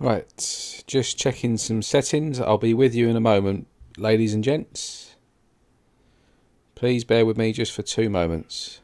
Right, just checking some settings. I'll be with you in a moment, ladies and gents. Please bear with me just for 2 moments.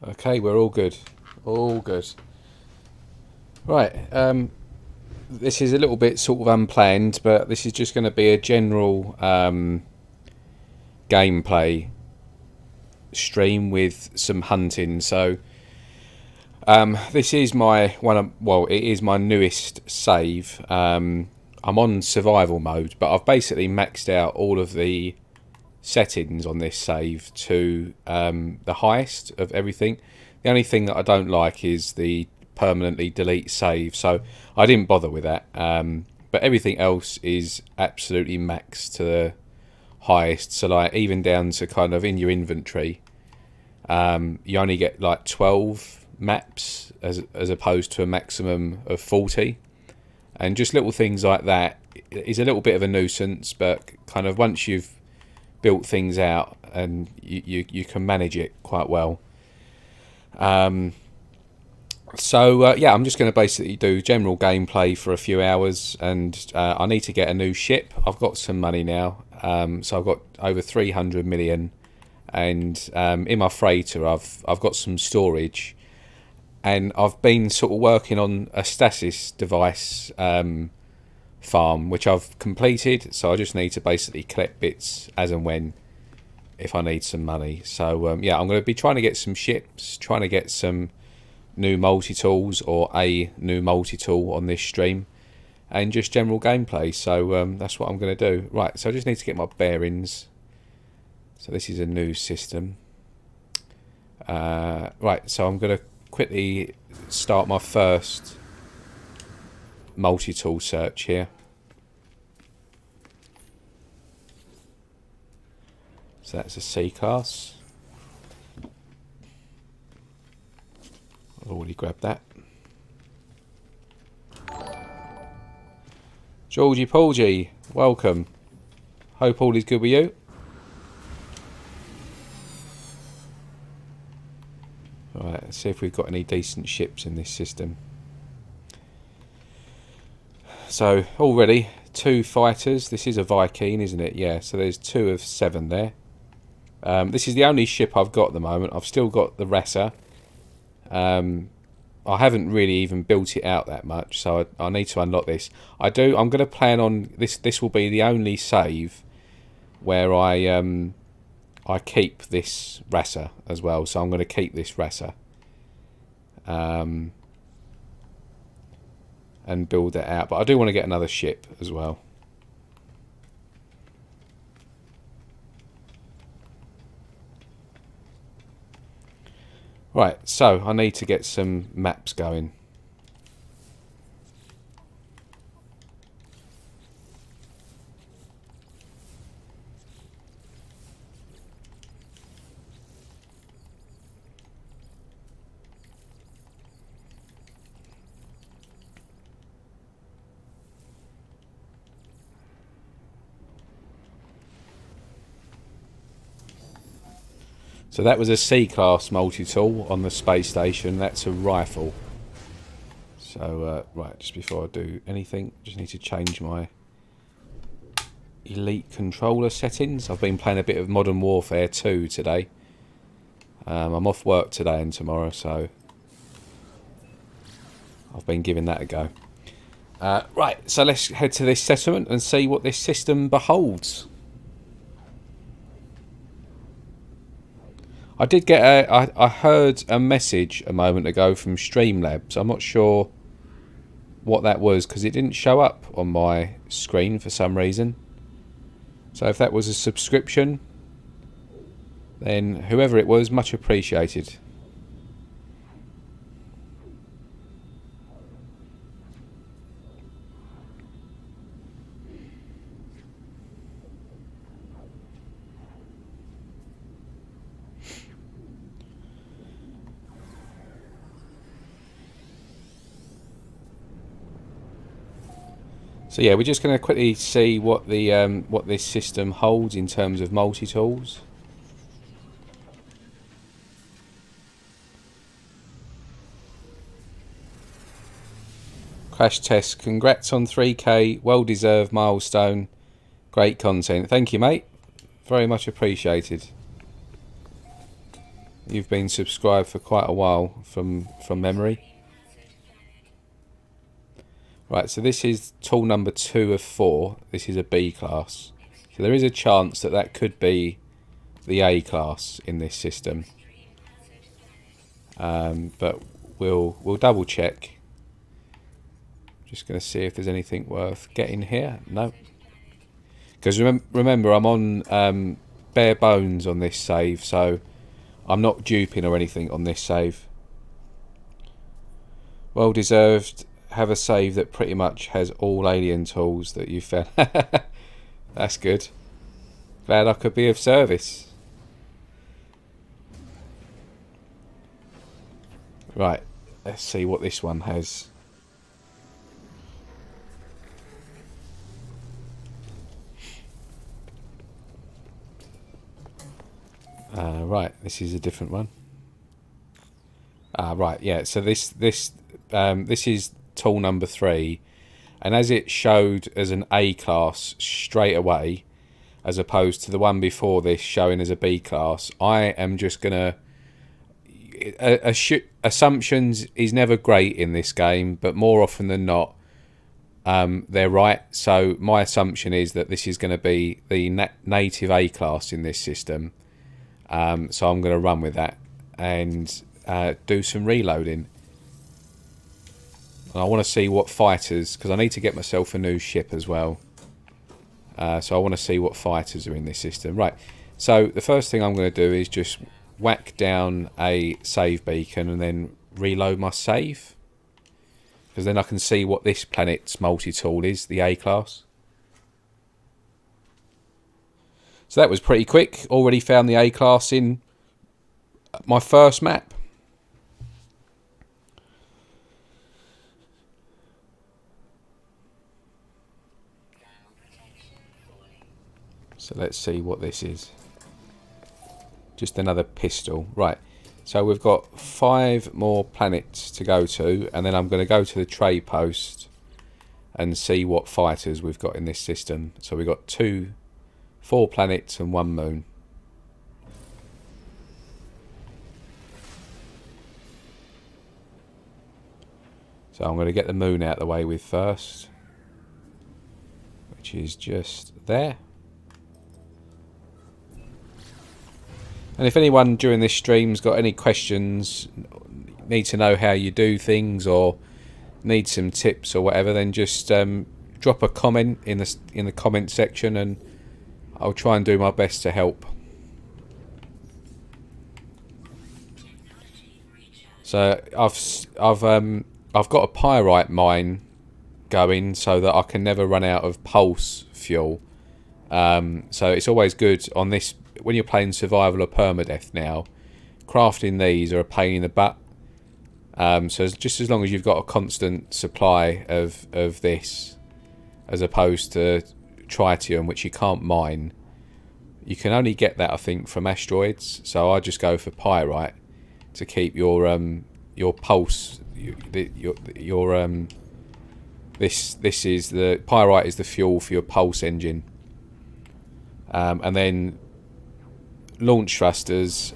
Okay, we're all good. All good. Right, this is a little bit sort of unplanned, but this is just going to be a general gameplay stream with some hunting. So this is my it is my newest save. I'm on survival mode, but I've basically maxed out all of the settings on this save to the highest of everything. The only thing that I don't like is the permanently delete save, so I didn't bother with that. But everything else is absolutely maxed to the highest, so like even down to kind of in your inventory, you only get like 12 maps as opposed to a maximum of 40, and just little things like that is a little bit of a nuisance, but kind of once you've built things out and you can manage it quite well. Yeah, I'm just going to basically do general gameplay for a few hours, and I need to get a new ship. I've got some money now, so I've got over 300 million, and in my freighter I've got some storage, and I've been sort of working on a Stasis device farm, which I've completed, so I just need to basically collect bits as and when if I need some money. So yeah, I'm going to be trying to get some ships, trying to get some new multi-tools or a new multi-tool on this stream, and just general gameplay. So that's what I'm going to do. Right, so I just need to get my bearings. So this is a new system. Right, so I'm going to quickly start my first multi-tool search here. So that's a C-class. I've already grabbed that. Georgie Paulgie, welcome. Hope all is good with you. Alright, let's see if we've got any decent ships in this system. So, already 2 fighters. This is a Viking, isn't it? Yeah, so there's 2 of 7 there. This is the only ship I've got at the moment. I've still got the Rasa. I haven't really even built it out that much, so I need to unlock this. I'm going to plan on this. This will be the only save where I keep this Rasa as well. So I'm going to keep this Rasa and build it out. But I do want to get another ship as well. Right, so I need to get some maps going. So that was a C-class multi-tool on the space station. That's a rifle. So, right, just before I do anything, just need to change my elite controller settings. I've been playing a bit of Modern Warfare 2 today. I'm off work today and tomorrow, so I've been giving that a go. Right, so let's head to this settlement and see what this system beholds. I did get I heard a message a moment ago from Streamlabs. I'm not sure what that was because it didn't show up on my screen for some reason. So if that was a subscription, then whoever it was, much appreciated. So yeah, we're just going to quickly see what the what this system holds in terms of multi-tools. Crash test, congrats on 3k, well deserved milestone, great content. Thank you, mate, very much appreciated. You've been subscribed for quite a while from memory. Right, so this is tool number 2 of 4. This is a B class, so there is a chance that that could be the A class in this system, but we'll double check. Just going to see if there's anything worth getting here. No, because remember I'm on bare bones on this save, so I'm not duping or anything on this save. Well deserved. Have a save that pretty much has all alien tools that you found. That's good. Glad I could be of service. Right, let's see what this one has. Right, this is a different one. Right, yeah. So this is tool number 3, and as it showed as an A class straight away, as opposed to the one before this showing as a B class, I am just gonna assumptions is never great in this game, but more often than not, they're right. So my assumption is that this is going to be the native A class in this system. So I'm going to run with that and do some reloading. And I want to see what fighters, because I need to get myself a new ship as well. So I want to see what fighters are in this system. Right, so the first thing I'm going to do is just whack down a save beacon and then reload my save, because then I can see what this planet's multi-tool is, the A class. So that was pretty quick. Already found the A class in my first map. So let's see what this is. Just another pistol. Right. So we've got 5 more planets to go to, and then I'm going to go to the trade post and see what fighters we've got in this system. So we've got 4 planets and 1 moon. So I'm going to get the moon out of the way with first, which is just there. And if anyone during this stream's got any questions, need to know how you do things, or need some tips or whatever, then just drop a comment in the comment section, and I'll try and do my best to help. So I've got a pyrite mine going so that I can never run out of pulse fuel. So it's always good on this when you're playing survival or permadeath now. Crafting these are a pain in the butt. So just as long as you've got a constant supply of this, as opposed to tritium, which you can't mine. You can only get that, I think, from asteroids. So I just go for pyrite to keep your pulse. This is the pyrite is the fuel for your pulse engine. And then launch thrusters.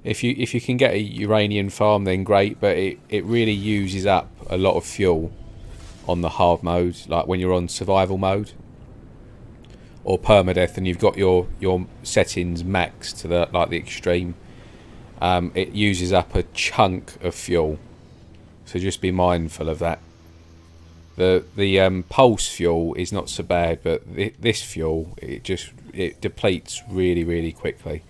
If you can get a uranium farm, then great. But it really uses up a lot of fuel on the hard mode, like when you're on survival mode or permadeath, and you've got your settings maxed to the extreme. It uses up a chunk of fuel, so just be mindful of that. The pulse fuel is not so bad, but this fuel it depletes really quickly.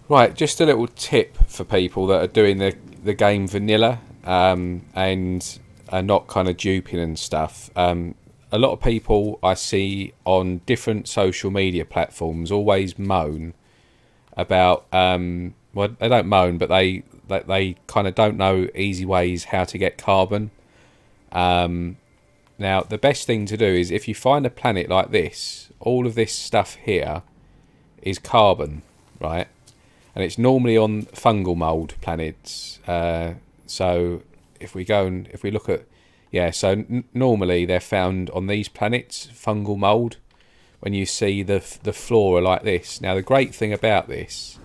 Right, just a little tip for people that are doing the game vanilla and are not kind of duping and stuff. A lot of people I see on different social media platforms always moan about well, they don't moan, but they kind of don't know easy ways how to get carbon. Now, the best thing to do is if you find a planet like this, all of this stuff here is carbon, right? And it's normally on fungal mold planets. So if we go and if we look at, yeah, so normally they're found on these planets, fungal mold, when you see the flora like this. Now, the great thing about this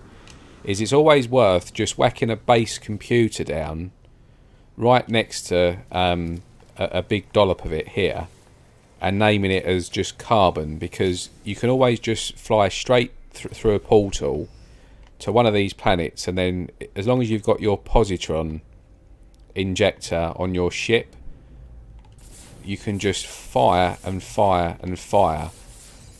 is it's always worth just whacking a base computer down right next to a big dollop of it here and naming it as just carbon, because you can always just fly straight through a portal to one of these planets, and then as long as you've got your positron injector on your ship, you can just fire and fire and fire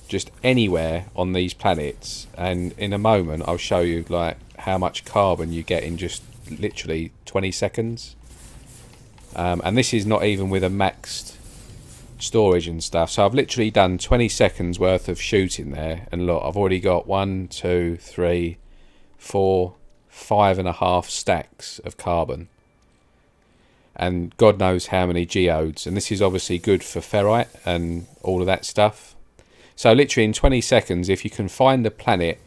just anywhere on these planets, and in a moment I'll show you like how much carbon you get in just literally 20 seconds. And this is not even with a maxed storage and stuff. So I've literally done 20 seconds worth of shooting there, and look, I've already got 1, 2, 3, 4, 5.5 stacks of carbon, and God knows how many geodes. And this is obviously good for ferrite and all of that stuff. So literally in 20 seconds, if you can find a planet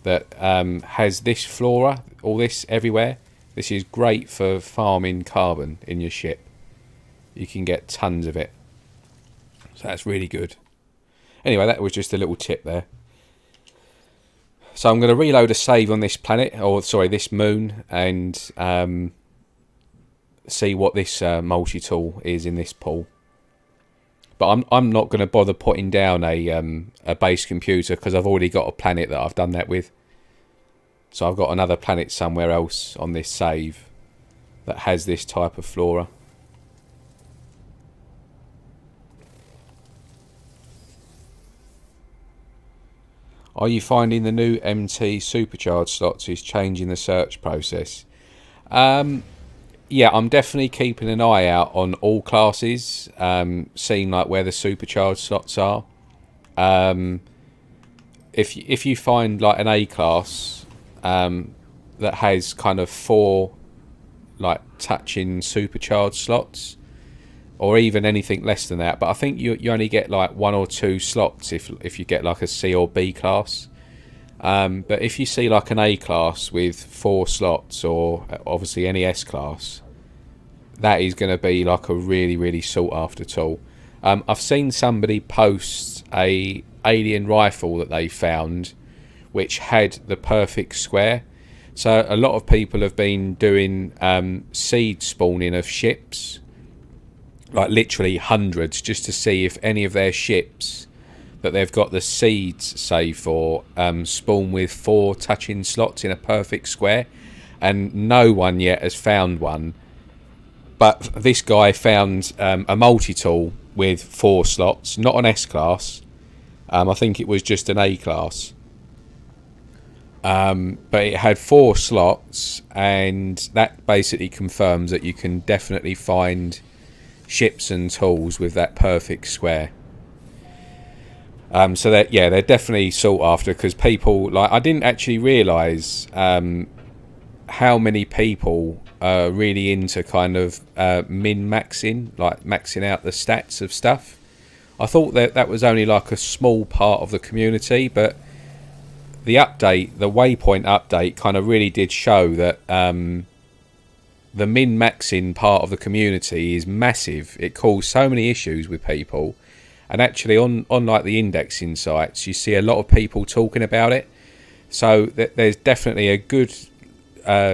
that has this flora, all this everywhere, this is great for farming carbon in your ship. You can get tons of it. So that's really good. Anyway, that was just a little tip there. So I'm going to reload a save on this planet, or sorry, this moon, and see what this multi-tool is in this pool. But I'm not going to bother putting down a base computer, because I've already got a planet that I've done that with. So I've got another planet somewhere else on this save that has this type of flora. Are you finding the new MT supercharged slots is changing the search process? Yeah, I'm definitely keeping an eye out on all classes, seeing like where the supercharged slots are. If you find like an A class that has kind of 4 like touching supercharged slots, or even anything less than that, but I think you only get like 1 or 2 slots if you get like a C or B class. But if you see like an A class with 4 slots, or obviously any S class, that is going to be like a really, really sought after tool. I've seen somebody post a alien rifle that they found which had the perfect square. So a lot of people have been doing seed spawning of ships, like literally hundreds, just to see if any of their ships that they've got the seeds saved for spawn with 4 touching slots in a perfect square, and no one yet has found one. But this guy found a multi-tool with 4 slots, not an S class. I think it was just an A class. But it had 4 slots, and that basically confirms that you can definitely find ships and tools with that perfect square. So that, yeah, they're definitely sought after, because people, like, I didn't actually realise how many people are really into kind of min-maxing, like maxing out the stats of stuff. I thought that was only like a small part of the community, but the update, the waypoint update, kind of really did show that the min-maxing part of the community is massive. It caused so many issues with people, and actually on like the indexing sites, you see a lot of people talking about it. So there's definitely a good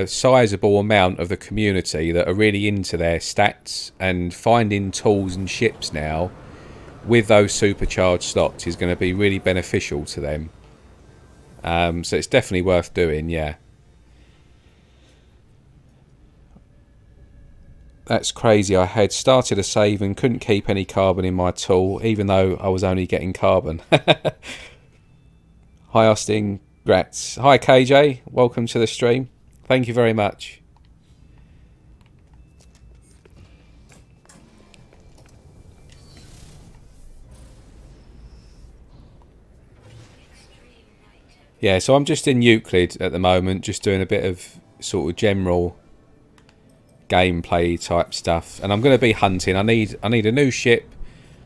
sizable amount of the community that are really into their stats, and finding tools and ships now with those supercharged slots is going to be really beneficial to them. So it's definitely worth doing, yeah. That's crazy. I had started a save and couldn't keep any carbon in my tool, even though I was only getting carbon. Hi Austin, grats. Hi KJ, welcome to the stream. Thank you very much. Yeah, so I'm just in Euclid at the moment, just doing a bit of sort of general gameplay type stuff. And I'm going to be hunting. I need a new ship.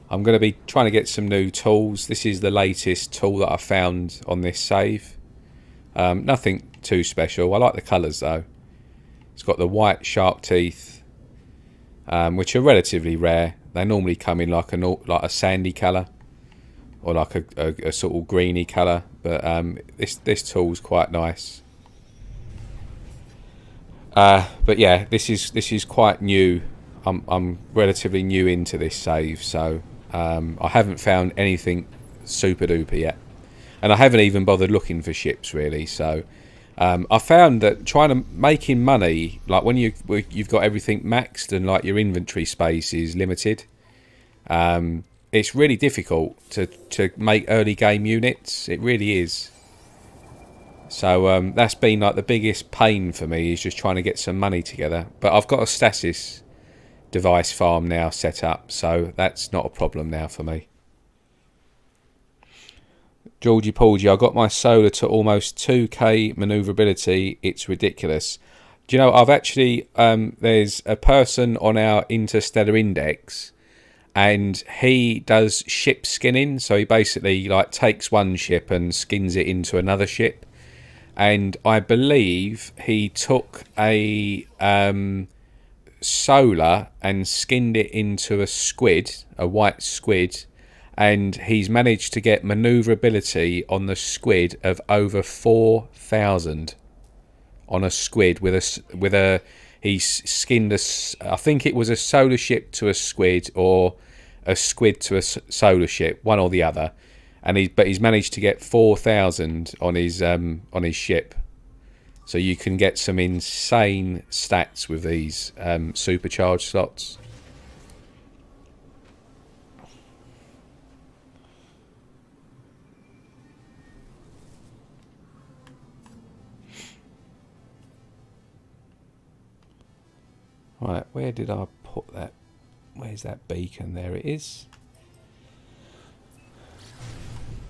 I'm going to be trying to get some new tools. This is the latest tool that I found on this save. Nothing too special. I like the colours though. It's got the white shark teeth, which are relatively rare. They normally come in like a sandy colour, or like a sort of greeny colour. But this tool's quite nice. But yeah, this is quite new. I'm relatively new into this save, so I haven't found anything super duper yet, and I haven't even bothered looking for ships really. So I found that making money, like when you've got everything maxed and like your inventory space is limited, it's really difficult to make early game units. It really is. So that's been like the biggest pain for me, is just trying to get some money together. But I've got a Stasis device farm now set up, so that's not a problem now for me. Georgie Porgy, I got my solar to almost 2k manoeuvrability. It's ridiculous. Do you know, I've actually there's a person on our Interstellar index, and he does ship skinning. So he basically like takes one ship and skins it into another ship. And I believe he took a solar and skinned it into a squid, a white squid, and he's managed to get manoeuvrability on the squid of over 4,000 on a squid with a he's skinned I think it was a solar ship to a squid, or a squid to a solar ship, one or the other. And he's managed to get 4,000 on his ship. So you can get some insane stats with these supercharged slots. Right, where did I put that? Where's that beacon? There it is.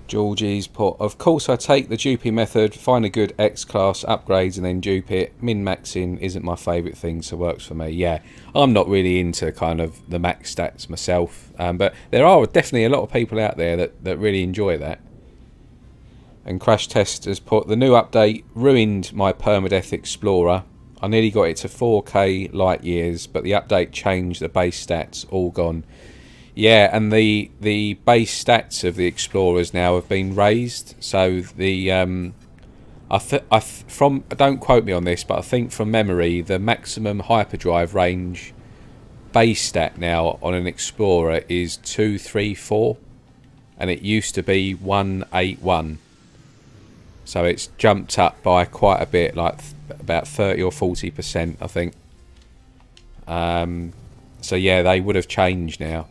Georgie's put, of course I take the duping method, find a good X-class upgrades and then dupe it. Min-maxing isn't my favourite thing, so works for me. Yeah, I'm not really into kind of the max stats myself, but there are definitely a lot of people out there that really enjoy that. And Crash Test has put, the new update ruined my Permadeath Explorer. I nearly got it to 4k light years, but the update changed the base stats, all gone. Yeah, and the base stats of the Explorers now have been raised. So the don't quote me on this, but I think from memory the maximum hyperdrive range base stat now on an Explorer is 234, and it used to be 181. So it's jumped up by quite a bit, like about 30 or 40%, I think. So yeah, they would have changed now.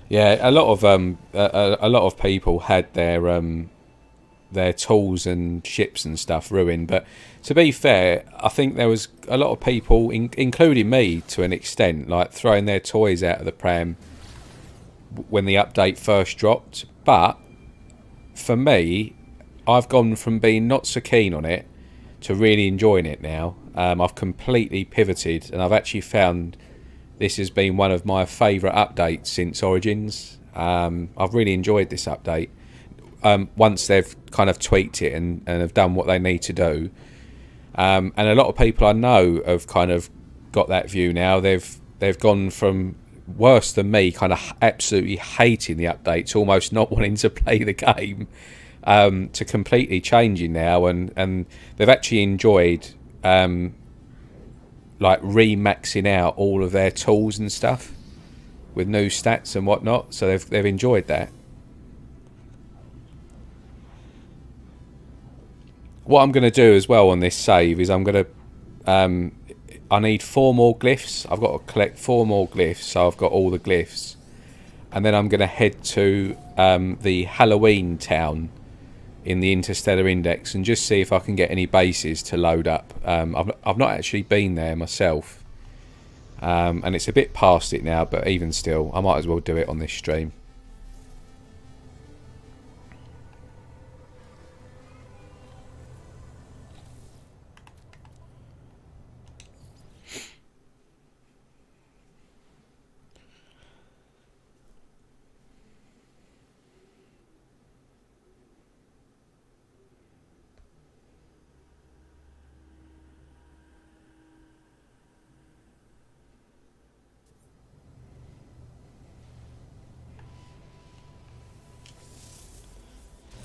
Yeah, a lot of people had their tools and ships and stuff ruined. But to be fair, I think there was a lot of people, including me to an extent, like throwing their toys out of the pram when the update first dropped. But for me, I've gone from being not so keen on it to really enjoying it now. I've completely pivoted, and I've actually found this has been one of my favourite updates since Origins. I've really enjoyed this update. Once they've kind of tweaked it and have done what they need to do. And a lot of people I know have kind of got that view now. They've gone from worse than me, kind of absolutely hating the update to almost not wanting to play the game, to completely changing now. And they've actually enjoyed like re-maxing out all of their tools and stuff with new stats and whatnot. So they've enjoyed that. What I'm going to do as well on this save is I'm going to I need 4 more glyphs. I've got to collect 4 more glyphs, so I've got all the glyphs, and then I'm going to head to the Halloween town in the Interstellar Index and just see if I can get any bases to load up. I've not actually been there myself, and it's a bit past it now, but even still I might as well do it on this stream.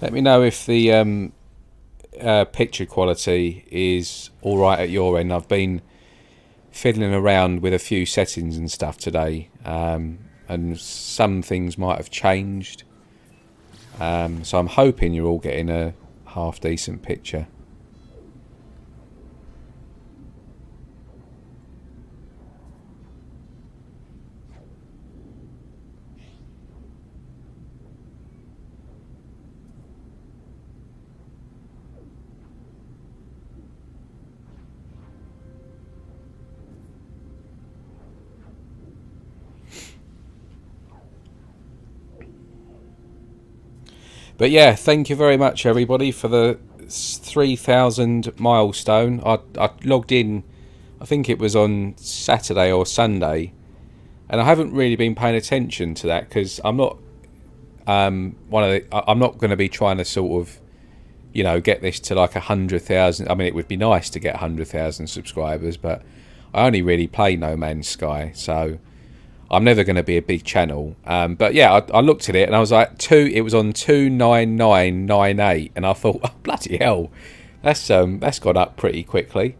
Let me know if the picture quality is alright at your end. I've been fiddling around with a few settings and stuff today, and some things might have changed. So I'm hoping you're all getting a half decent picture. But yeah, thank you very much everybody for the 3,000 milestone. I logged in, I think it was on Saturday or Sunday, and I haven't really been paying attention to that because I'm not I'm not going to be trying to sort of, you know, get this to like 100,000. I mean, it would be nice to get 100,000 subscribers, but I only really play No Man's Sky, so I'm never going to be a big channel. But yeah, I looked at it and I was like, it was on 29998, and I thought, oh, bloody hell, that's gone up pretty quickly.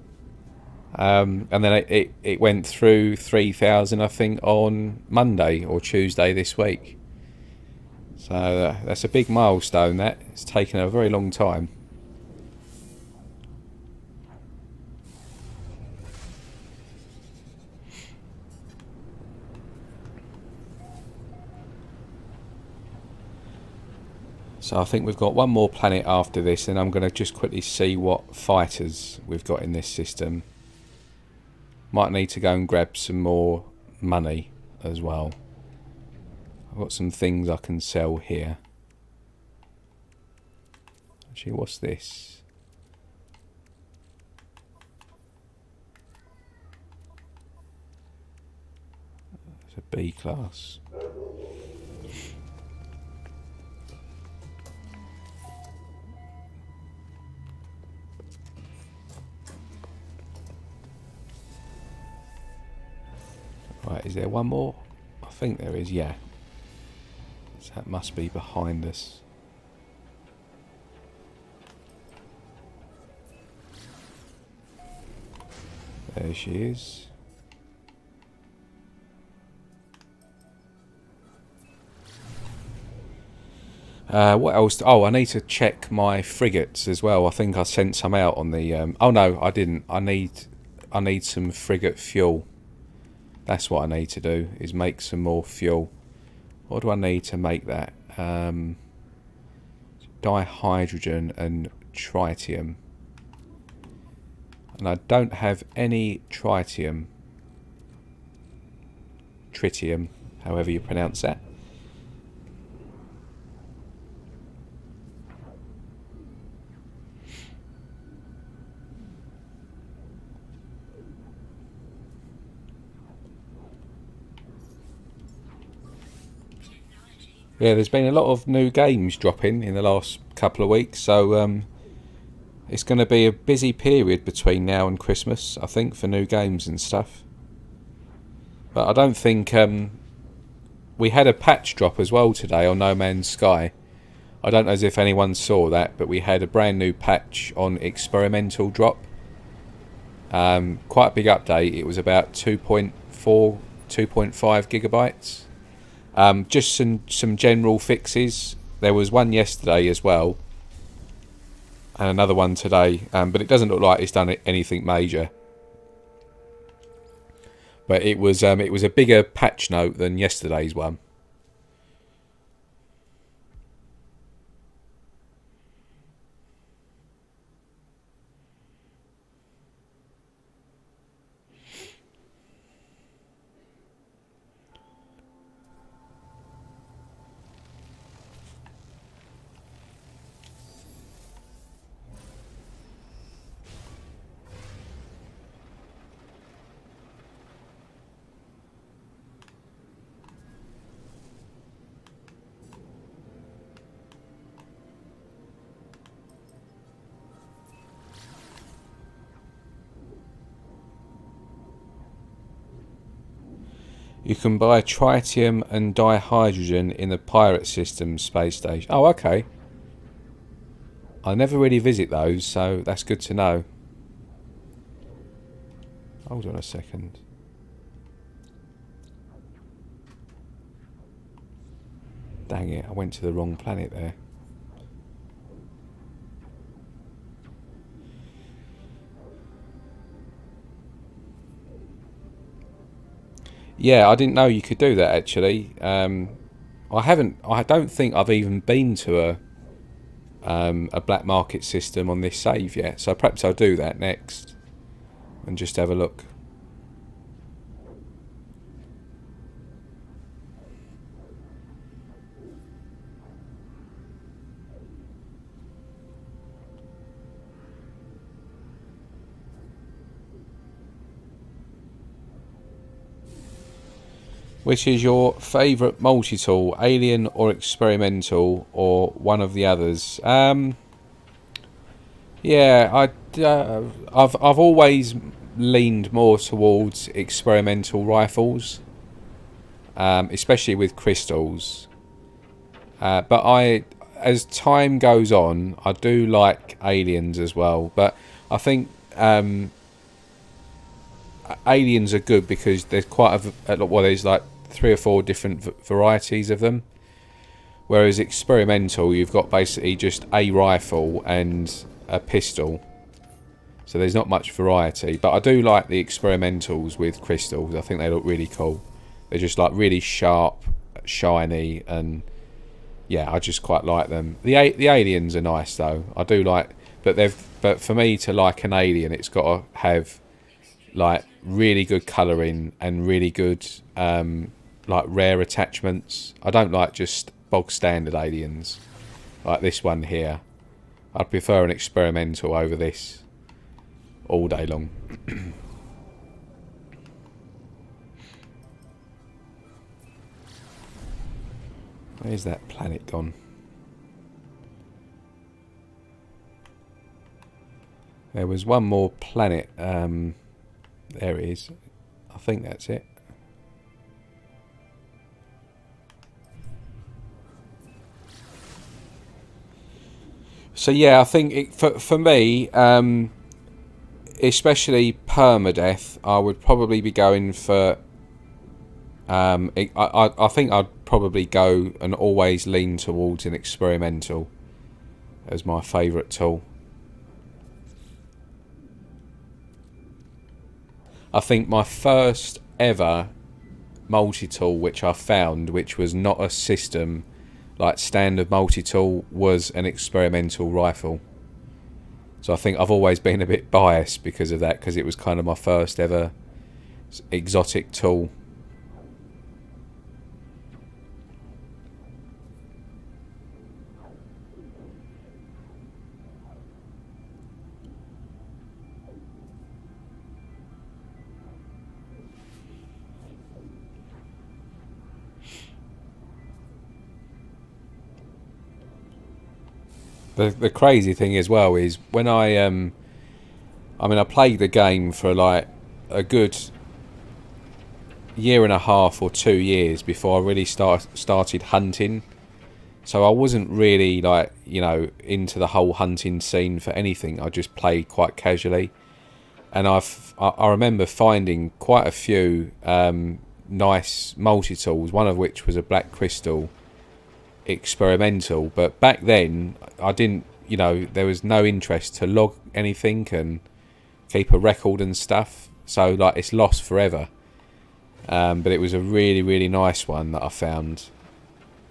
And then it went through 3,000, I think, on Monday or Tuesday this week. So that's a big milestone. That it's taken a very long time. So I think we've got one more planet after this, and I'm going to just quickly see what fighters we've got in this system. Might need to go and grab some more money as well. I've got some things I can sell here. Actually, what's this? It's a B class. Right, is there one more? I think there is, yeah. So that must be behind us. There she is. What else? Oh, I need to check my frigates as well. I think I sent some out on the... oh no, I didn't. I need some frigate fuel. That's what I need to do, is make some more fuel. What do I need to make that? Dihydrogen and tritium. And I don't have any tritium. Tritium, however you pronounce that. Yeah, there's been a lot of new games dropping in the last couple of weeks, so it's going to be a busy period between now and Christmas, I think, for new games and stuff. But I don't think... we had a patch drop as well today on No Man's Sky. I don't know if anyone saw that, but we had a brand new patch on experimental drop. Quite a big update. It was about 2.4, 2.5 gigabytes. Just some general fixes. There was one yesterday as well, and another one today, but it doesn't look like it's done anything major. But it was a bigger patch note than yesterday's one. You can buy tritium and dihydrogen in the pirate system space station. Oh, okay. I never really visit those, so that's good to know. Hold on a second. Dang it, I went to the wrong planet there. Yeah, I didn't know you could do that actually. I don't think I've even been to a black market system on this save yet, so perhaps I'll do that next and just have a look. Which is your favourite multi-tool, alien or experimental, or one of the others? Yeah, I've always leaned more towards experimental rifles, especially with crystals. But as time goes on, I do like aliens as well. But I think aliens are good because there's quite there's like 3 or 4 different varieties of them. Whereas experimental, you've got basically just a rifle and a pistol. So there's not much variety. But I do like the experimentals with crystals. I think they look really cool. They're just like really sharp, shiny, and yeah, I just quite like them. The aliens are nice though. I do like, but for me to like an alien, it's got to have like really good colouring and really good like rare attachments. I don't like just bog standard aliens like this one here. I'd prefer an experimental over this all day long. Where's that planet gone? There was one more planet. There it is. I think that's it. So yeah, I think for me, especially permadeath, I would probably be going for. I think I'd probably go and always lean towards an experimental as my favourite tool. I think my first ever multi-tool which I found, which was not a system like standard multi-tool, was an experimental rifle. So I think I've always been a bit biased because of that, because it was kind of my first ever exotic tool. The crazy thing as well is when I played the game for like a good year and a half or 2 years before I really started hunting. So I wasn't really like, into the whole hunting scene for anything. I just played quite casually. And I remember finding quite a few nice multi-tools, one of which was a black crystal experimental. But back then I didn't, there was no interest to log anything and keep a record and stuff, so like it's lost forever. But it was a really, really nice one that I found,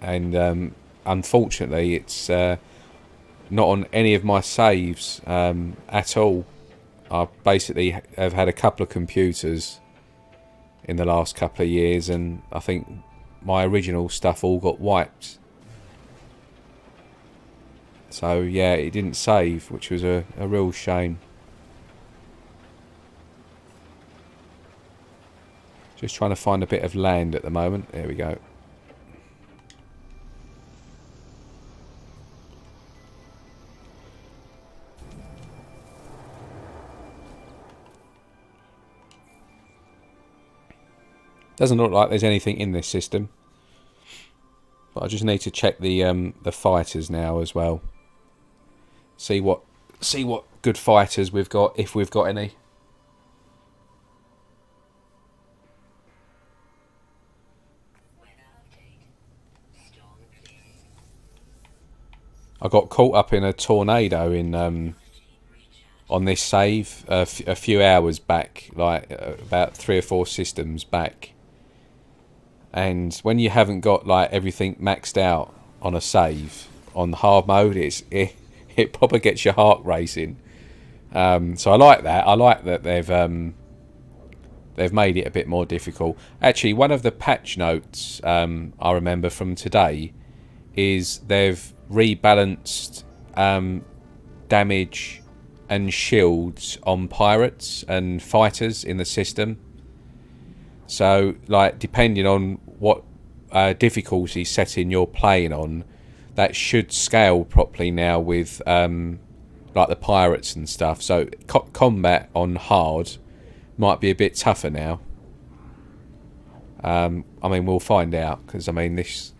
and unfortunately it's not on any of my saves at all. I basically have had a couple of computers in the last couple of years, and I think my original stuff all got wiped. So yeah, it didn't save, which was a real shame. Just trying to find a bit of land at the moment. There we go. Doesn't look like there's anything in this system, but I just need to check the fighters now as well. See what good fighters we've got, if we've got any. I got caught up in a tornado in on this save a few hours back, like about 3 or 4 systems back. And when you haven't got like everything maxed out on a save on hard mode, it probably gets your heart racing. So I like that. I like that they've made it a bit more difficult. Actually, one of the patch notes I remember from today is they've rebalanced damage and shields on pirates and fighters in the system. So, like, depending on what difficulty setting you're playing on, that should scale properly now with like the pirates and stuff. So combat on hard might be a bit tougher now. I mean, we'll find out, because I mean this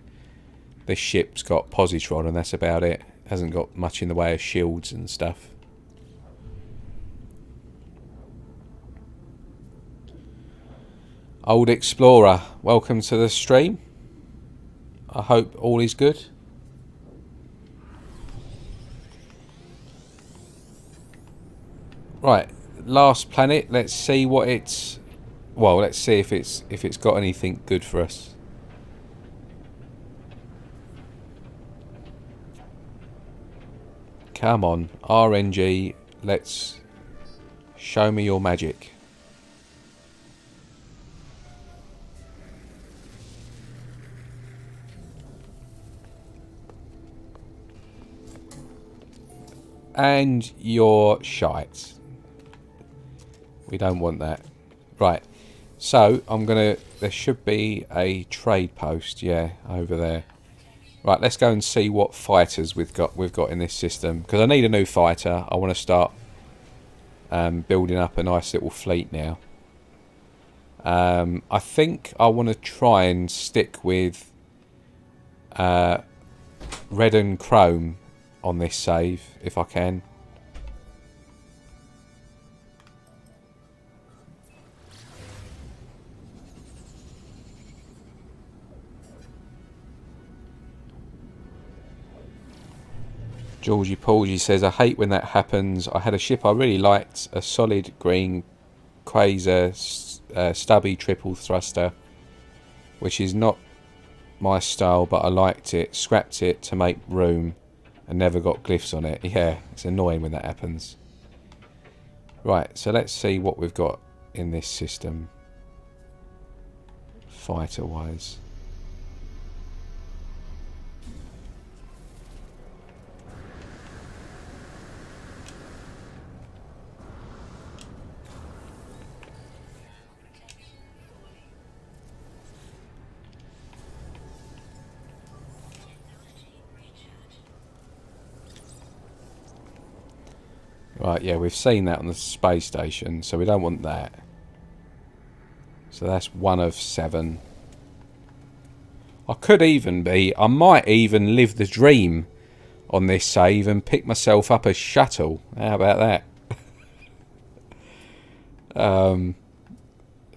ship's got positron and that's about it. Hasn't got much in the way of shields and stuff. Old Explorer, welcome to the stream. I hope all is good. Right, last planet. Let's see what it's. Well, let's see if it's got anything good for us. Come on, RNG. Let's show me your magic. And your shite. We don't want that. Right. So I'm gonna. There should be a trade post, yeah, over there. Right. Let's go and see what fighters we've got in this system, because I need a new fighter. I want to start building up a nice little fleet now. I think I want to try and stick with red and chrome on this save if I can. Georgie Paulgie says, I hate when that happens. I had a ship I really liked, a solid green Quasar stubby triple thruster, which is not my style, but I liked it. Scrapped it to make room and never got glyphs on it. Yeah, it's annoying when that happens. Right, so let's see what we've got in this system, fighter-wise. Right, yeah, we've seen that on the space station, so we don't want that. So that's 1 of 7. I might even live the dream on this save and pick myself up a shuttle. How about that?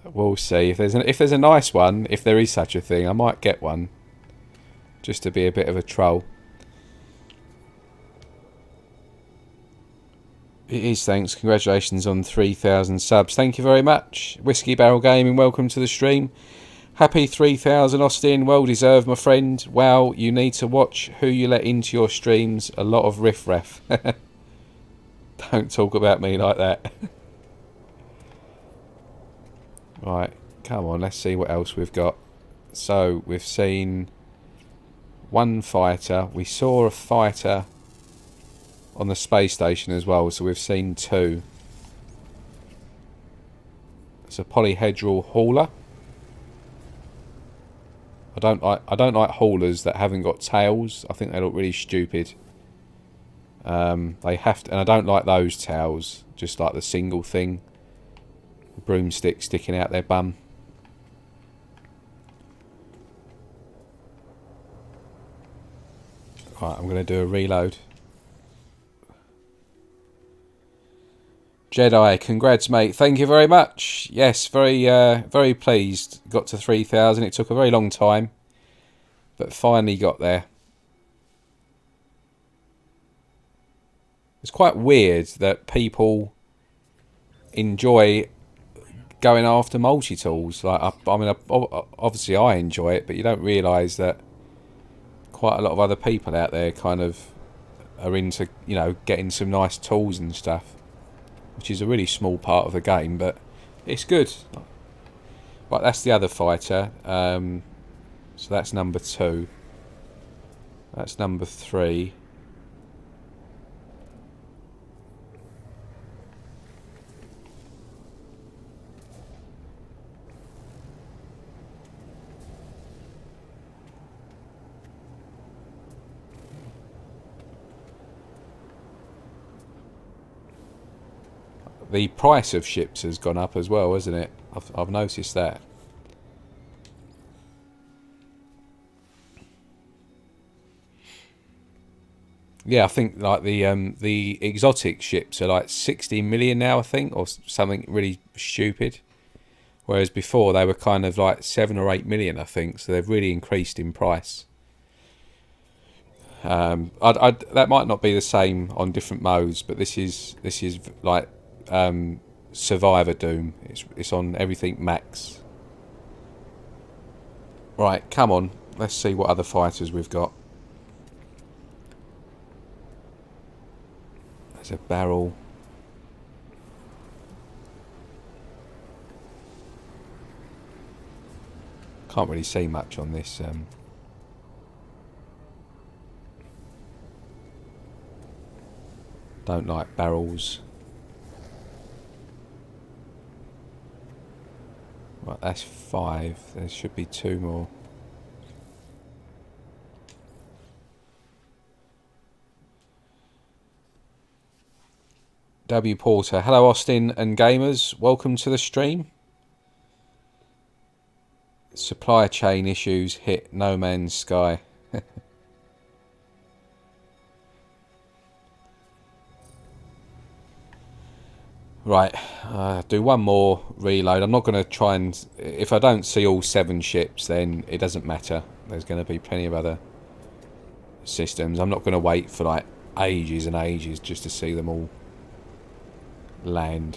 We'll see. If there's a nice one, if there is such a thing, I might get one. Just to be a bit of a troll. It is, thanks. Congratulations on 3,000 subs. Thank you very much. Whiskey Barrel Gaming, welcome to the stream. Happy 3,000, Austin. Well deserved, my friend. Wow, you need to watch who you let into your streams. A lot of riff-raff. Don't talk about me like that. Right, come on, let's see what else we've got. So, we've seen one fighter. We saw a fighter on the space station as well, so we've seen 2. It's a polyhedral hauler. I don't like haulers that haven't got tails. I think they look really stupid. They have to, and I don't like those tails. Just like the single thing, the broomstick sticking out their bum. Right, I'm going to do a reload. Jedi, congrats, mate. Thank you very much. Yes, very pleased. Got to 3,000. It took a very long time, but finally got there. It's quite weird that people enjoy going after multi-tools. Like, I mean, obviously I enjoy it, but you don't realise that quite a lot of other people out there kind of are into, you know, getting some nice tools and stuff, which is a really small part of the game, but it's good. Right, that's the other fighter. So that's number 2. That's number 3. The price of ships has gone up as well, hasn't it? I've noticed that. Yeah, I think like the exotic ships are like 60 million now, I think, or something really stupid. Whereas before they were kind of like 7 or 8 million, I think. So they've really increased in price. That might not be the same on different modes, but this is like Survivor Doom. It's on everything max. Right, come on. Let's see what other fighters we've got. There's a barrel. Can't really see much on this. Don't like barrels. Right, that's 5. There should be 2 more. W Porter. Hello, Austin and gamers. Welcome to the stream. Supply chain issues hit No Man's Sky. Right, do one more reload. I'm not going to try and... If I don't see all 7 ships, then it doesn't matter. There's going to be plenty of other systems. I'm not going to wait for like ages and ages just to see them all land.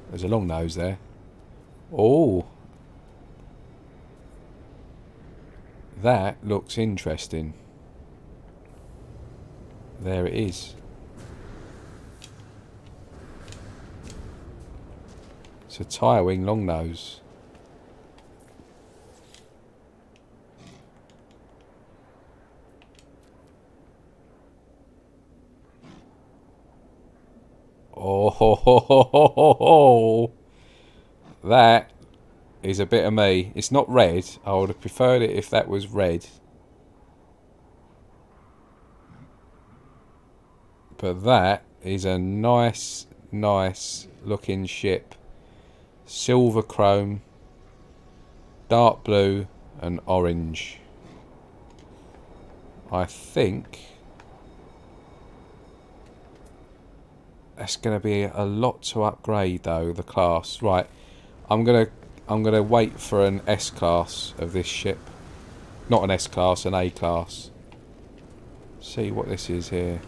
There's a long nose there. Oh, that looks interesting. There it is. It's a tire wing long nose. Oh, ho, ho, ho, ho, ho, ho. That is a bit of me. It's not red. I would have preferred it if that was red. But that is a nice looking ship. Silver chrome, dark blue and orange. I think that's going to be a lot to upgrade though, the class. Right, I'm gonna wait for an S class of this ship. Not an S class, an A class. See what this is here.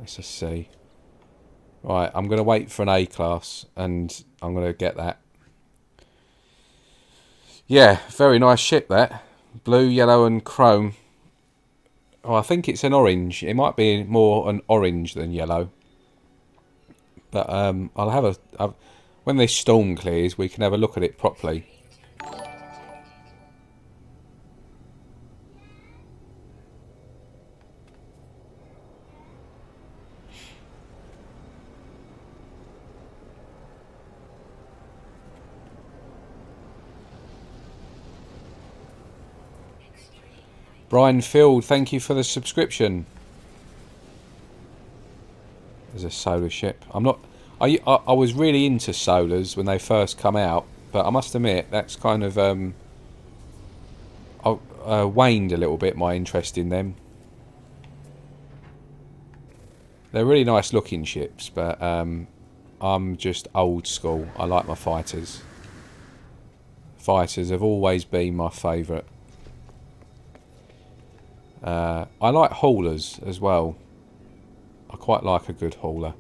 It's a C. Right, I'm going to wait for an A class and I'm going to get that. Yeah, very nice ship that. Blue, yellow and chrome. Oh, I think it's an orange. It might be more an orange than yellow. But I'll have when this storm clears, we can have a look at it properly. Brian Field, thank you for the subscription. There's a solar ship. I'm not. I was really into solars when they first come out, but I must admit that's kind of I waned a little bit my interest in them. They're really nice looking ships, but I'm just old school. I like my fighters. Fighters have always been my favourite. I like haulers as well. I quite like a good hauler.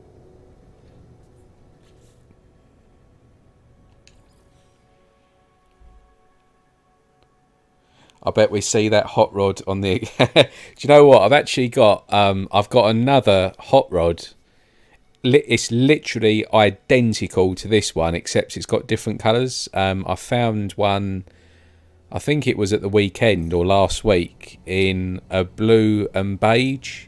I bet we see that hot rod on the... Do you know what? I've actually got... I've got another hot rod. It's literally identical to this one, except it's got different colours. I found one... I think it was at the weekend or last week in a blue and beige.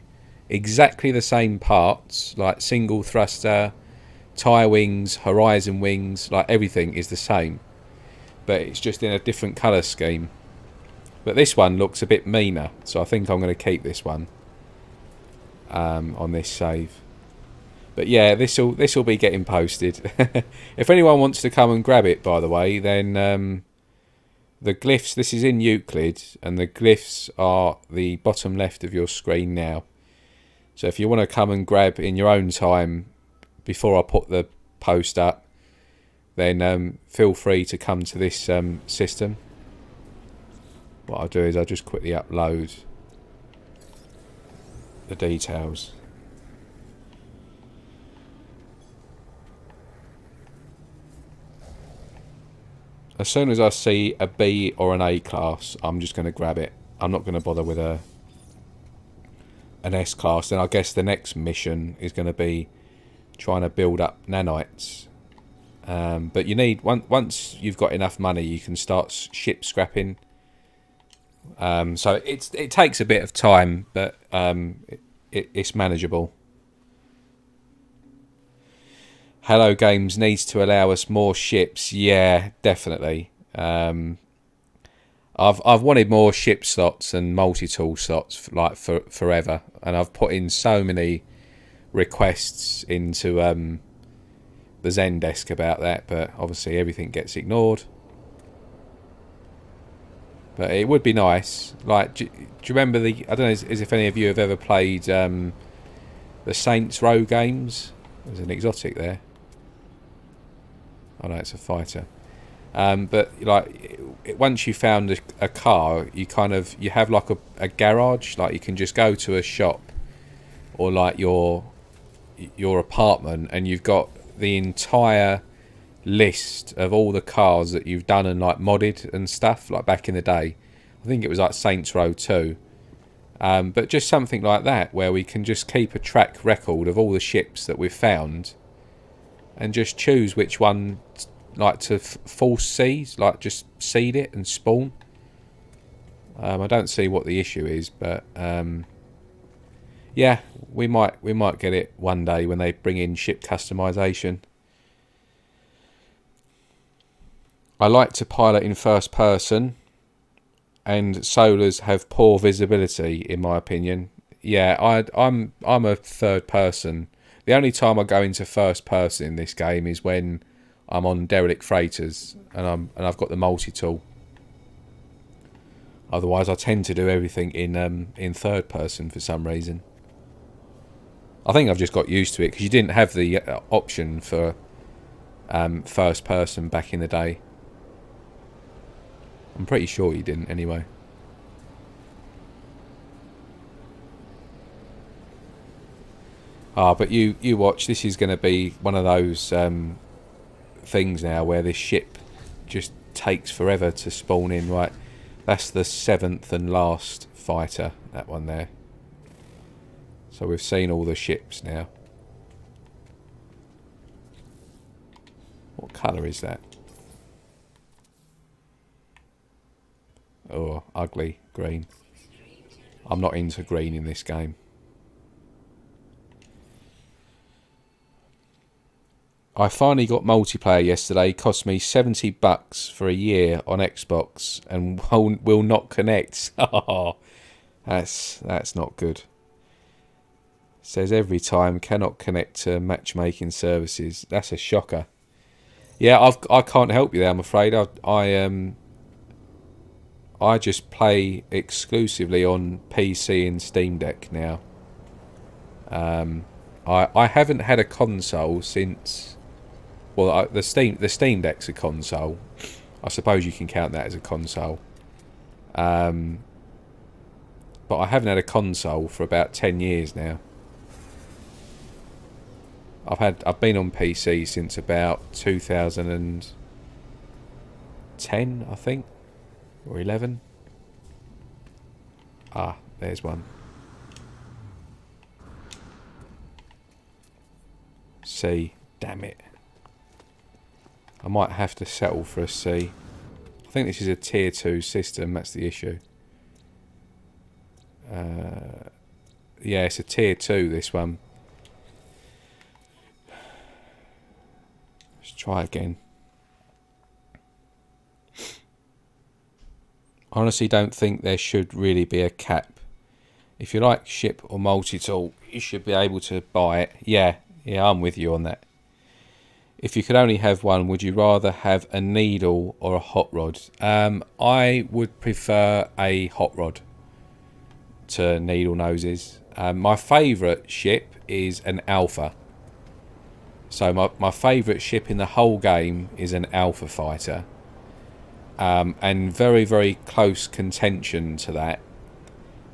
Exactly the same parts, like single thruster, tie wings, horizon wings, like everything is the same. But it's just in a different colour scheme. But this one looks a bit meaner, so I think I'm going to keep this one on this save. But yeah, this'll be getting posted. If anyone wants to come and grab it, by the way, then the glyphs, this is in Euclid, and the glyphs are the bottom left of your screen now. So if you want to come and grab in your own time before I put the post up, then feel free to come to this system. What I'll do is I'll just quickly upload the details. As soon as I see a B or an A class, I'm just going to grab it. I'm not going to bother with an S class. Then I guess the next mission is going to be trying to build up nanites. But you need, once you've got enough money, you can start ship scrapping. So it takes a bit of time, but it's manageable. Hello Games needs to allow us more ships. Yeah, definitely. I've wanted more ship slots and multi-tool slots for forever, and I've put in so many requests into the Zendesk about that, but obviously everything gets ignored. But it would be nice. Like, do you remember I don't know if any of you have ever played the Saints Row games? There's an exotic there. Oh no, it's a fighter. But like, once you found a car, you have like a garage. Like, you can just go to a shop or like your apartment, and you've got the entire list of all the cars that you've done and like modded and stuff, like back in the day. I think it was like Saints Row 2. But just something like that where we can just keep a track record of all the ships that we've found and just choose which one like to force seed, like just seed it and spawn. I don't see what the issue is, but yeah, we might get it one day when they bring in ship customization. I like to pilot in first person, and solars have poor visibility, in my opinion. Yeah, I'm a third person. The only time I go into first person in this game is when I'm on derelict freighters and I've got the multi-tool. Otherwise, I tend to do everything in third person for some reason. I think I've just got used to it because you didn't have the option for first person back in the day. I'm pretty sure you didn't anyway. But you watch, this is going to be one of those things now where this ship just takes forever to spawn in. Right, that's the 7th and last fighter, that one there. So we've seen all the ships now. What colour is that? Oh, ugly green. I'm not into green in this game. I finally got multiplayer yesterday. Cost me $70 for a year on Xbox and will not connect. Oh, that's not good. Says every time cannot connect to matchmaking services. That's a shocker. Yeah, I can't help you there, I'm afraid. I just play exclusively on PC and Steam Deck now. I haven't had a console since, well, the Steam Deck's a console. I suppose you can count that as a console. But I haven't had a console for about 10 years now. I've been on PC since about 2010, I think, or 11. Ah, there's one. C, damn it. I might have to settle for a C. I think this is a tier 2 system, that's the issue. Yeah, it's a tier 2, this one. Let's try again. I honestly don't think there should really be a cap. If you like ship or multi-tool, you should be able to buy it. Yeah, I'm with you on that. If you could only have one, would you rather have a needle or a hot rod? I would prefer a hot rod to needle noses. My favourite ship is an alpha. So my favourite ship in the whole game is an alpha fighter. And very, very close contention to that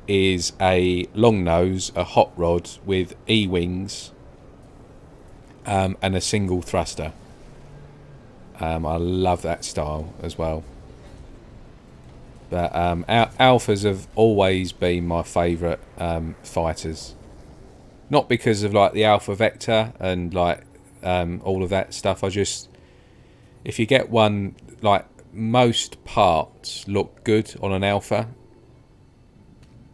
is a long nose, a hot rod with E-wings, and a single thruster. I love that style as well. But alphas have always been my favourite fighters. Not because of like the alpha vector and like all of that stuff. If you get one, like most parts look good on an alpha.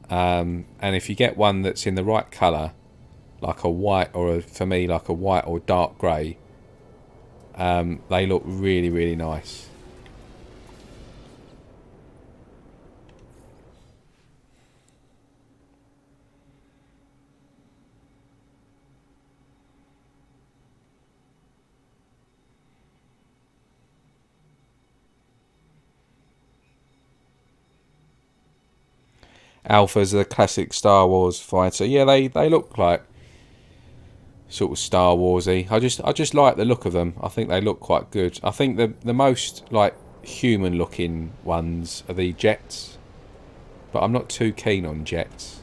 And if you get one that's in the right colour, like a white for me like a white or dark grey, they look really, really nice. Alphas are the classic Star Wars fighter. Yeah, they look like sort of Star Warsy. I just like the look of them. I think they look quite good. I think the most like human looking ones are the jets, but I'm not too keen on jets.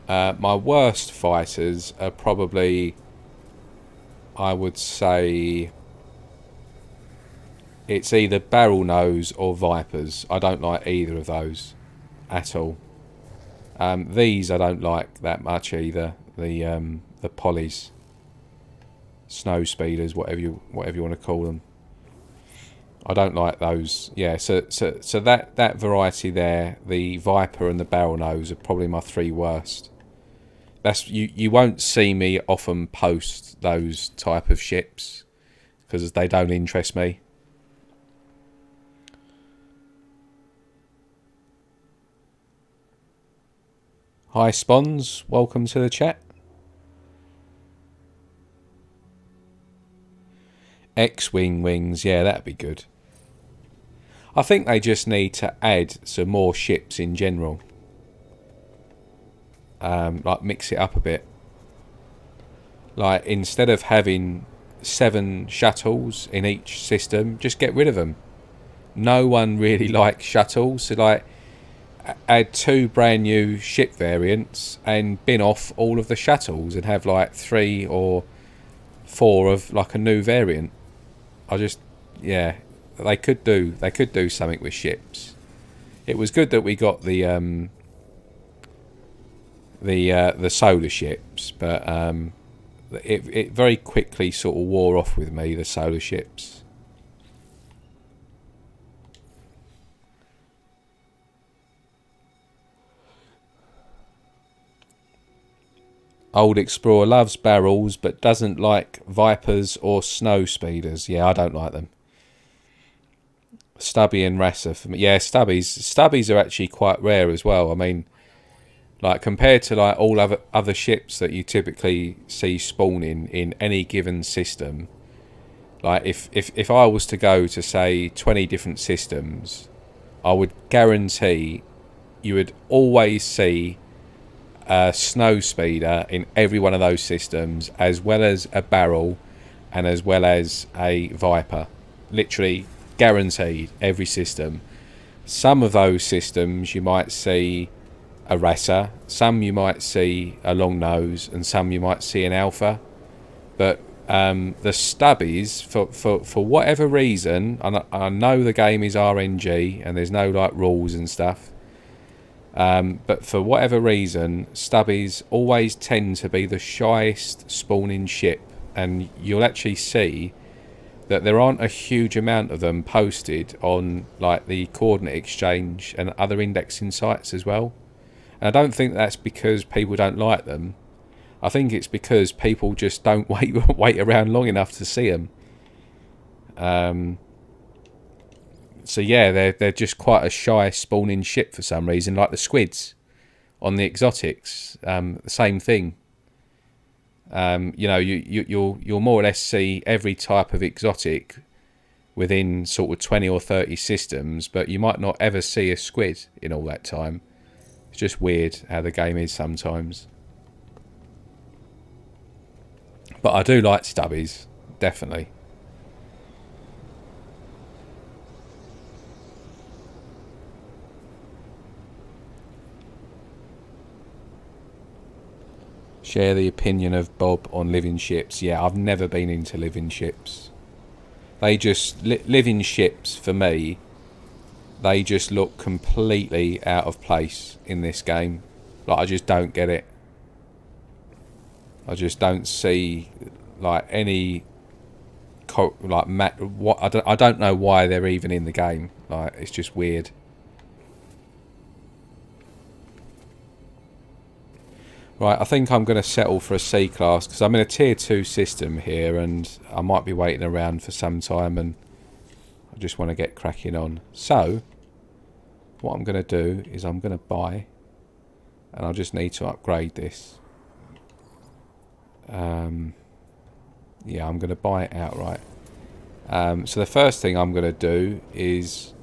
My worst fighters are probably, I would say, it's either barrel nose or vipers. I don't like either of those at all. These I don't like that much either. The polys, snow speeders, whatever you want to call them. I don't like those. Yeah, so that variety there, the viper and the barrel nose, are probably my three worst. You won't see me often post those type of ships because they don't interest me. Hi Spons, welcome to the chat. X-wing wings, yeah, that'd be good. I think they just need to add some more ships in general. Like mix it up a bit. Like instead of having 7 shuttles in each system, just get rid of them. No one really likes shuttles, so like add 2 brand new ship variants and bin off all of the shuttles and have like 3 or 4 of like a new variant. Yeah, they could do something with ships. It was good that we got the solar ships, but it very quickly sort of wore off with me, the solar ships. Old Explorer loves barrels but doesn't like vipers or snow speeders. Yeah, I don't like them. Stubby and Rasa for me. Yeah, stubbies are actually quite rare as well. I mean, Like compared to like all other ships that you typically see spawning in any given system. Like if I was to go to say 20 different systems, I would guarantee you would always see a snow speeder in every one of those systems, as well as a barrel and as well as a viper. Literally guaranteed every system. Some of those systems you might see a Rasa, some you might see a long nose, and some you might see an alpha. But the stubbies, for whatever reason, I know the game is RNG and there's no like rules and stuff, but for whatever reason, stubbies always tend to be the shyest spawning ship, and you'll actually see that there aren't a huge amount of them posted on like the coordinate exchange and other indexing sites as well. And I don't think that's because people don't like them. I think it's because people just don't wait around long enough to see them. So yeah, they're just quite a shy spawning ship for some reason, like the squids on the exotics. The same thing. You know, you'll more or less see every type of exotic within sort of 20 or 30 systems, but you might not ever see a squid in all that time. It's just weird how the game is sometimes. But I do like stubbies, definitely. Share the opinion of Bob on living ships. Yeah, I've never been into living ships. They just... living ships, for me, they just look completely out of place in this game. Like, I just don't get it. I just don't see, like, any... I don't know why they're even in the game. Like, it's just weird. Right, I think I'm going to settle for a C class because I'm in a tier 2 system here and I might be waiting around for some time and I just want to get cracking on. So, what I'm going to do is I'm going to buy, and I just need to upgrade this. Yeah, I'm going to buy it outright. So the first thing I'm going to do is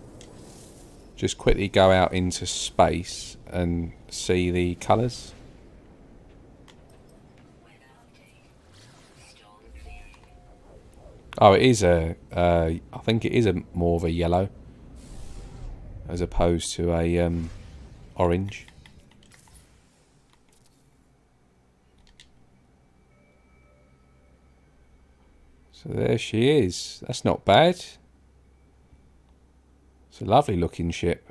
just quickly go out into space and see the colours. Oh, it is I think it is more of a yellow as opposed to a orange. So there she is. That's not bad. It's a lovely looking ship.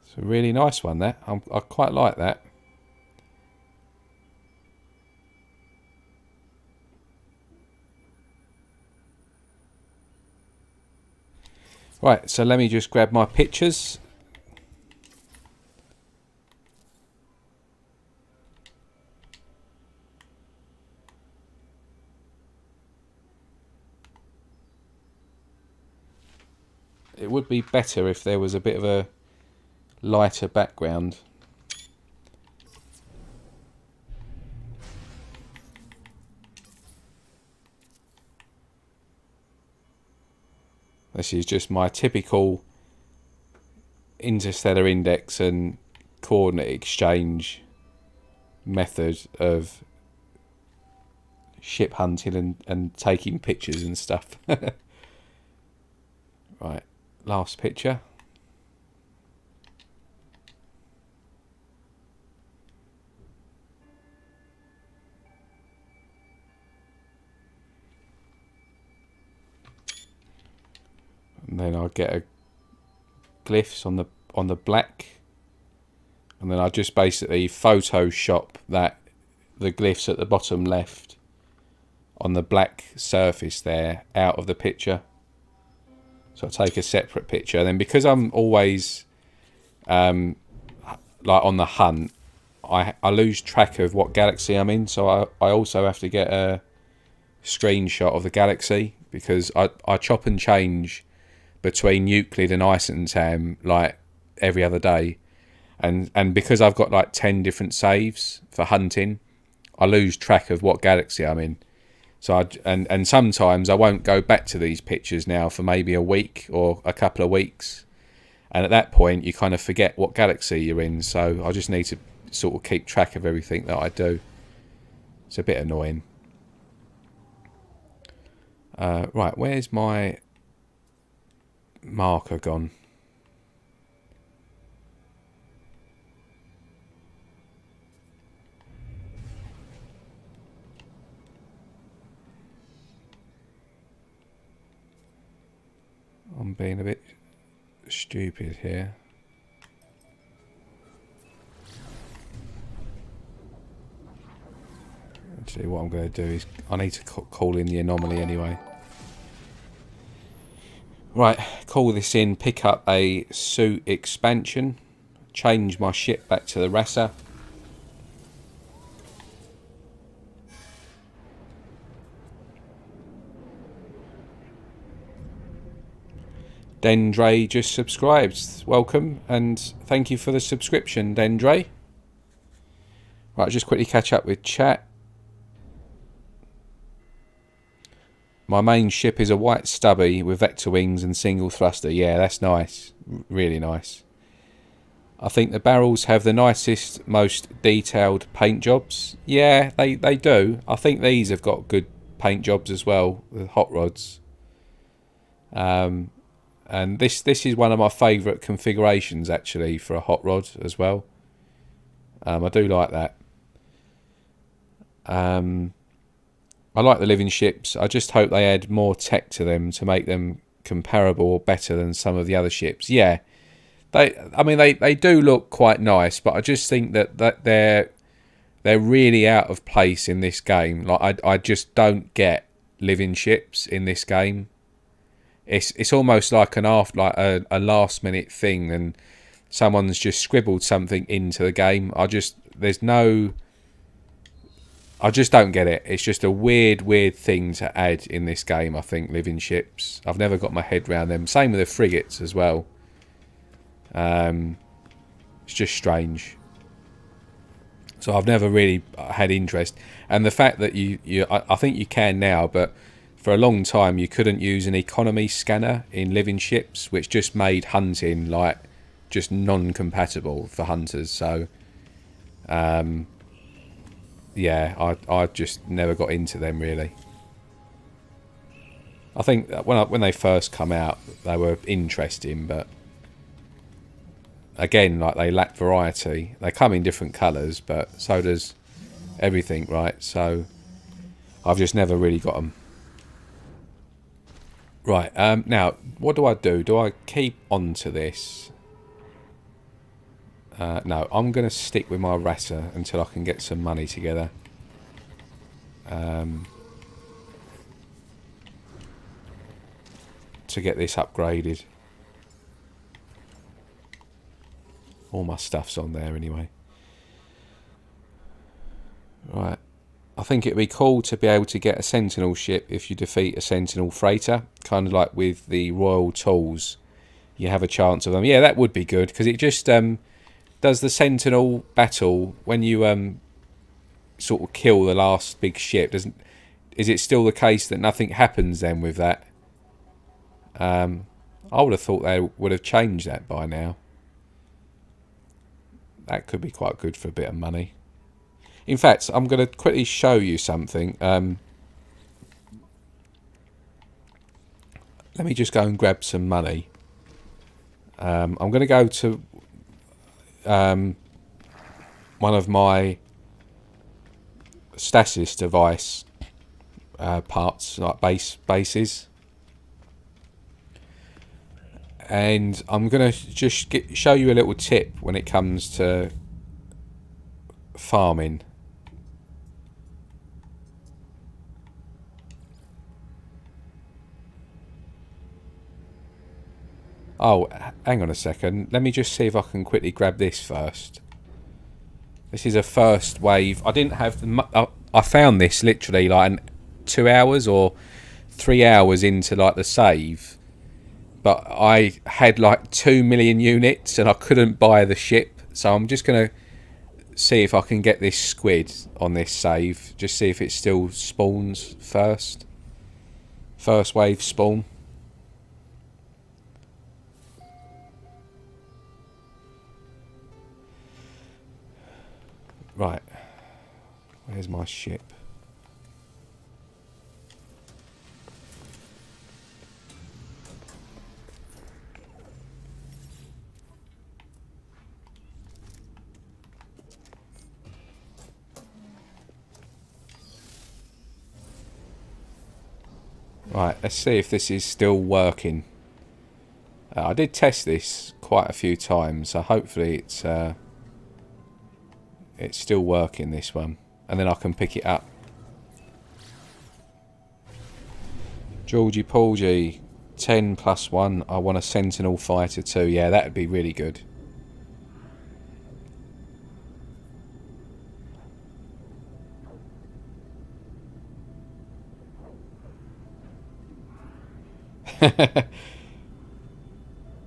It's a really nice one, that. I quite like that. Right, so let me just grab my pictures. It would be better if there was a bit of a lighter background. This is just my typical Interstellar index and coordinate exchange method of ship hunting and taking pictures and stuff. Right, last picture. And then I'll get a glyphs on the black, and then I'll just basically Photoshop the glyphs at the bottom left on the black surface there out of the picture. So I'll take a separate picture, and then because I'm always like on the hunt, I lose track of what galaxy I'm in, so I also have to get a screenshot of the galaxy, because I chop and change between Euclid and Isentam like every other day, and because I've got like 10 different saves for hunting, I lose track of what galaxy I'm in. So and sometimes I won't go back to these pictures now for maybe a week or a couple of weeks, and at that point you kind of forget what galaxy you're in. So I just need to sort of keep track of everything that I do. It's a bit annoying. Right, where's my marker gone? I'm being a bit stupid here. Actually, what I'm going to do is I need to call in the anomaly anyway. Right, call this in, pick up a suit expansion, change my ship back to the Rasa. Dendre just subscribed. Welcome, and thank you for the subscription, Dendre. Right, just quickly catch up with chat. My main ship is a white stubby with vector wings and single thruster. Yeah, that's nice. Really nice. I think the barrels have the nicest, most detailed paint jobs. Yeah, they do. I think these have got good paint jobs as well, the hot rods. And this is one of my favourite configurations, actually, for a hot rod as well. I do like that. I like the living ships. I just hope they add more tech to them to make them comparable or better than some of the other ships. Yeah, they do look quite nice, but I just think that they're really out of place in this game. Like I just don't get living ships in this game. It's almost like a last minute thing, and someone's just scribbled something into the game. I just don't get it. It's just a weird thing to add in this game, I think, living ships. I've never got my head around them. Same with the frigates as well. It's just strange. So I've never really had interest. And the fact that I think you can now, but for a long time you couldn't use an economy scanner in living ships, which just made hunting like just non-compatible for hunters. So yeah, I just never got into them really. I think that when they first come out they were interesting, but again, like, they lack variety. They come in different colours, but so does everything, right? So I've just never really got them. Right, now, what do? Do I keep on to this? No, I'm going to stick with my Rasa until I can get some money together. To get this upgraded. All my stuff's on there anyway. Right. I think it'd be cool to be able to get a Sentinel ship if you defeat a Sentinel freighter. Kind of like with the Royal Tools. You have a chance of them. Yeah, that would be good, because it just does the Sentinel battle when you sort of kill the last big ship. Is it still the case that nothing happens then with that? I would have thought they would have changed that by now. That could be quite good for a bit of money. In fact, I'm going to quickly show you something. Let me just go and grab some money. I'm going to go to one of my Stasis device parts, like bases. And I'm going to just show you a little tip when it comes to farming. Oh, hang on a second. Let me just see if I can quickly grab this first. This is a first wave. I didn't have I found this literally like 2 hours or 3 hours into like the save, but I had like 2 million units and I couldn't buy the ship. So I'm just gonna see if I can get this squid on this save. Just see if it still spawns first. First wave spawn. Right. Where's my ship? Right, let's see if this is still working. I did test this quite a few times, so hopefully it's still working, this one. And then I can pick it up. Georgie Porgy, 10 plus 1. I want a Sentinel Fighter too. Yeah, that would be really good.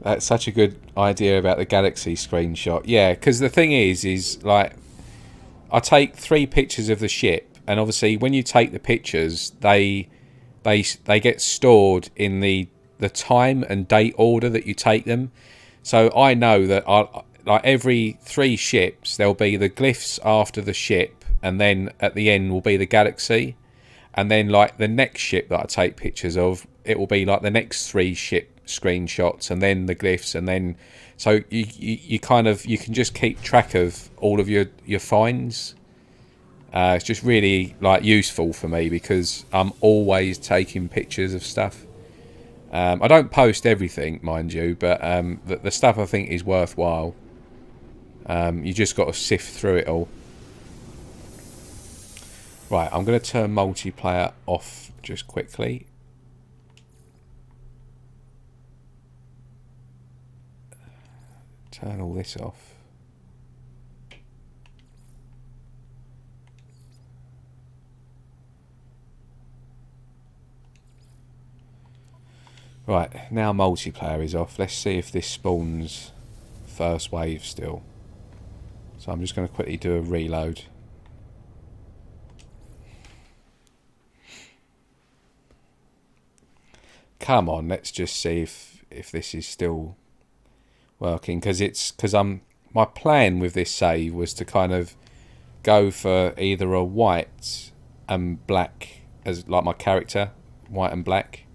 That's such a good idea about the Galaxy screenshot. Yeah, because the thing is like, I take 3 pictures of the ship, and obviously when you take the pictures, they get stored in the time and date order that you take them. So I know that like every 3 ships, there'll be the glyphs after the ship, and then at the end will be the Galaxy, and then like the next ship that I take pictures of, it will be like the next 3 ship screenshots, and then the glyphs, and then so you kind of, you can just keep track of all of your finds. It's just really like useful for me because I'm always taking pictures of stuff. I don't post everything, mind you, but the stuff I think is worthwhile. You just got to sift through it all. Right, I'm going to turn multiplayer off just quickly. Turn all this off. Right, now multiplayer is off. Let's see if this spawns first wave still. So I'm just going to quickly do a reload. Come on, let's just see if this is still working, because my plan with this save was to kind of go for either a white and black as like my character, white and black,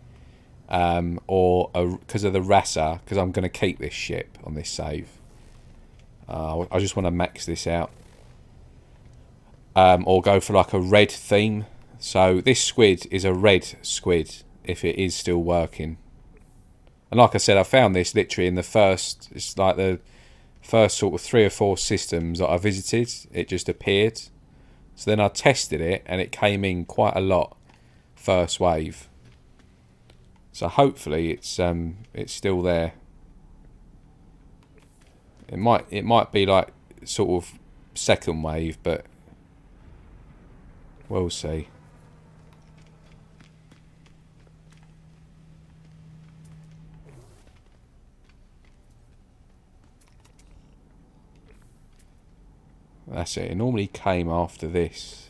or because of the rasa, because I'm going to keep this ship on this save. I just want to max this out, or go for like a red theme. So this squid is a red squid if it is still working. And like I said, I found this literally in the first, it's like the first sort of 3 or 4 systems that I visited. It just appeared. So then I tested it and it came in quite a lot first wave. So hopefully it's still there. It might be like sort of second wave, but we'll see. That's it. It normally came after this.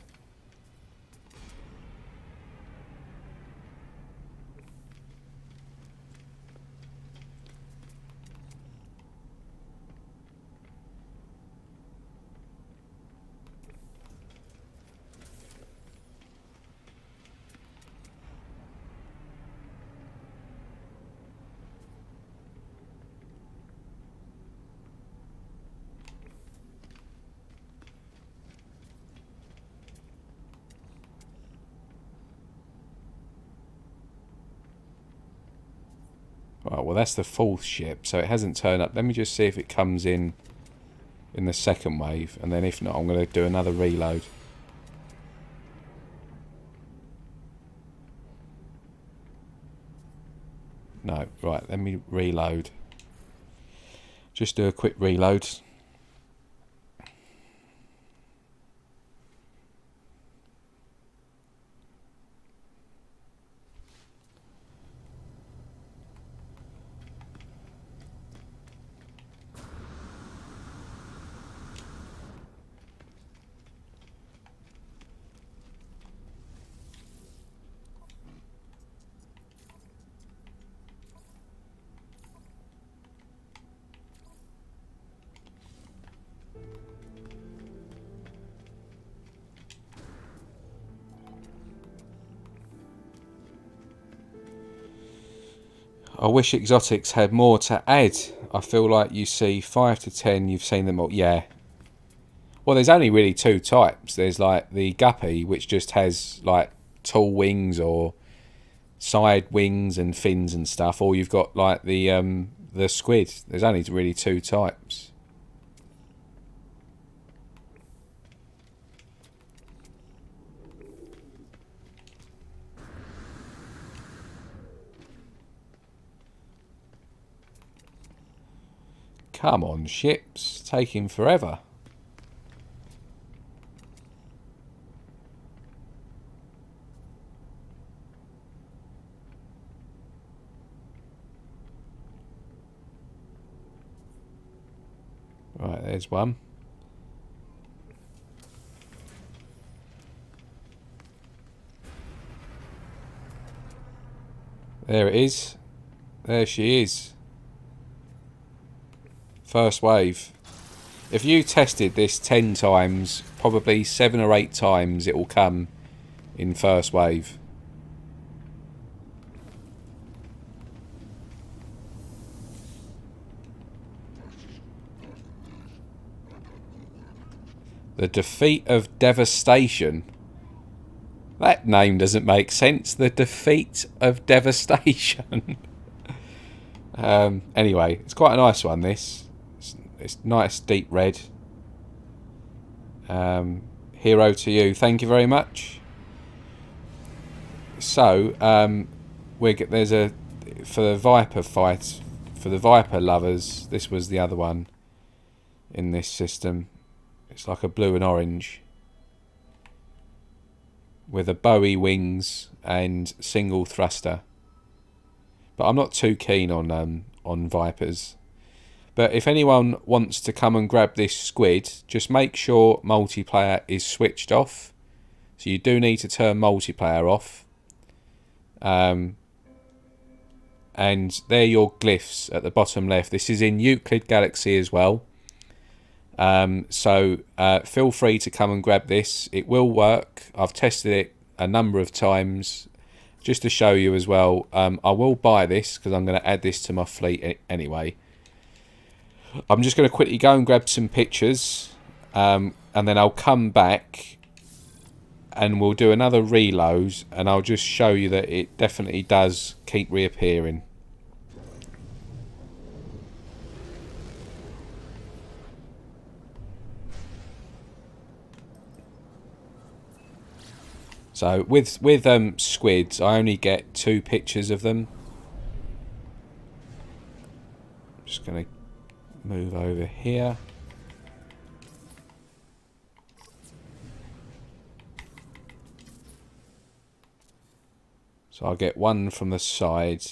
Right, well that's the 4th ship, so it hasn't turned up. Let me just see if it comes in the second wave, and then if not, I'm going to do another reload. No, right, let me reload. Just do a quick reload. I wish exotics had more to add. I feel like you see 5 to 10, you've seen them all. Yeah. Well, there's only really two types. There's like the guppy, which just has like tall wings or side wings and fins and stuff, or you've got like the squid. There's only really two types. Come on, ships, taking forever. Right, there's one. There it is. There she is. First wave. If you tested this 10 times, probably 7 or 8 times it will come in first wave. The Defeat of Devastation. That name doesn't make sense. The Defeat of Devastation. Anyway, it's quite a nice one, this. It's nice deep red. Hero to you. Thank you very much. So, there's a... For the Viper fight, for the Viper lovers, this was the other one in this system. It's like a blue and orange. With a Bowie wings and single thruster. But I'm not too keen on Vipers. But if anyone wants to come and grab this squid, just make sure multiplayer is switched off. So you do need to turn multiplayer off. And they're your glyphs at the bottom left. This is in Euclid Galaxy as well. So feel free to come and grab this. It will work. I've tested it a number of times. Just to show you as well, I will buy this because I'm going to add this to my fleet anyway. I'm just going to quickly go and grab some pictures, and then I'll come back and we'll do another reload, and I'll just show you that it definitely does keep reappearing. So with squids, I only get 2 pictures of them. I'm just going to move over here. So I'll get one from the side.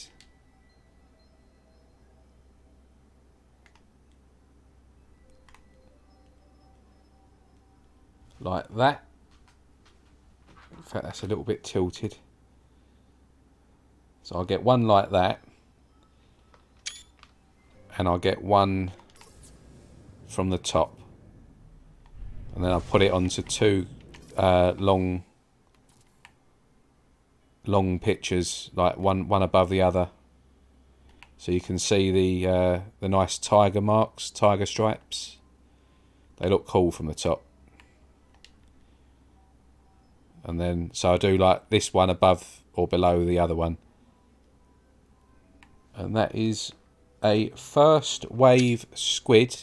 Like that. In fact, that's a little bit tilted. So I'll get one like that. And I'll get one from the top. And then I'll put it onto 2 long pictures, like one above the other. So you can see the nice tiger marks, tiger stripes. They look cool from the top. And then, so I do like this one above or below the other one. And that is a first wave squid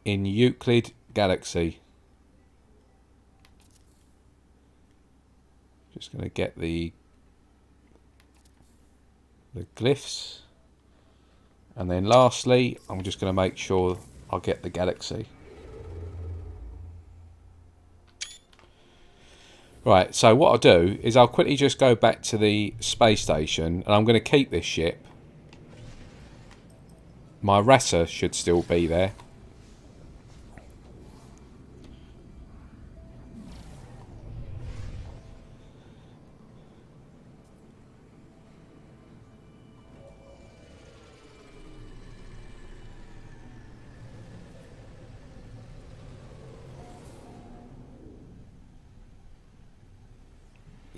in Euclid Galaxy. Just going to get the glyphs. And then lastly, I'm just going to make sure I get the galaxy. Right, so what I'll do is I'll quickly just go back to the space station, and I'm going to keep this ship. My Rasa should still be there.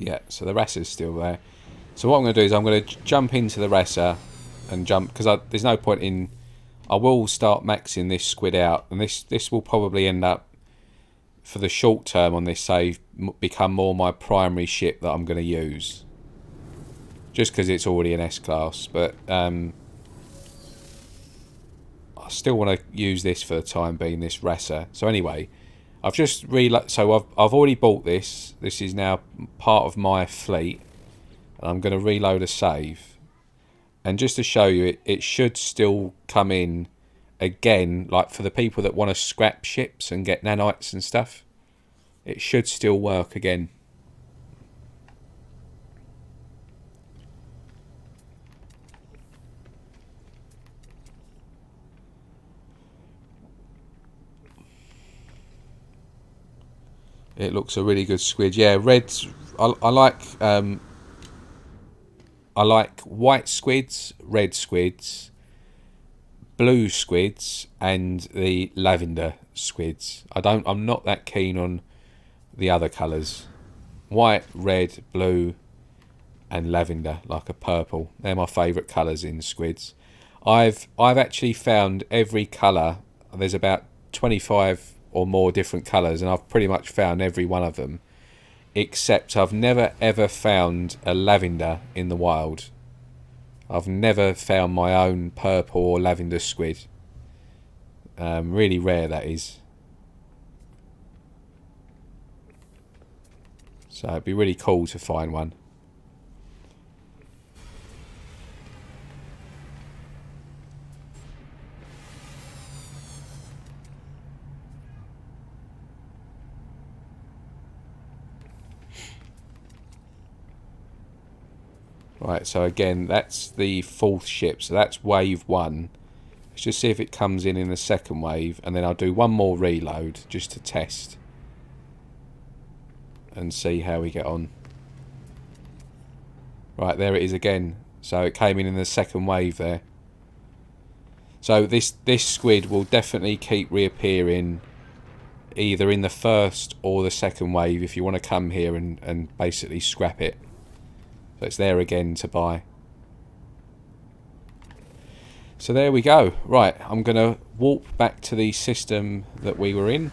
Yeah, so the Rasa is still there. So what I'm going to do is I'm going to jump into the Ressa and jump, because there's no point in... I will start maxing this squid out, and this will probably end up, for the short term on this save, become more my primary ship that I'm going to use. Just because it's already an S-class, but I still want to use this for the time being, this Ressa. So anyway, I've just so I've already bought this. This is now part of my fleet, and I'm going to reload a save. And just to show you, it should still come in again, like for the people that want to scrap ships and get nanites and stuff. It should still work again. It looks a really good squid. Yeah, reds. I like white squids, red squids, blue squids, and the lavender squids. I'm not that keen on the other colours. White, red, blue, and lavender, like a purple. They're my favourite colours in squids. I've actually found every colour. There's about 25 or more different colours, and I've pretty much found every one of them, except I've never ever found a lavender in the wild. I've never found my own purple or lavender squid. Really rare, that is. So it'd be really cool to find one. Right, so again, that's the fourth ship, so that's wave 1. Let's just see if it comes in the second wave, and then I'll do one more reload just to test and see how we get on. Right, there it is again. So it came in the second wave there. So this squid will definitely keep reappearing either in the first or the second wave if you want to come here and basically scrap it. So it's there again to buy. So there we go. Right, I'm going to warp back to the system that we were in.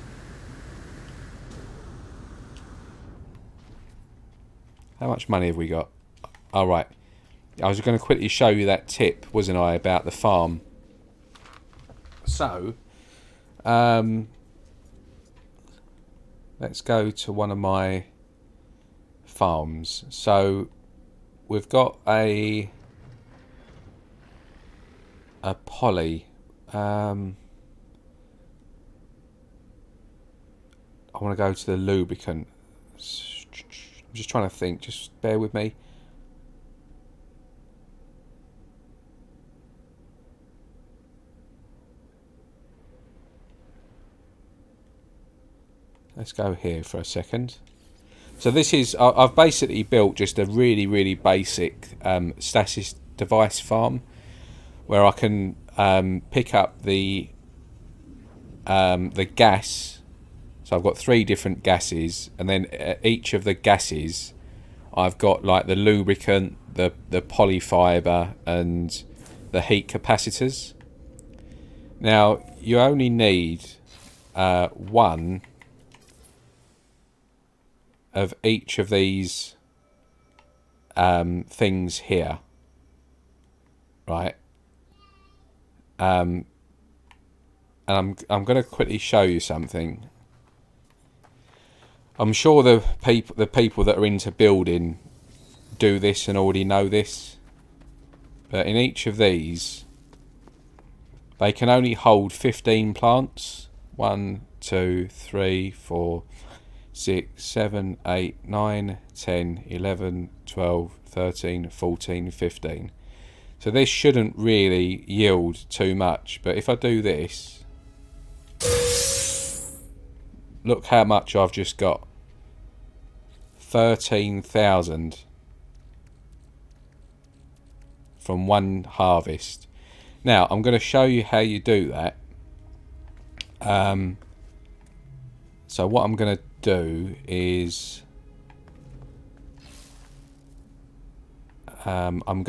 How much money have we got? All right. I was going to quickly show you that tip, wasn't I, about the farm. So, let's go to one of my farms. So, we've got a poly. I want to go to the lubricant. I'm just trying to think. Just bear with me. Let's go here for a second. So this is, I've basically built just a really, really basic Stasis device farm where I can pick up the gas. So I've got 3 different gases, and then each of the gases I've got like the lubricant, the polyfiber, and the heat capacitors. Now you only need one of each of these things here, right? And I'm going to quickly show you something. I'm sure the people that are into building do this and already know this, but in each of these they can only hold 15 plants. 1, 2, 3, 4, 6, 7, 8, 9, 10, 11, 12, 13, 14, 15. So this shouldn't really yield too much, but if I do this, look how much I've just got. 13,000 from one harvest. Now I'm going to show you how you do that. So what I'm going to do is I'm not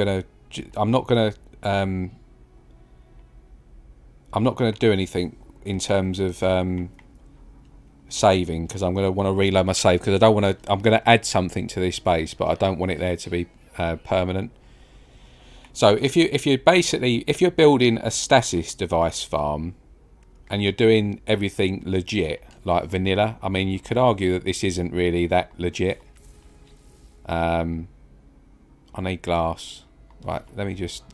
gonna do anything in terms of saving, because I'm going to want to reload my save, because I don't want to. I'm going to add something to this base, but I don't want it there to be permanent. So if you're building a stasis device farm and you're doing everything legit like vanilla, I mean, you could argue that this isn't really that legit. I need glass. Right, let me just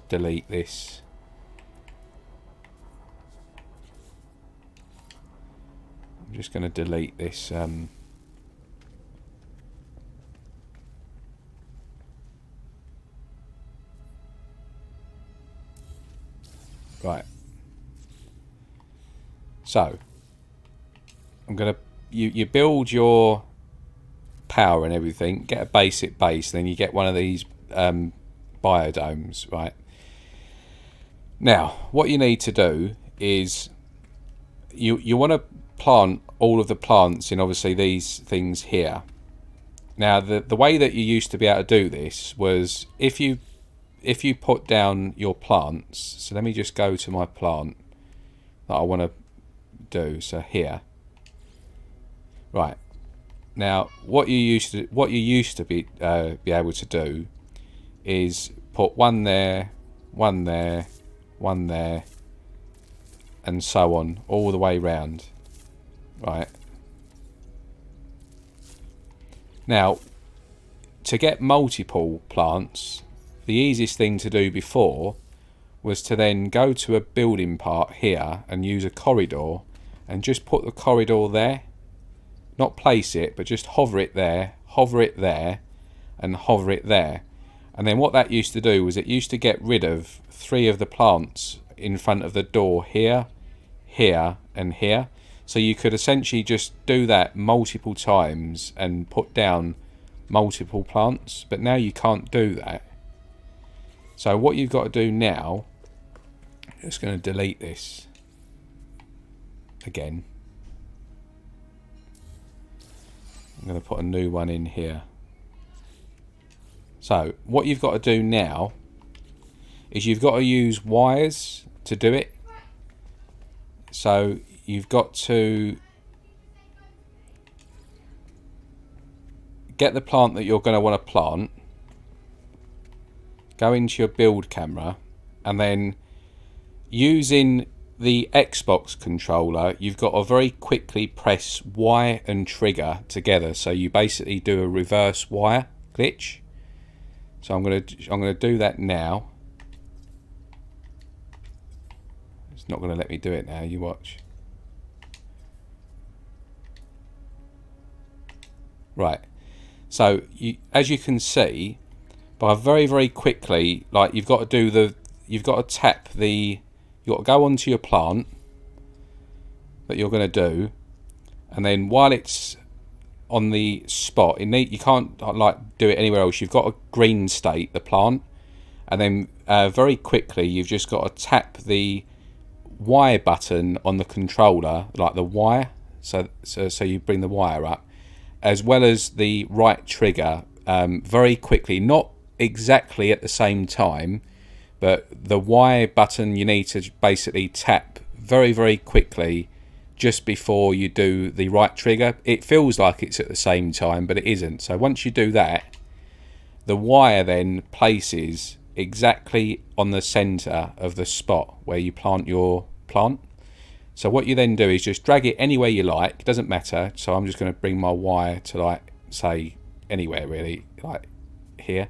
delete this. I'm just going to delete this. Right. So I'm going to you build your power and everything, get a basic base, then you get one of these biodomes, right? Now, what you need to do is you want to plant all of the plants in obviously these things here. Now, the way that you used to be able to do this was if you put down your plants. So let me just go to my plant that I want to do. So here, right. Now, what you used to be able to do is put one there, one there, one there, and so on all the way round, right? Now, to get multiple plants, the easiest thing to do before was to then go to a building part here and use a corridor and just put the corridor there. Not place it, but just hover it there, and hover it there. And then what that used to do was it used to get rid of 3 of the plants in front of the door here, here, and here. So you could essentially just do that multiple times and put down multiple plants. But now you can't do that. So what you've got to do now, I'm just going to delete this again. I'm going to put a new one in here. So what you've got to do now is you've got to use wires to do it. So you've got to get the plant that you're going to want to plant, go into your build camera, and then using the Xbox controller, you've got to very quickly press Y and trigger together. So you basically do a reverse wire glitch. So I'm going to do that now. It's not going to let me do it now. You watch. Right. So as you can see, by very quickly, like you've got to tap the. You've got to go onto your plant that you're going to do, and then while it's on the spot, you can't like do it anywhere else. You've got to green state the plant, and then very quickly you've just got to tap the Y button on the controller, like the wire. So you bring the wire up, as well as the right trigger very quickly, not exactly at the same time. But the Y button you need to basically tap very quickly just before you do the right trigger. It feels like it's at the same time, but it isn't. So once you do that, the wire then places exactly on the center of the spot where you plant your plant. So what you then do is just drag it anywhere you like. It doesn't matter. So I'm just going to bring my wire to, like, say, anywhere really, like here.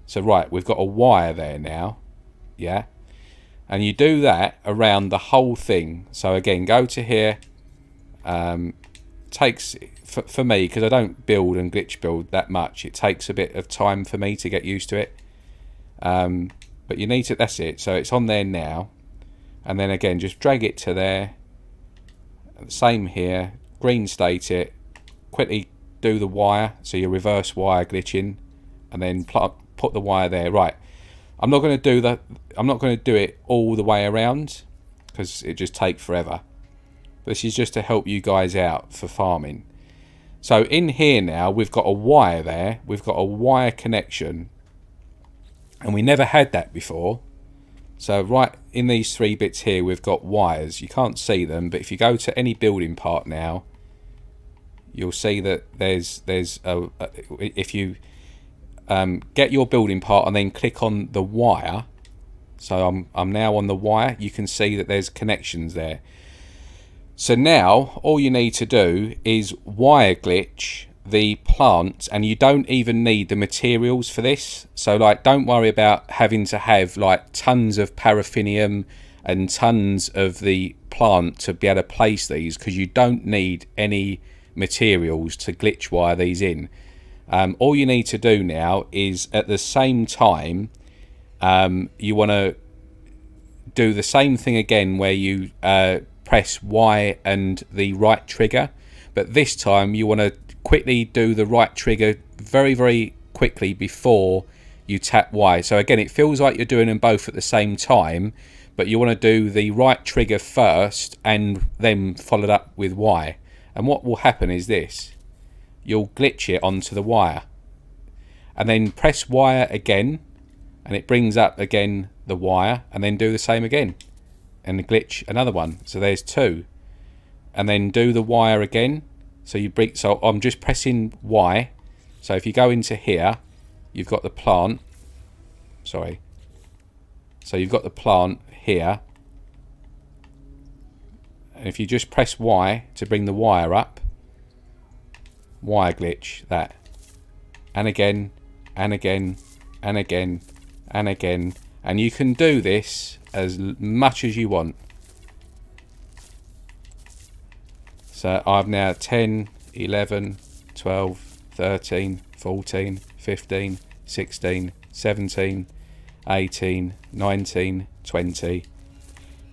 So right, we've got a wire there now, yeah? And you do that around the whole thing. So again, go to here. Takes, for me, because I don't build and glitch build that much, it takes a bit of time for me to get used to it. But you need to, that's it. So it's on there now. And then again, just drag it to there. Same here, green state it. Quickly do the wire, so you reverse wire glitching. And then put the wire there. Right, I'm not going to do that. I'm not going to do it all the way around because it just takes forever. This is just to help you guys out for farming. So in here now, we've got a wire there. We've got a wire connection And we never had that before. So right in these 3 bits here, we've got wires. You can't see them, but if you go to any building part now, you'll see that there's if you get your building part and then click on the wire. So I'm now on the wire. You can see that there's connections there. So now all you need to do is wire glitch the plant, and you don't even need the materials for this. So like, don't worry about having to have like tons of paraffinium and tons of the plant to be able to place these, because you don't need any materials to glitch wire these in. All you need to do now is, at the same time, you want to do the same thing again where you press Y and the right trigger, but this time you want to quickly do the right trigger very, very quickly before you tap Y. So again, it feels like you're doing them both at the same time, but you want to do the right trigger first and then follow it up with Y. And what will happen is this: you'll glitch it onto the wire, and then press wire again, and it brings up again the wire, and then do the same again and glitch another one. So there's 2, and then do the wire again. So you bring, so I'm just pressing Y. So if you go into here, you've got the plant. Sorry. So you've got the plant here. And if you just press Y to bring the wire up, wire glitch that. And again, and again, and again, and again. And you can do this as much as you want. So I've now 10, 11, 12, 13, 14, 15, 16, 17, 18, 19, 20,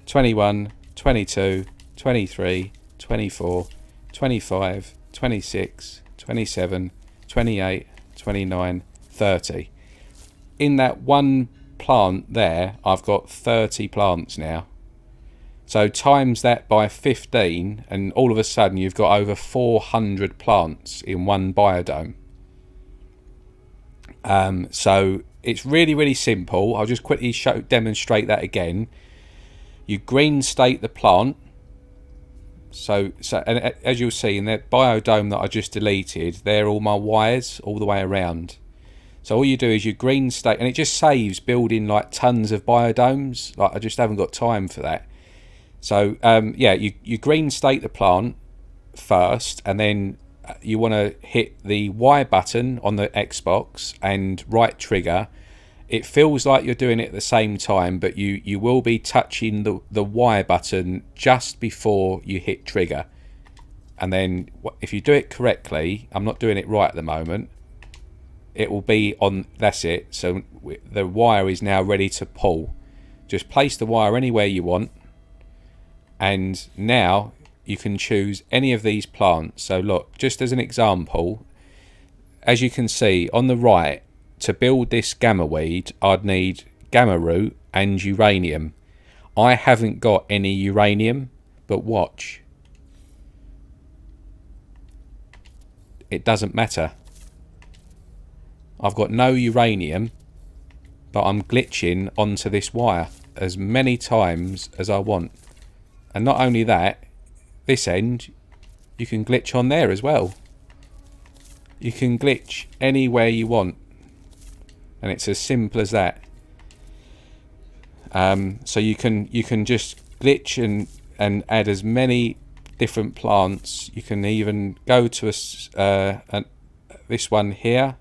21, 22, 23, 24, 25, 26, 27, 28, 29, 30. In that one plant there, I've got 30 plants now. So times that by 15, and all of a sudden you've got over 400 plants in one biodome. So it's really, really simple. I'll just quickly demonstrate that again. You green state the plant. So and as you'll see in that biodome that I just deleted, they're all my wires all the way around. So all you do is you green state, and it just saves building like tons of biodomes. Like, I just haven't got time for that. So yeah, you green state the plant first, and then you want to hit the Y button on the Xbox and right trigger. It feels like you're doing it at the same time, but you will be touching the Y button just before you hit trigger. And then if you do it correctly, I'm not doing it right at the moment, it will be on, that's it. So the wire is now ready to pull. Just place the wire anywhere you want. And now you can choose any of these plants. So look, just as an example, as you can see on the right, to build this gamma weed, I'd need gamma root and uranium. I haven't got any uranium, but watch. It doesn't matter. I've got no uranium, but I'm glitching onto this wire as many times as I want. And not only that, this end, you can glitch on there as well. You can glitch anywhere you want. And it's as simple as that. So you can just glitch and add as many different plants. You can even go to this one here,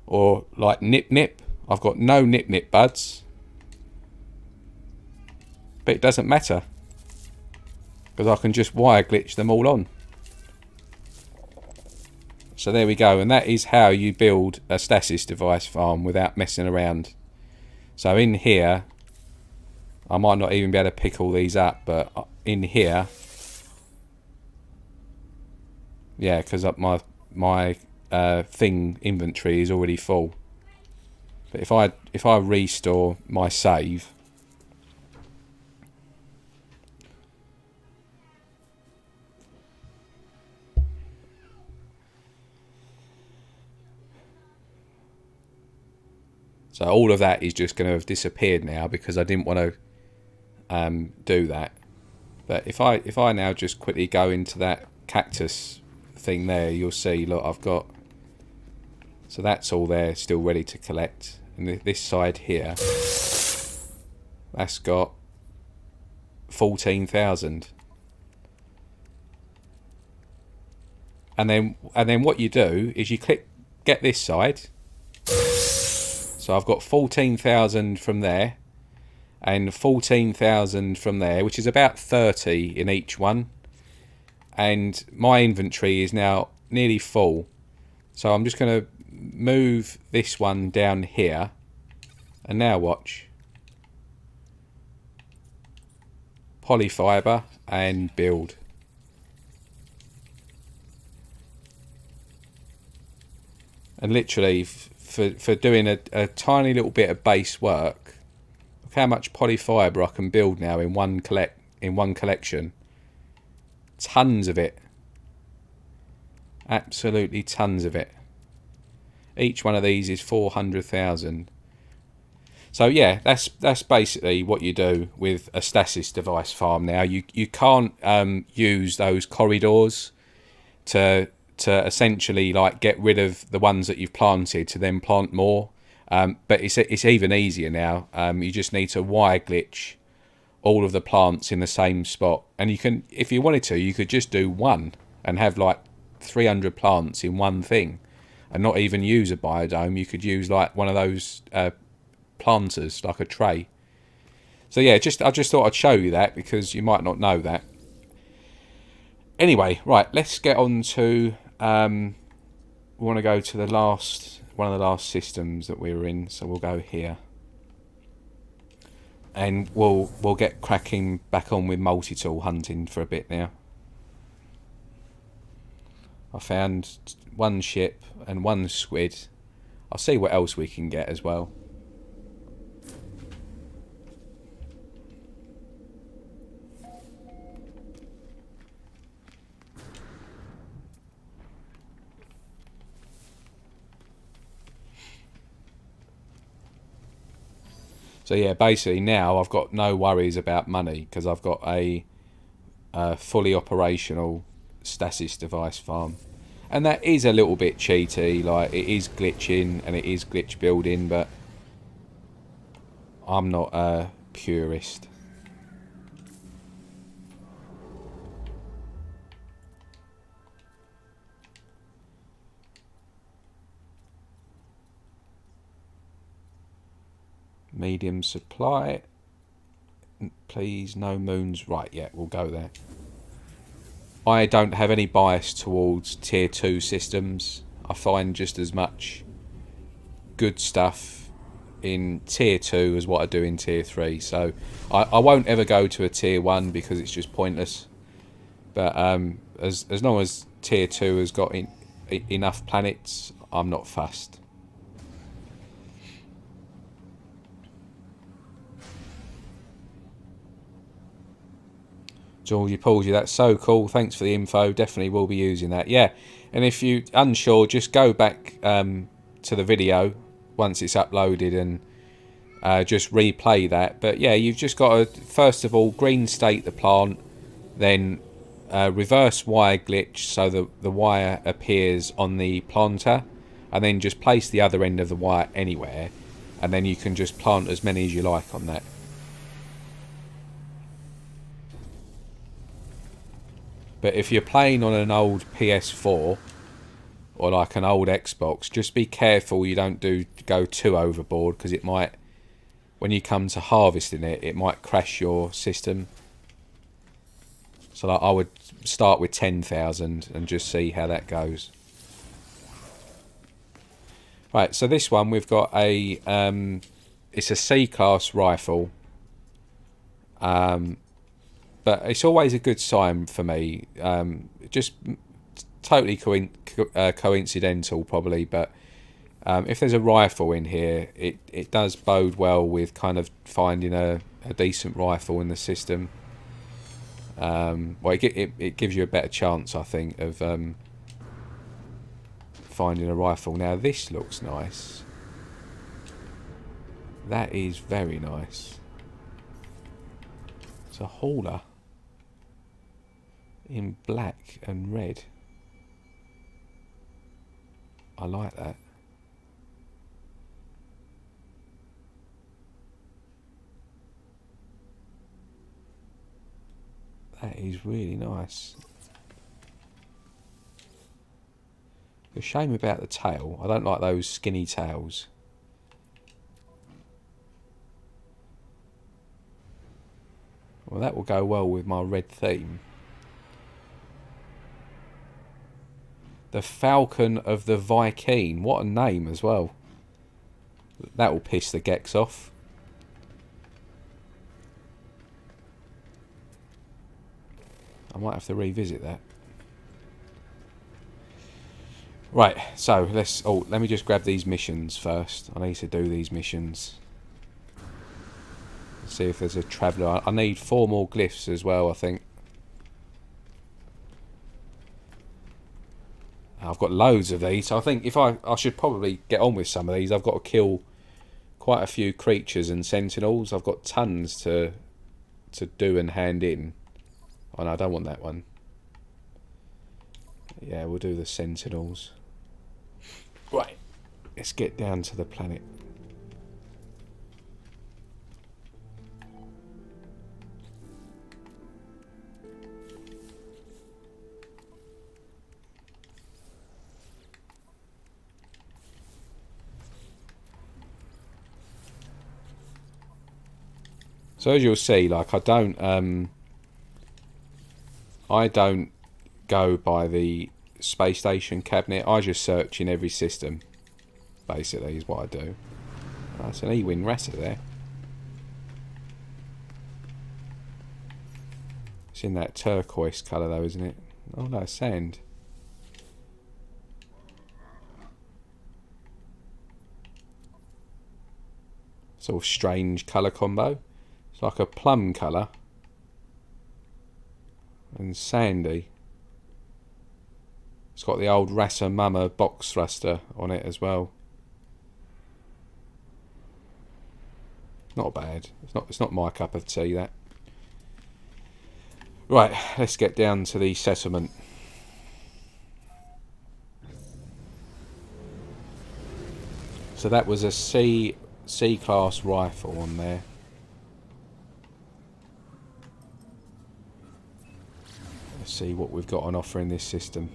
or like Nip Nip. I've got no Nip Nip buds, but it doesn't matter because I can just wire glitch them all on. So there we go, and that is how you build a Stasis device farm without messing around. So in here, I might not even be able to pick all these up, but in here, yeah, because my thing inventory is already full. But if I restore my save, So all of that is just going to have disappeared now because I didn't want to do that. But if I now just quickly go into that cactus thing there, you'll see, look, I've got, so that's all there still ready to collect. And this side here, that's got 14,000. And then what you do is you click get this side. So I've got 14,000 from there and 14,000 from there, which is about 30 in each one. And my inventory is now nearly full. So I'm just going to move this one down here. And now watch. Polyfiber and build. And literally, for doing a tiny little bit of base work, look how much polyfiber I can build now in one collection. Tons of it. Absolutely tons of it. Each one of these is 400,000. So yeah, that's basically what you do with a stasis device farm now. You can't use those corridors to essentially like get rid of the ones that you've planted to then plant more. But it's even easier now. You just need to wire glitch all of the plants in the same spot, and you can, if you wanted to, you could just do one and have like 300 plants in one thing, and not even use a biodome. You could use like one of those planters, like a tray. So yeah, I just thought I'd show you that because you might not know that. Anyway, right, let's get on to we want to go to one of the last systems that we were in, so we'll go here. And we'll get cracking back on with multi-tool hunting for a bit now. I found one ship and one squid. I'll see what else we can get as well. So yeah, basically now I've got no worries about money because I've got a fully operational stasis device farm. And that is a little bit cheaty, like it is glitching and it is glitch building, but I'm not a purist. Medium supply. Please, no moons. Right, yeah, we'll go there. I don't have any bias towards tier 2 systems. I find just as much good stuff in tier 2 as what I do in tier 3. So I won't ever go to a tier 1 because it's just pointless. But as long as tier 2 has got enough planets, I'm not fussed. Georgie Paulsy, that's so cool. Thanks for the info. Definitely will be using that. Yeah, and if you're unsure, just go back to the video once it's uploaded and just replay that. But yeah, you've just got to, first of all, green state the plant, then reverse wire glitch so the wire appears on the planter, and then just place the other end of the wire anywhere, and then you can just plant as many as you like on that. But if you're playing on an old PS4 or like an old Xbox, just be careful you don't go too overboard, because it might, when you come to harvesting it might crash your system. So like, I would start with 10,000 and just see how that goes. Right, so this one we've got a it's a C-class rifle. But it's always a good sign for me. Just totally coincidental, probably. But if there's a rifle in here, it does bode well with kind of finding a decent rifle in the system. Well, it gives you a better chance, I think, of finding a rifle. Now, this looks nice. That is very nice. It's a hauler in black and red. I like that. That is really nice. A shame about the tail. I don't like those skinny tails. Well, that will go well with my red theme. The Falcon of the Viking. What a name as well. That will piss the Gex off. I might have to revisit that. Right, so let's... Oh, let me just grab these missions first. I need to do these missions. See if there's a traveller. I need 4 more glyphs as well, I think. I've got loads of these. So I think if I should probably get on with some of these. I've got to kill quite a few creatures and sentinels. I've got tons to do and hand in. Oh no, I don't want that one. Yeah, we'll do the sentinels. Right, let's get down to the planet. So as you'll see, like I don't go by the space station cabinet. I just search in every system. Basically, is what I do. That's an Ewin Rata there. It's in that turquoise colour though, isn't it? Oh no, sand. Sort of strange colour combo. It's like a plum colour and sandy. It's got the old Rasa Mama box thruster on it as well. Not bad. It's not my cup of tea, that. Right, let's get down to the settlement. So that was a C-class rifle on there. Let's see what we've got on offer in this system.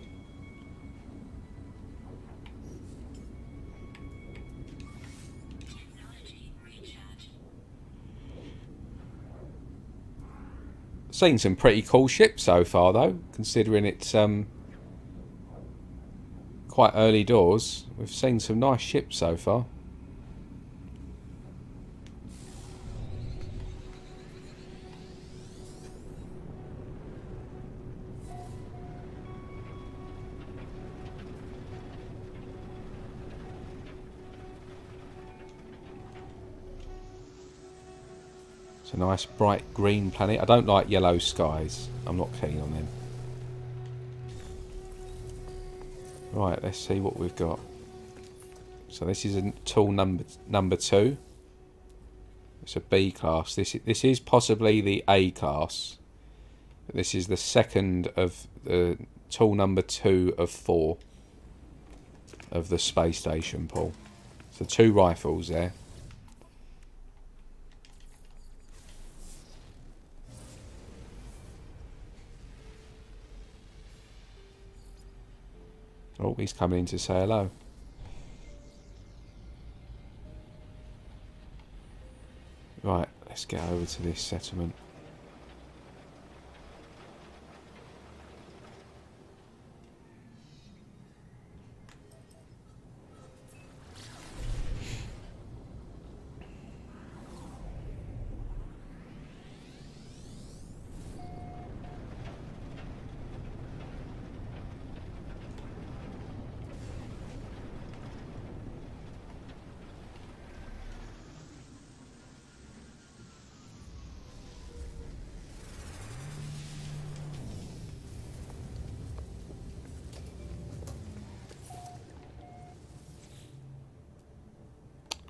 Seen some pretty cool ships so far though, considering it's quite early doors. We've seen some nice ships so far. It's a nice bright green planet. I don't like yellow skies. I'm not keen on them. Right, let's see what we've got. So this is a tool number 2. It's a B class. This is possibly the A class. But this is the second of the tool number 2 of 4 of the space station pool. So 2 rifles there. Oh, he's coming in to say hello. Right, let's get over to this settlement.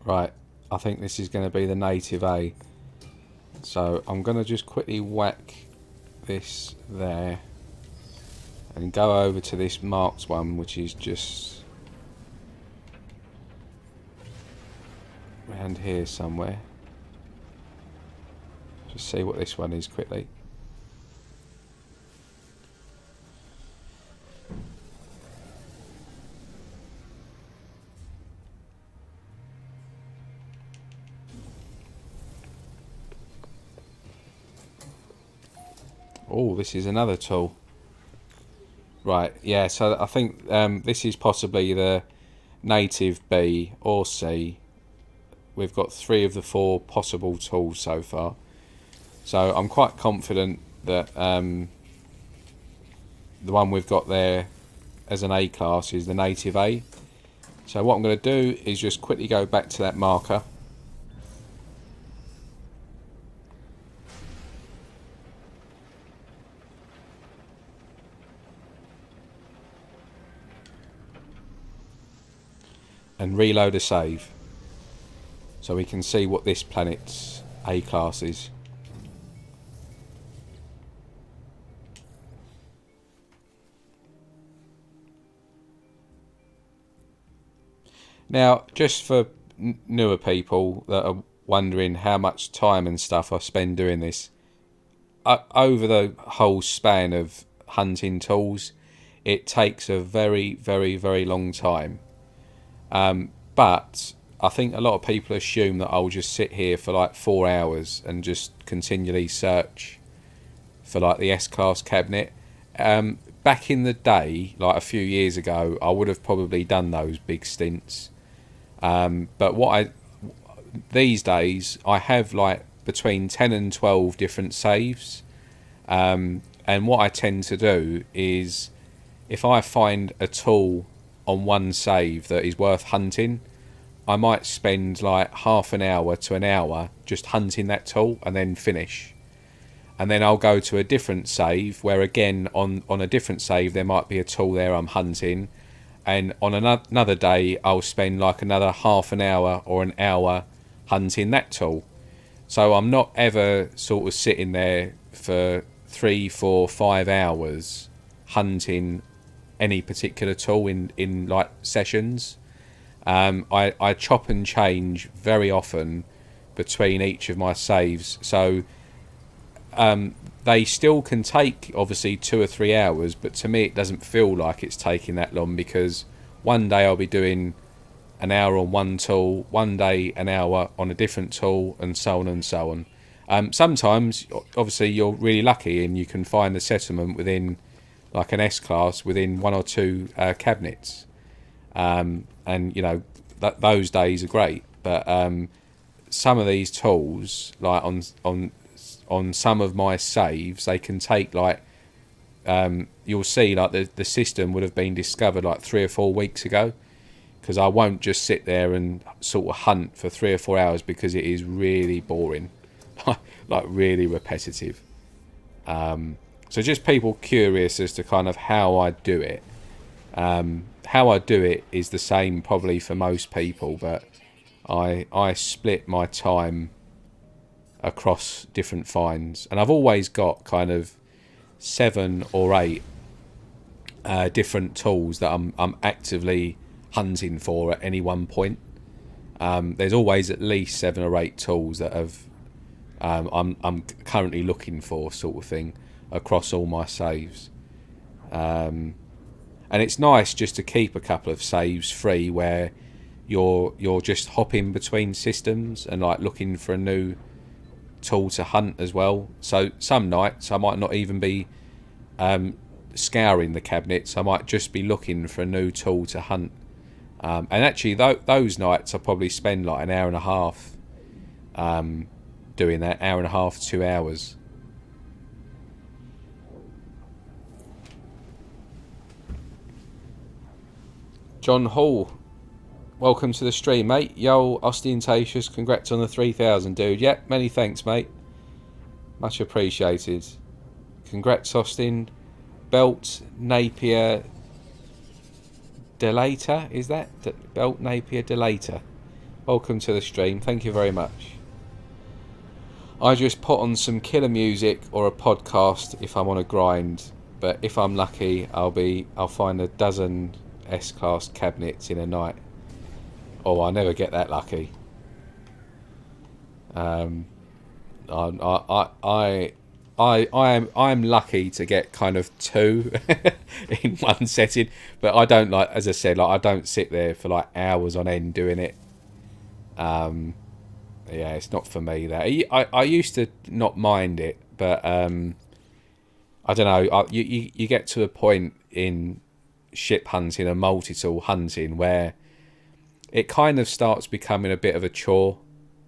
Right, I think this is going to be the native A. So I'm going to just quickly whack this there and go over to this marked one, which is just around here somewhere. Just see what this one is quickly. Oh, this is another tool. Right, yeah, so I think this is possibly the native B or C. We've got 3 of the 4 possible tools so far. So I'm quite confident that the one we've got there as an A class is the native A. So what I'm going to do is just quickly go back to that marker. And reload a save. So we can see what this planet's A class is. Now, just for newer people that are wondering how much time and stuff I spend doing this, over the whole span of hunting tools, it takes a very, very, very long time. But I think a lot of people assume that I'll just sit here for like 4 hours and just continually search for like the S-Class cabinet. Back in the day, like a few years ago, I would have probably done those big stints. But these days, I have like between 10 and 12 different saves. And what I tend to do is, if I find a tool on one save that is worth hunting, I might spend like half an hour to an hour just hunting that tool and then finish. And then I'll go to a different save where, again, on a different save there might be a tool there I'm hunting, and on another day I'll spend like another half an hour or an hour hunting that tool. So I'm not ever sort of sitting there for 3, 4, 5 hours hunting any particular tool in like sessions. I chop and change very often between each of my saves, so they still can take obviously 2 or 3 hours, but to me it doesn't feel like it's taking that long, because one day I'll be doing an hour on one tool, one day an hour on a different tool, and so on and so on. Sometimes obviously you're really lucky and you can find the settlement within like an S-Class within 1 or 2 cabinets, and you know those days are great. But some of these tools, like on some of my saves, they can take like you'll see like the system would have been discovered like 3 or 4 weeks ago, because I won't just sit there and sort of hunt for 3 or 4 hours, because it is really boring, like really repetitive. So just people curious as to kind of how I do it. How I do it is the same probably for most people, but I split my time across different finds, and I've always got kind of 7 or 8 different tools that I'm actively hunting for at any one point. There's always at least 7 or 8 tools that I'm currently looking for, sort of thing, across all my saves. And it's nice just to keep a couple of saves free where you're just hopping between systems and like looking for a new tool to hunt as well. So some nights I might not even be scouring the cabinets, I might just be looking for a new tool to hunt. And actually those nights I probably spend like an hour and a half doing that, hour and a half, 2 hours. John Hall, welcome to the stream, mate. Yo, ostentatious, congrats on the 3,000, dude. Yep, many thanks, mate. Much appreciated. Congrats, Austin. Belt Napier Delator, is that? Belt Napier Delator. Welcome to the stream. Thank you very much. I just put on some killer music or a podcast if I'm on a grind, but if I'm lucky, I'll find a dozen S-Class cabinets in a night. Oh, I never get that lucky. I'm lucky to get kind of two in one setting, but I don't, like, as I said, like, I don't sit there for like hours on end doing it. Yeah, it's not for me. That I used to not mind it, but I don't know. You get to a point in ship hunting and multi-tool hunting where it kind of starts becoming a bit of a chore,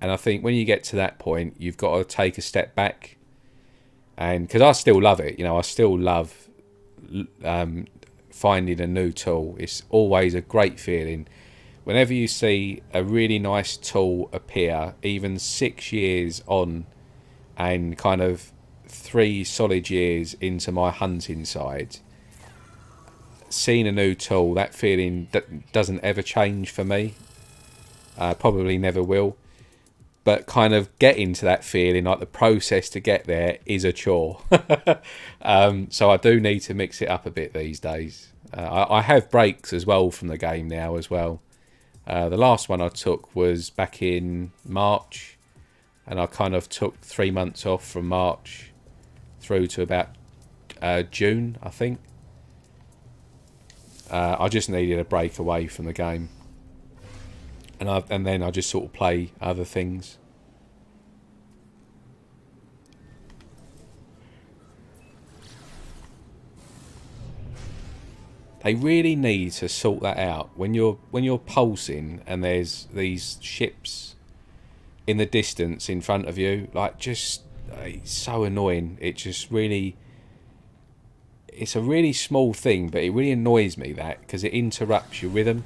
and I think when you get to that point, you've got to take a step back. And because I still love it, I still love finding a new tool. It's always a great feeling. Whenever you see a really nice tool appear, even 6 years on and kind of 3 solid years into my hunting side, seeing a new tool, that feeling doesn't ever change for me. Probably never will. But kind of getting to that feeling, like the process to get there, is a chore. So I do need to mix it up a bit these days. I have breaks as well from the game now as well. The last one I took was back in March, and I kind of took 3 months off from March through to about June, I think. I just needed a break away from the game, and then I just sort of play other things. They really need to sort that out when you're pulsing and there's these ships in the distance in front of you. Like, just it's so annoying. It just really, it's a really small thing, but it really annoys me that because it interrupts your rhythm.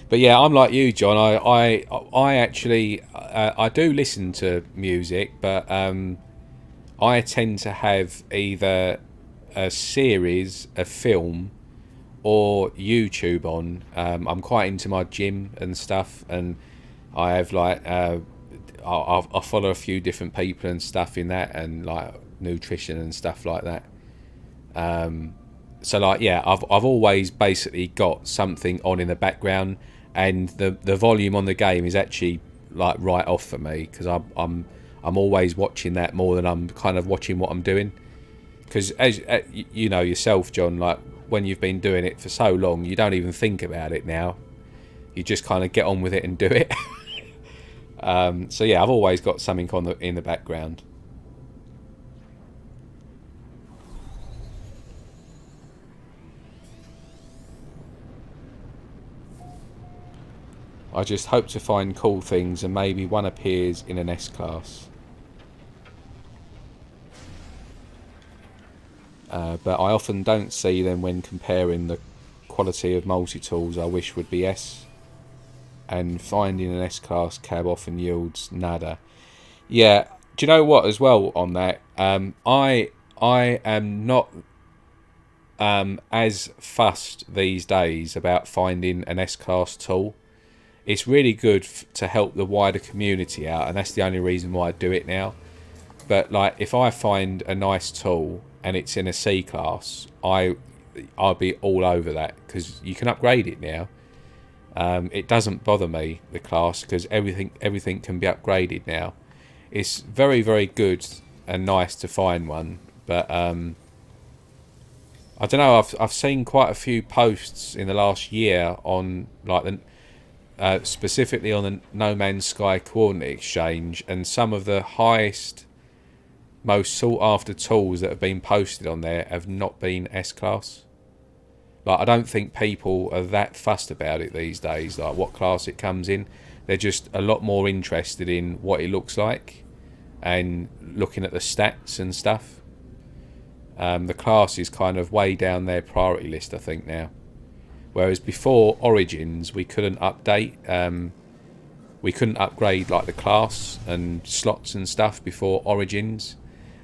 But yeah, I'm like you, John. I actually I do listen to music, but I tend to have either a series, a film, or YouTube on. I'm quite into my gym and stuff, and I have like I follow a few different people and stuff in that, and like nutrition and stuff like that. So like, yeah, I've always basically got something on in the background, and the volume on the game is actually like right off for me because I'm always watching that more than I'm kind of watching what I'm doing. Because as you know yourself, John, like when you've been doing it for so long, you don't even think about it now. You just kind of get on with it and do it. So yeah, I've always got something on in the background. I just hope to find cool things and maybe one appears in an S-Class. But I often don't see them when comparing the quality of multi-tools I wish would be S. And finding an S-Class cab often yields nada. Yeah, do you know what as well on that? I am not as fussed these days about finding an S-Class tool. It's really good to help the wider community out, and that's the only reason why I do it now. But like, if I find a nice tool and it's in a C class, I'll be all over that because you can upgrade it now. It doesn't bother me, the class, because everything can be upgraded now. It's very, very good and nice to find one, but I don't know. I've seen quite a few posts in the last year on like the. Specifically on the No Man's Sky coordinate exchange, and some of the highest, most sought after tools that have been posted on there have not been S-Class. Like, I don't think people are that fussed about it these days, like what class it comes in. They're just a lot more interested in what it looks like and looking at the stats and stuff. The class is kind of way down their priority list, I think, now. Whereas before Origins, we couldn't update, we couldn't upgrade like the class and slots and stuff before Origins,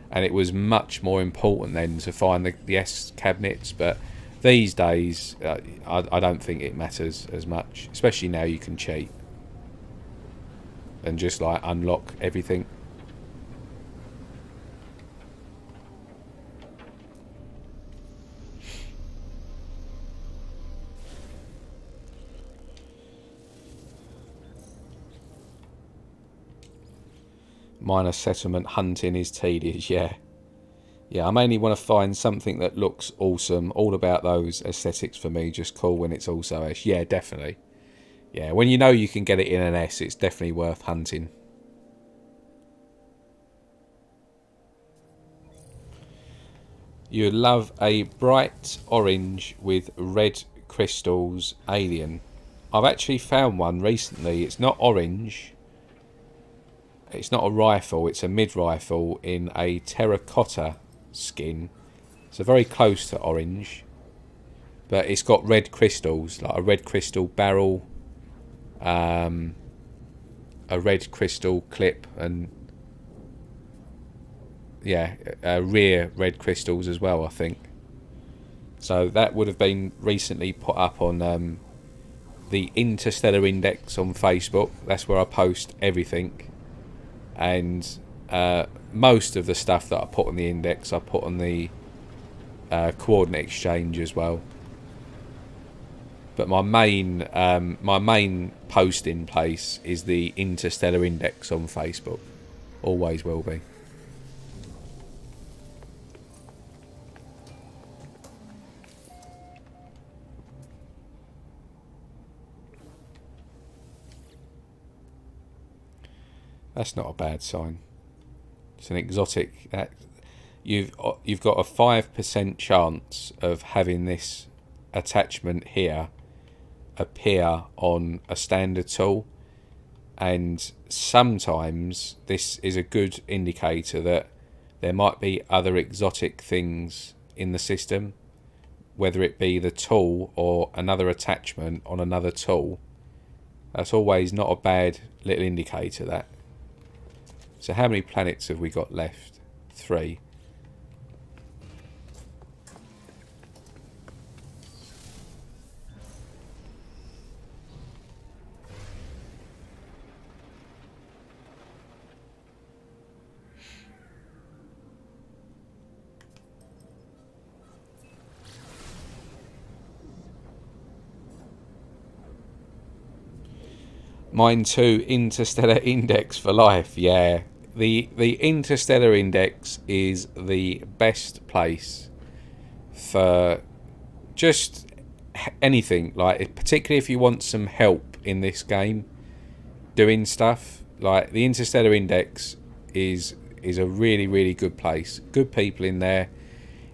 and it was much more important then to find the S cabinets. But these days, I don't think it matters as much, especially now you can cheat and just like unlock everything. Minor settlement hunting is tedious, yeah. Yeah, I mainly want to find something that looks awesome. All about those aesthetics for me, just cool when it's also S. Yeah, definitely. Yeah, when you know you can get it in an S, it's definitely worth hunting. You'd love a bright orange with red crystals alien. I've actually found one recently. It's not orange. It's not a rifle. It's a mid-rifle in a terracotta skin. So very close to orange. But it's got red crystals, like a red crystal barrel, a red crystal clip, and yeah, rear red crystals as well, I think. So that would have been recently put up on the Interstellar Index on Facebook. That's where I post everything. And most of the stuff that I put on the index, I put on the coordinate exchange as well. But my main posting place is the Interstellar Index on Facebook. Always will be. That's not a bad sign. It's an exotic. You've got a 5% chance of having this attachment here appear on a standard tool, and sometimes this is a good indicator that there might be other exotic things in the system, whether it be the tool or another attachment on another tool. That's always not a bad little indicator, that. So how many planets have we got left? 3. Mine too, Interstellar Index for life, yeah. The Interstellar Index is the best place for just anything, like particularly if you want some help in this game doing stuff. Like the Interstellar Index is a really good place. Good people in there.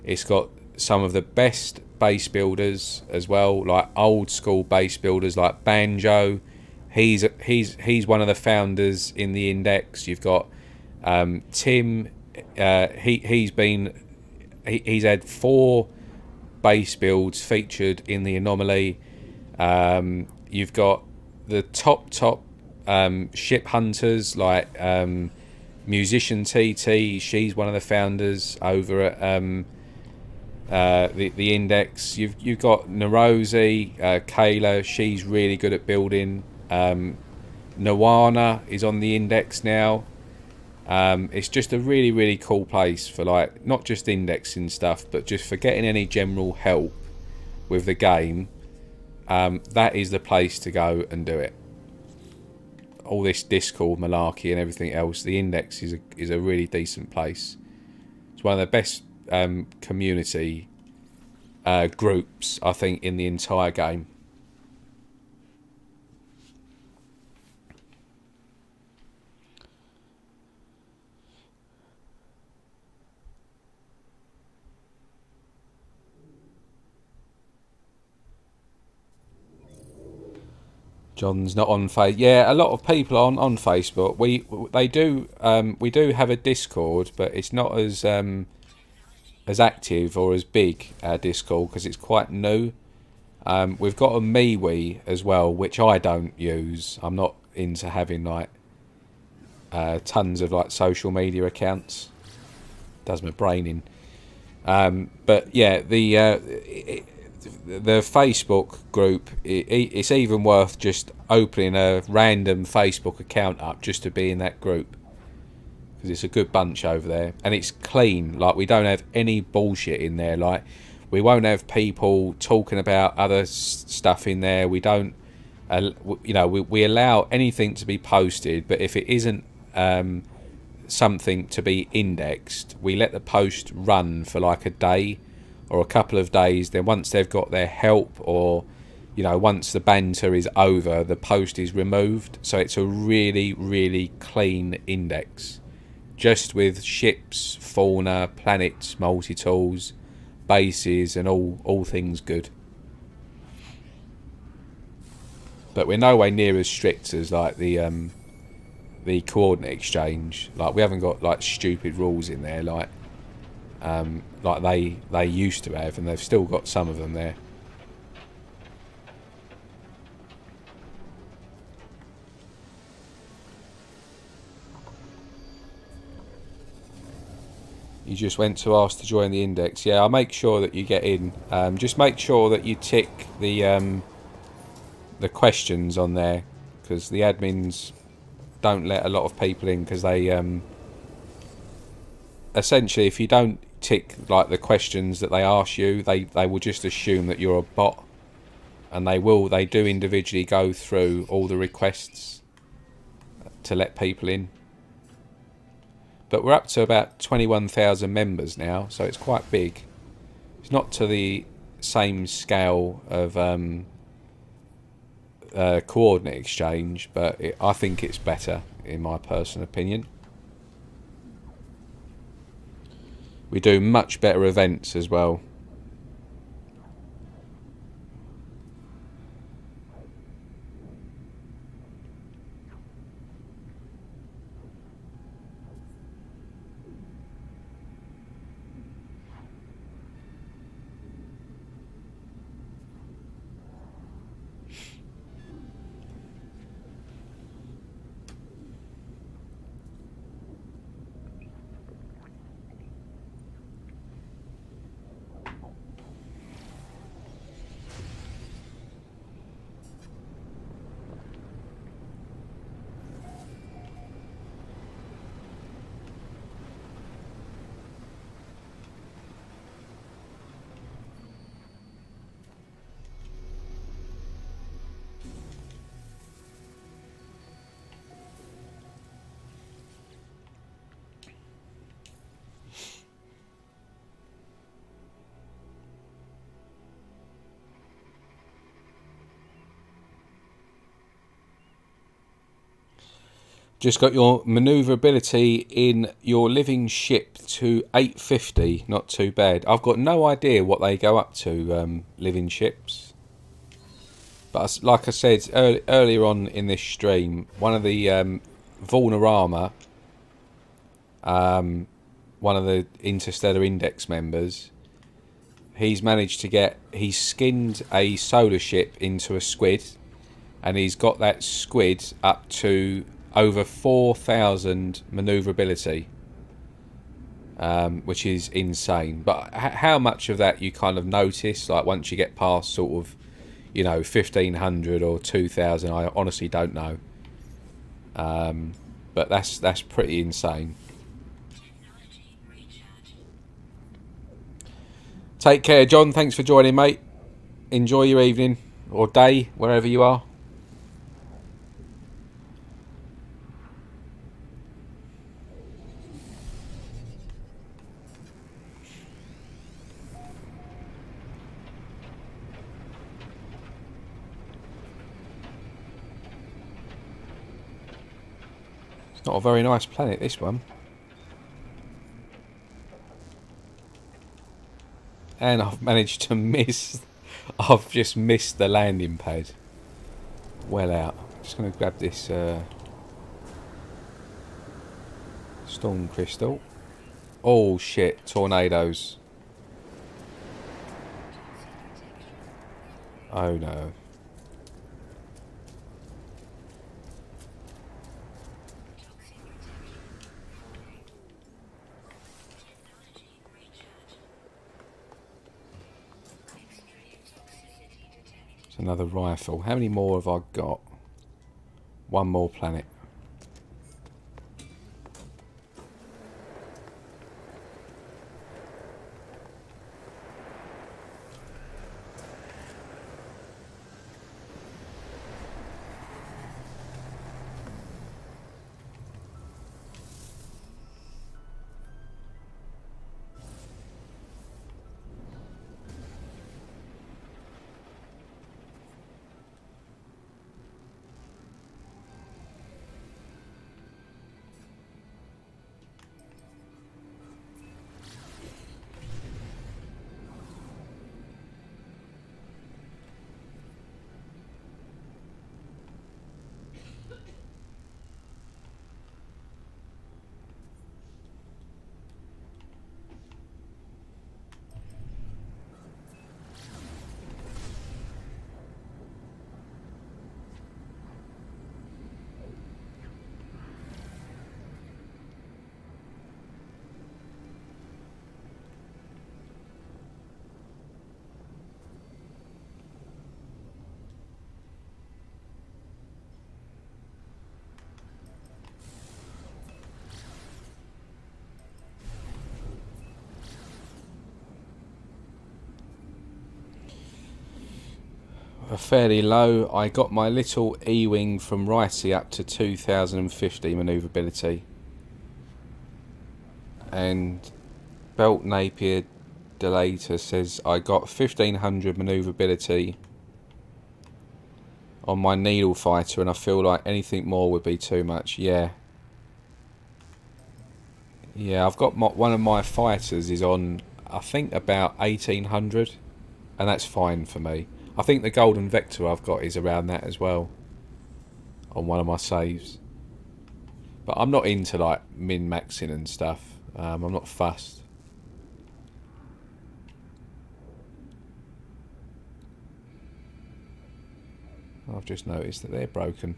It's got some of the best base builders as well, like old school base builders like Banjo. He's one of the founders in the Index. You've got Tim. He's had 4 base builds featured in the Anomaly. You've got the top ship hunters like Musician TT. She's one of the founders over at the Index. You've got Narosi, Kayla. She's really good at building. Nawana is on the Index now. It's just a really cool place for like not just indexing stuff, but just for getting any general help with the game. That is the place to go and do it. All this Discord malarkey and everything else, the Index is a really decent place. It's one of the best community groups, I think, in the entire game. John's not on Facebook. Yeah, a lot of people are on Facebook. We do have a Discord, but it's not as active or as big Discord because it's quite new. We've got a MeWe as well, which I don't use. I'm not into having like tons of like social media accounts. Does my brain in. But yeah, the Facebook group, it's even worth just opening a random Facebook account up just to be in that group, because it's a good bunch over there and it's clean. Like, we don't have any bullshit in there. Like, we won't have people talking about other stuff in there. We don't, we allow anything to be posted, but if it isn't something to be indexed, we let the post run for like a day or a couple of days. Then once they've got their help, or once the banter is over, the post is removed. So it's a really, really clean index, just with ships, fauna, planets, multi-tools, bases, and all things good. But we're nowhere near as strict as like the coordinate exchange. Like, we haven't got like stupid rules in there like they used to have, and they've still got some of them there. You just went to ask to join the index. Yeah, I'll make sure that you get in. Just make sure that you tick the questions on there, because the admins don't let a lot of people in, because they essentially, if you don't tick like the questions that they ask you, they will just assume that you're a bot, and they do individually go through all the requests to let people in. But we're up to about 21,000 members now, so it's quite big. It's not to the same scale of coordinate exchange, but I think it's better, in my personal opinion. We do much better events as well. Just got your manoeuvrability in your living ship to 850. Not too bad. I've got no idea what they go up to, living ships. But like I said earlier on in this stream, one of the Vulnerama, one of the Interstellar Index members, he's skinned a solar ship into a squid, and he's got that squid up to over 4,000 manoeuvrability, which is insane. But how much of that you kind of notice, like once you get past sort of, 1,500 or 2,000, I honestly don't know. But that's pretty insane. Take care, John. Thanks for joining, mate. Enjoy your evening or day, wherever you are. It's not a very nice planet, this one. And I've managed to miss... I've just missed the landing pad. Well out. Just going to grab this storm crystal. Oh shit, tornadoes. Oh no. Another rifle. How many more have I got? One more planet. Fairly low. I got my little E-wing from Ricey up to 2050 manoeuvrability, and Belt Napier Delator says I got 1500 manoeuvrability on my needle fighter, and I feel like anything more would be too much. Yeah, I've got one of my fighters is on, I think, about 1800, and that's fine for me. I think the Golden Vector I've got is around that as well on one of my saves. But I'm not into like min-maxing and stuff. I'm not fussed. I've just noticed that they're broken.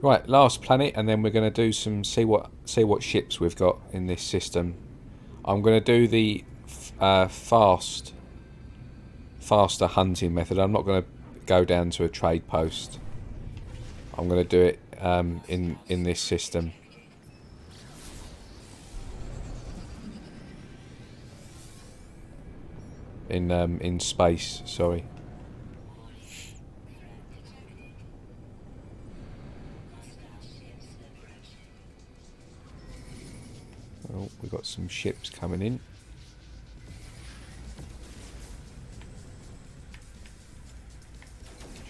Right, last planet, and then we're going to do some see what ships we've got in this system. I'm going to do the faster hunting method. I'm not going to go down to a trade post. I'm going to do it in this system. In space, sorry. Oh, we've got some ships coming in.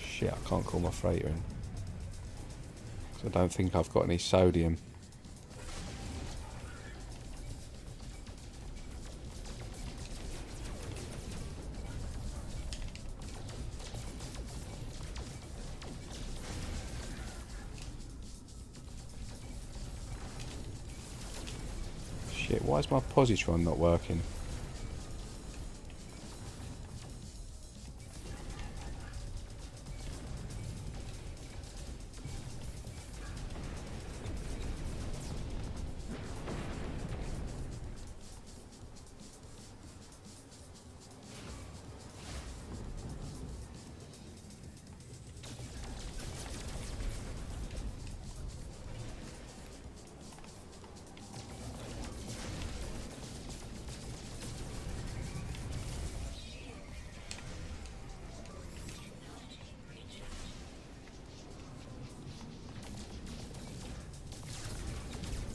Shit, I can't call my freighter in. So I don't think I've got any sodium. Shit, why is my positron not working?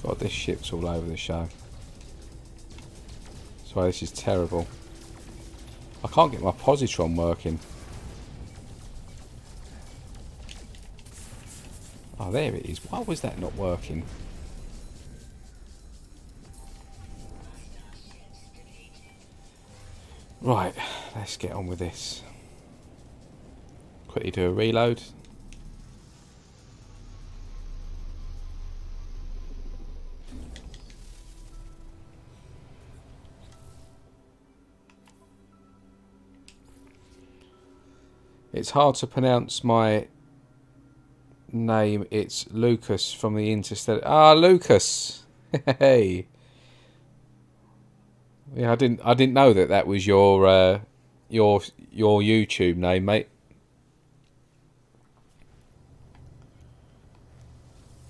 God, this ship's all over the show. Sorry, this is terrible. I can't get my positron working. Oh, there it is. Why was that not working? Right, let's get on with this. Quickly do a reload. It's hard to pronounce my name. It's Lucas from the Interstellar. Ah, Lucas. Hey. Yeah, I didn't know that was your YouTube name, mate.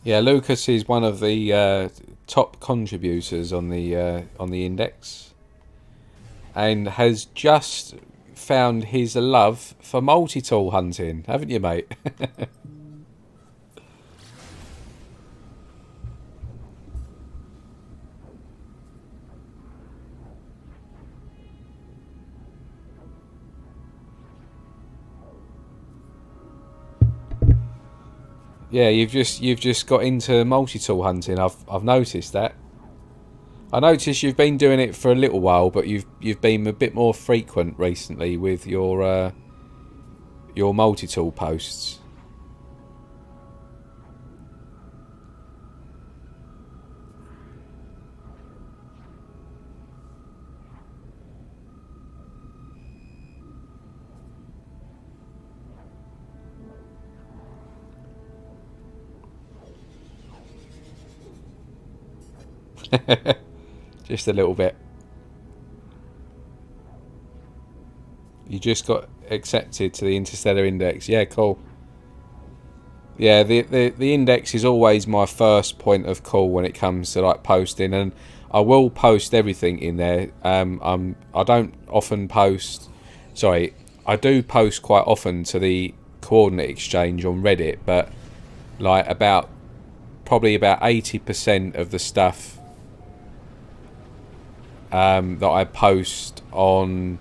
Yeah, Lucas is one of the top contributors on the index, and has just found his love for multi-tool hunting, haven't you, mate? Yeah, you've just got into multi-tool hunting. I've noticed that. I noticed you've been doing it for a little while, but you've been a bit more frequent recently with your multi-tool posts. Just a little bit. You just got accepted to the Interstellar Index. Yeah, cool. Yeah, the index is always my first point of call when it comes to like posting, and I will post everything in there. I don't often post. Sorry, I do post quite often to the coordinate exchange on Reddit, but like probably about 80% of the stuff that I post on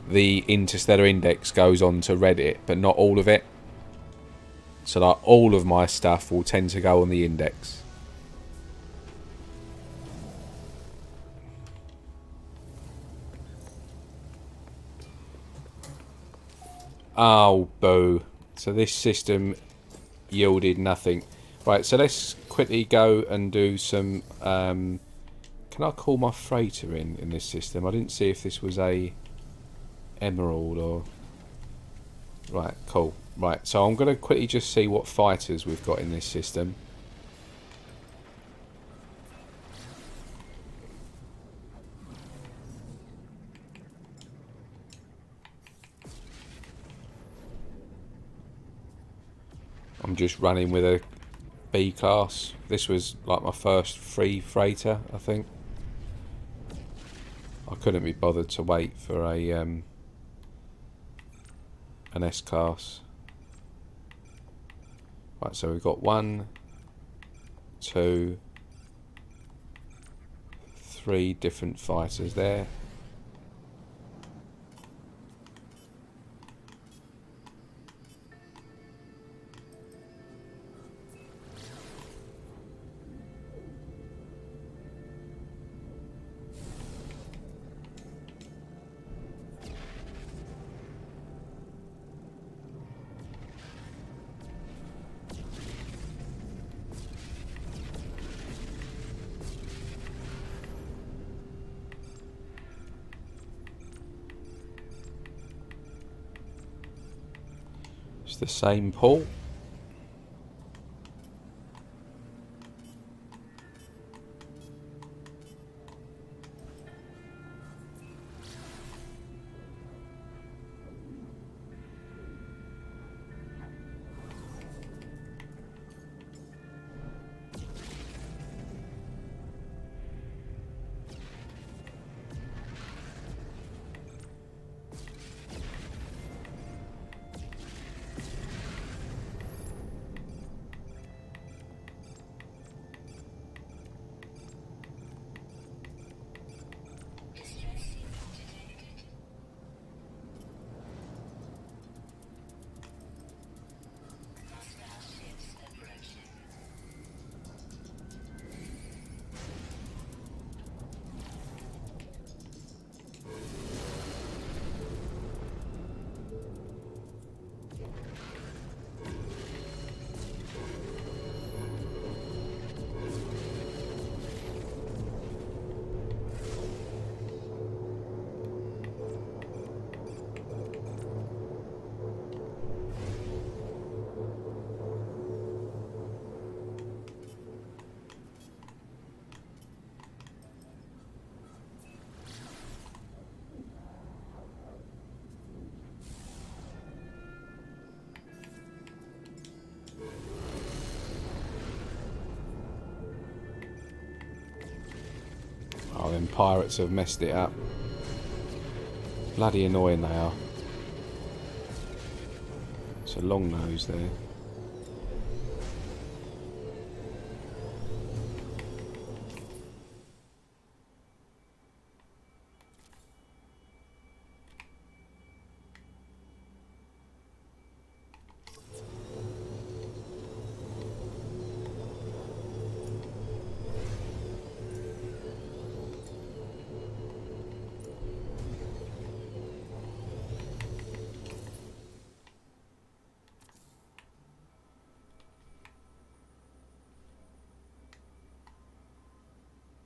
the Interstellar Index goes on to Reddit, but not all of it. So like all of my stuff will tend to go on the index. Oh, boo. So this system yielded nothing. Right, so let's quickly go and do some... can I call my freighter in this system? I didn't see if this was a emerald or... Right, cool. Right, so I'm going to quickly just see what fighters we've got in this system. I'm just running with a B class. This was like my first free freighter, I think. I couldn't be bothered to wait for a an S class. Right, so we've got 1, 2, 3 different fighters there. It's the same pool. pirates have messed it up. Bloody annoying they are. It's a long nose there.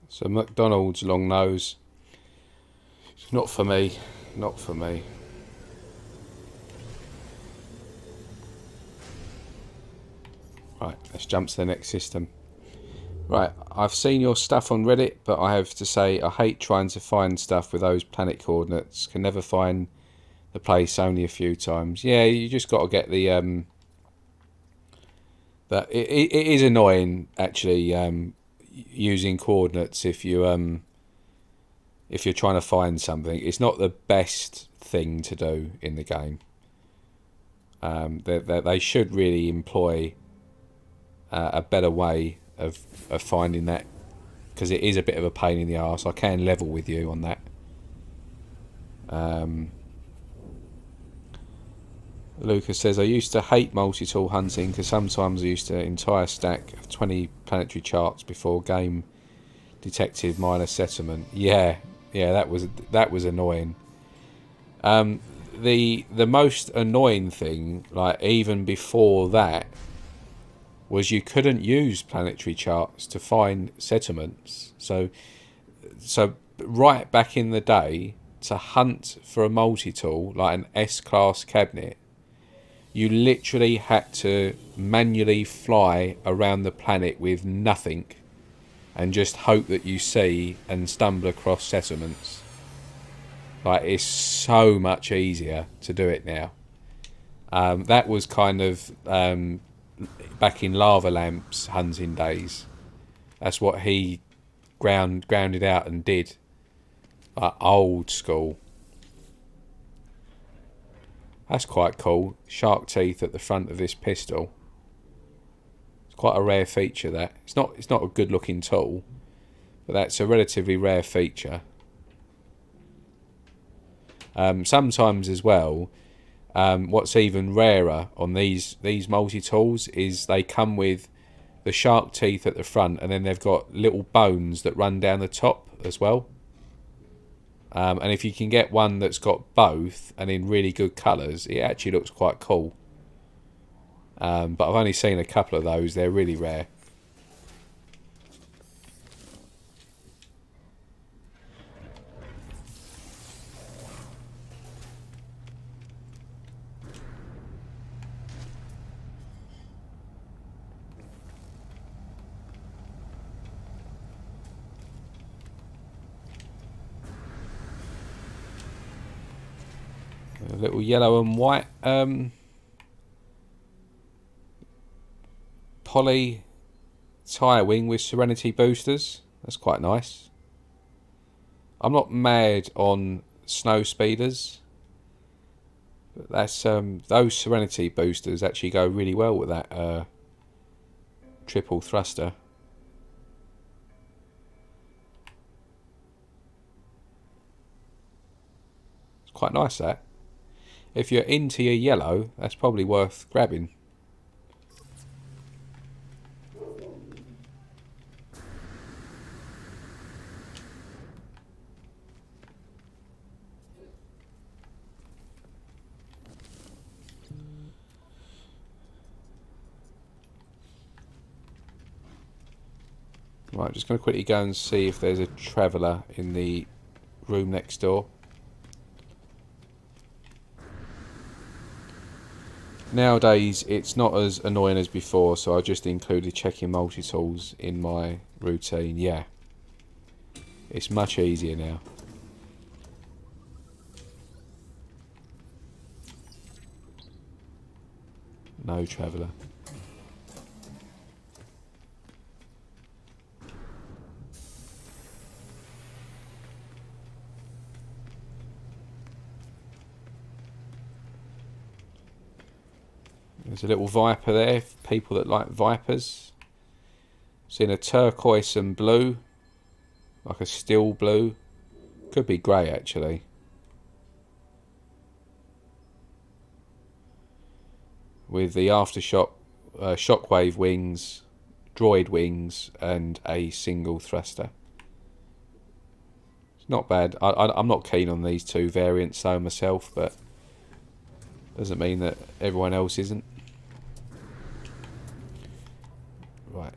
So McDonald's long nose. It's not for me. Not for me. Right, let's jump to the next system. Right, I've seen your stuff on Reddit, but I have to say I hate trying to find stuff with those planet coordinates. Can never find the place, only a few times. Yeah, you just got to get the that it is annoying actually using coordinates if you're trying to find something. It's not the best thing to do in the game. They should really employ a better way of finding that, because it is a bit of a pain in the arse. I can level with you on that. Lucas says, I used to hate multi-tool hunting because sometimes I used to entire stack of 20 planetary charts before game detected minor settlement. Yeah, that was annoying. The most annoying thing, like even before that, was you couldn't use planetary charts to find settlements. So right back in the day, to hunt for a multi-tool, like an S-class cabinet, you literally had to manually fly around the planet with nothing and just hope that you see and stumble across settlements. Like, it's so much easier to do it now. That was kind of back in Lava Lamp's hunting days. That's what he grounded out and did. Like, old school. That's quite cool. Shark teeth at the front of this pistol. It's quite a rare feature, that. It's not a good looking tool, but that's a relatively rare feature. Sometimes as well, what's even rarer on these multi-tools is they come with the shark teeth at the front, and then they've got little bones that run down the top as well. And if you can get one that's got both and in really good colours, it actually looks quite cool. But I've only seen a couple of those. They're really rare. A little yellow and white poly tyre wing with Serenity boosters. That's quite nice. I'm not mad on snow speeders, but that's those Serenity boosters actually go really well with that triple thruster. It's quite nice, that. If you're into your yellow, that's probably worth grabbing. Right, just going to quickly go and see if there's a traveller in the room next door. Nowadays, it's not as annoying as before, so I just included checking multi-tools in my routine. Yeah, it's much easier now. No traveller. There's a little viper there for people that like vipers. Seeing a turquoise and blue, like a steel blue. Could be grey actually. With the aftershock shockwave wings, droid wings, and a single thruster. It's not bad. I'm not keen on these two variants though myself, but doesn't mean that everyone else isn't. Right.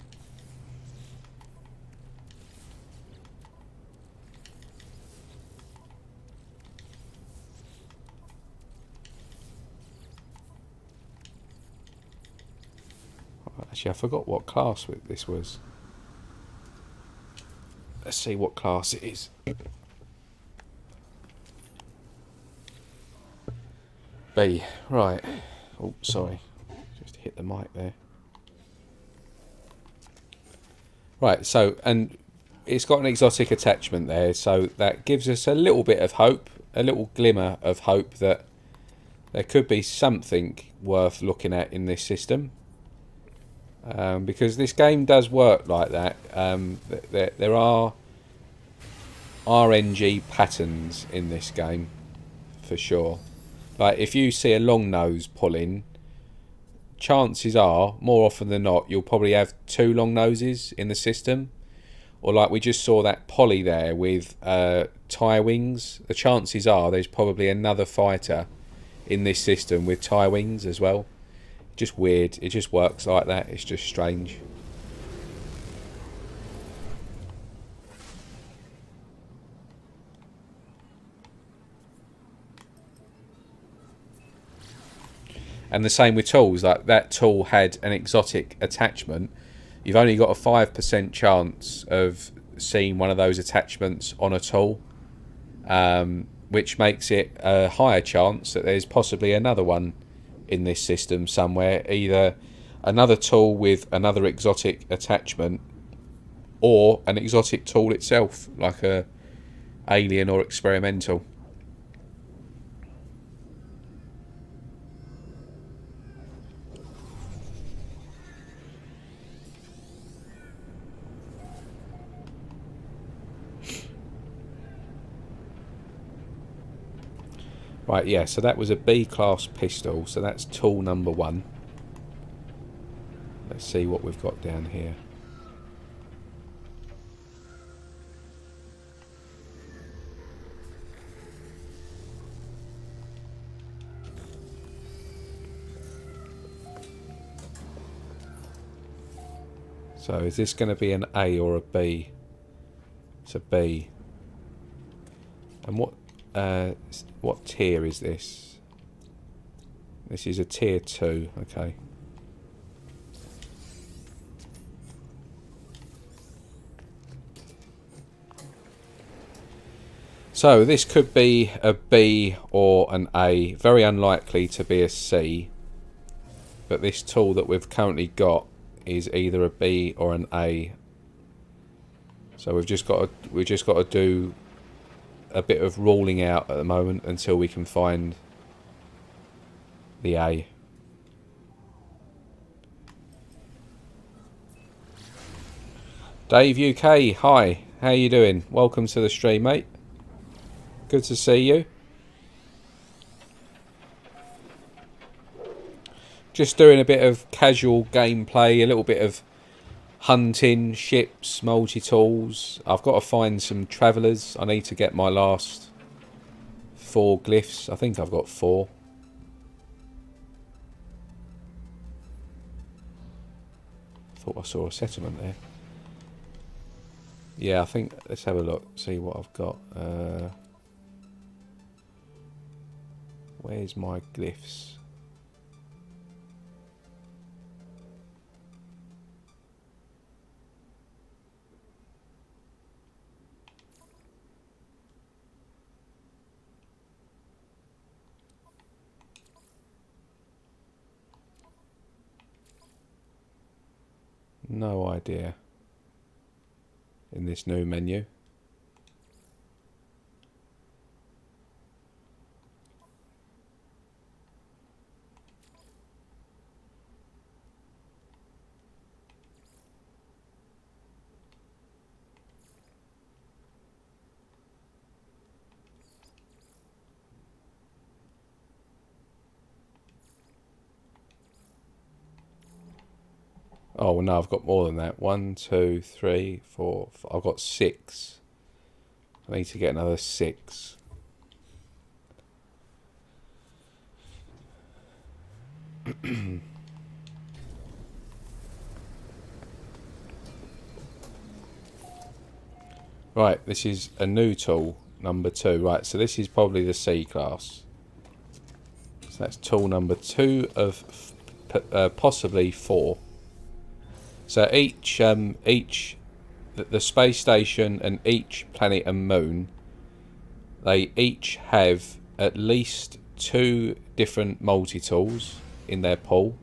Actually, I forgot what class this was. Let's see what class it is. B. Right. Oh, sorry. Just hit the mic there. Right, so, and it's got an exotic attachment there, so that gives us a little bit of hope, a little glimmer of hope that there could be something worth looking at in this system. Because this game does work like that. There are RNG patterns in this game, for sure. Like, if you see a long nose pull in, chances are, more often than not, you'll probably have two long noses in the system. Or like we just saw that poly there with tie wings. The chances are there's probably another fighter in this system with tie wings as well. Just weird. It just works like that. It's just strange. And the same with tools. Like, that tool had an exotic attachment. You've only got a 5% chance of seeing one of those attachments on a tool, which makes it a higher chance that there's possibly another one in this system somewhere, either another tool with another exotic attachment or an exotic tool itself, like a alien or experimental. Right, yeah, so that was a B-class pistol, so that's tool number 1. Let's see what we've got down here. So is this going to be an A or a B? It's a B. And what tier is this? This is a tier 2, okay. So this could be a B or an A. Very unlikely to be a C. But this tool that we've currently got is either a B or an A. So we've just got to do a bit of ruling out at the moment until we can find the A. Dave UK, hi, how you doing? Welcome to the stream, mate. Good to see you. Just doing a bit of casual gameplay, a little bit of hunting, ships, multi-tools. I've got to find some travellers. I need to get my last 4 glyphs. I think I've got 4. Thought I saw a settlement there. Yeah, I think, let's have a look, see what I've got. Where's my glyphs? No idea. In this new menu. Oh no, I've got more than that. 1, 2, 3, 4. I've got 6. I need to get another 6. Right, this is a new tool, number 2. Right, so this is probably the C class. So that's tool number 2 of possibly 4. So each the space station and each planet and moon, they each have at least 2 different multi-tools in their pool,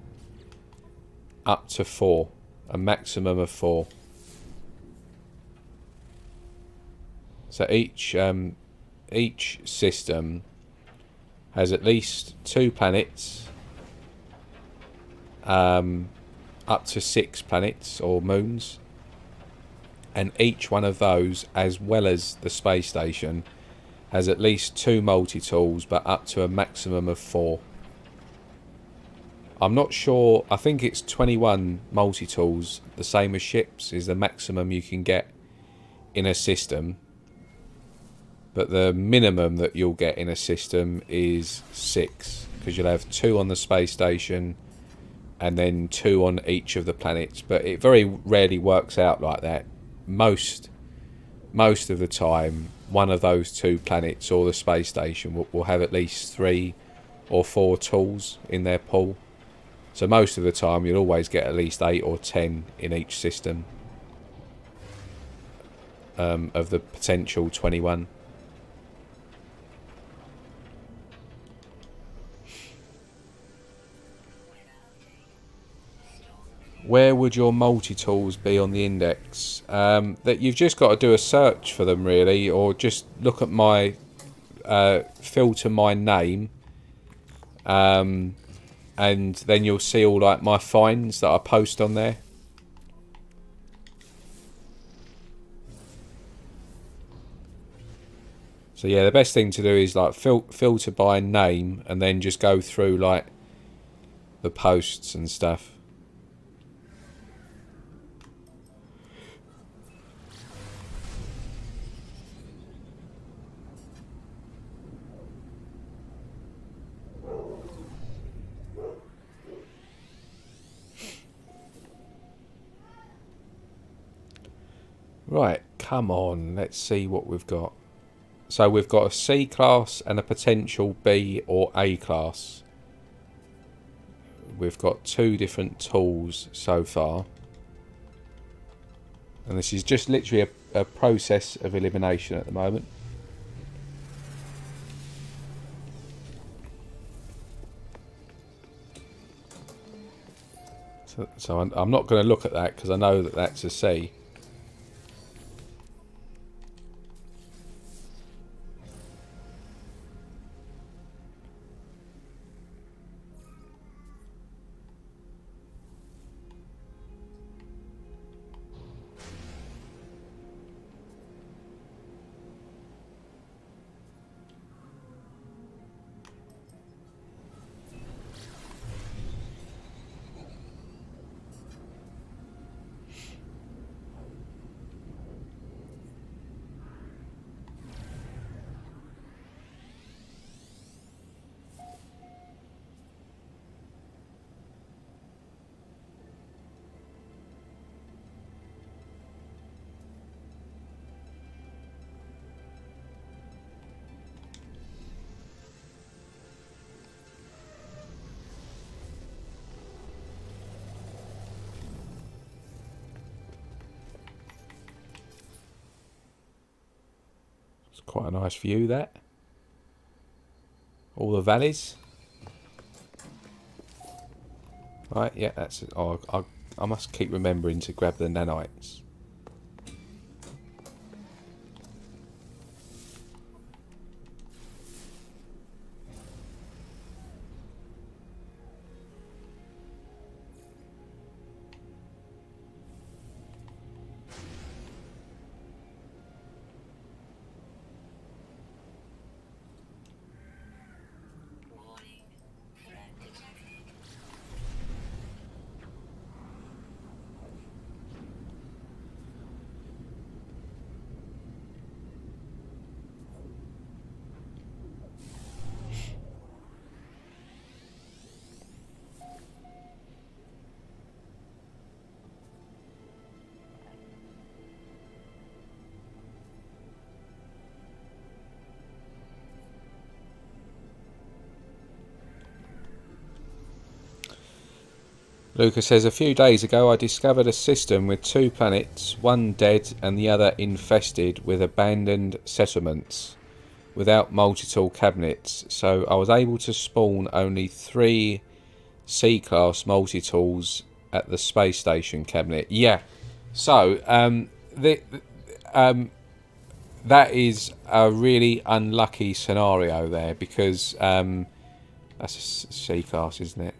up to 4, a maximum of 4. So each system has at least 2 planets, up to 6 planets or moons, and each one of those, as well as the space station, has at least 2 multi-tools, but up to a maximum of 4. I'm not sure, I think it's 21 multi-tools, the same as ships, is the maximum you can get in a system. But the minimum that you'll get in a system is 6, because you'll have 2 on the space station and then 2 on each of the planets. But it very rarely works out like that. Most of the time, one of those 2 planets or the space station will have at least 3 or 4 tools in their pool. So most of the time, you'll always get at least 8 or 10 in each system of the potential 21. Where would your multi-tools be on the index? That you've just got to do a search for them, really, or just look at my filter my name, and then you'll see all like my finds that I post on there. So yeah, the best thing to do is like filter by name, and then just go through like the posts and stuff. Right, come on, let's see what we've got. So we've got a C class and a potential B or A class. We've got 2 different tools so far. And this is just literally a process of elimination at the moment. So I'm not going to look at that because I know that that's a C. It's quite a nice view, that. All the valleys. Right, yeah, that's it. Oh, I must keep remembering to grab the nanites. Lucas says, a few days ago I discovered a system with 2 planets, one dead and the other infested with abandoned settlements, without multi-tool cabinets, so I was able to spawn only 3 C-class multi-tools at the space station cabinet. Yeah, so that is a really unlucky scenario there, because that's a C-class, isn't it?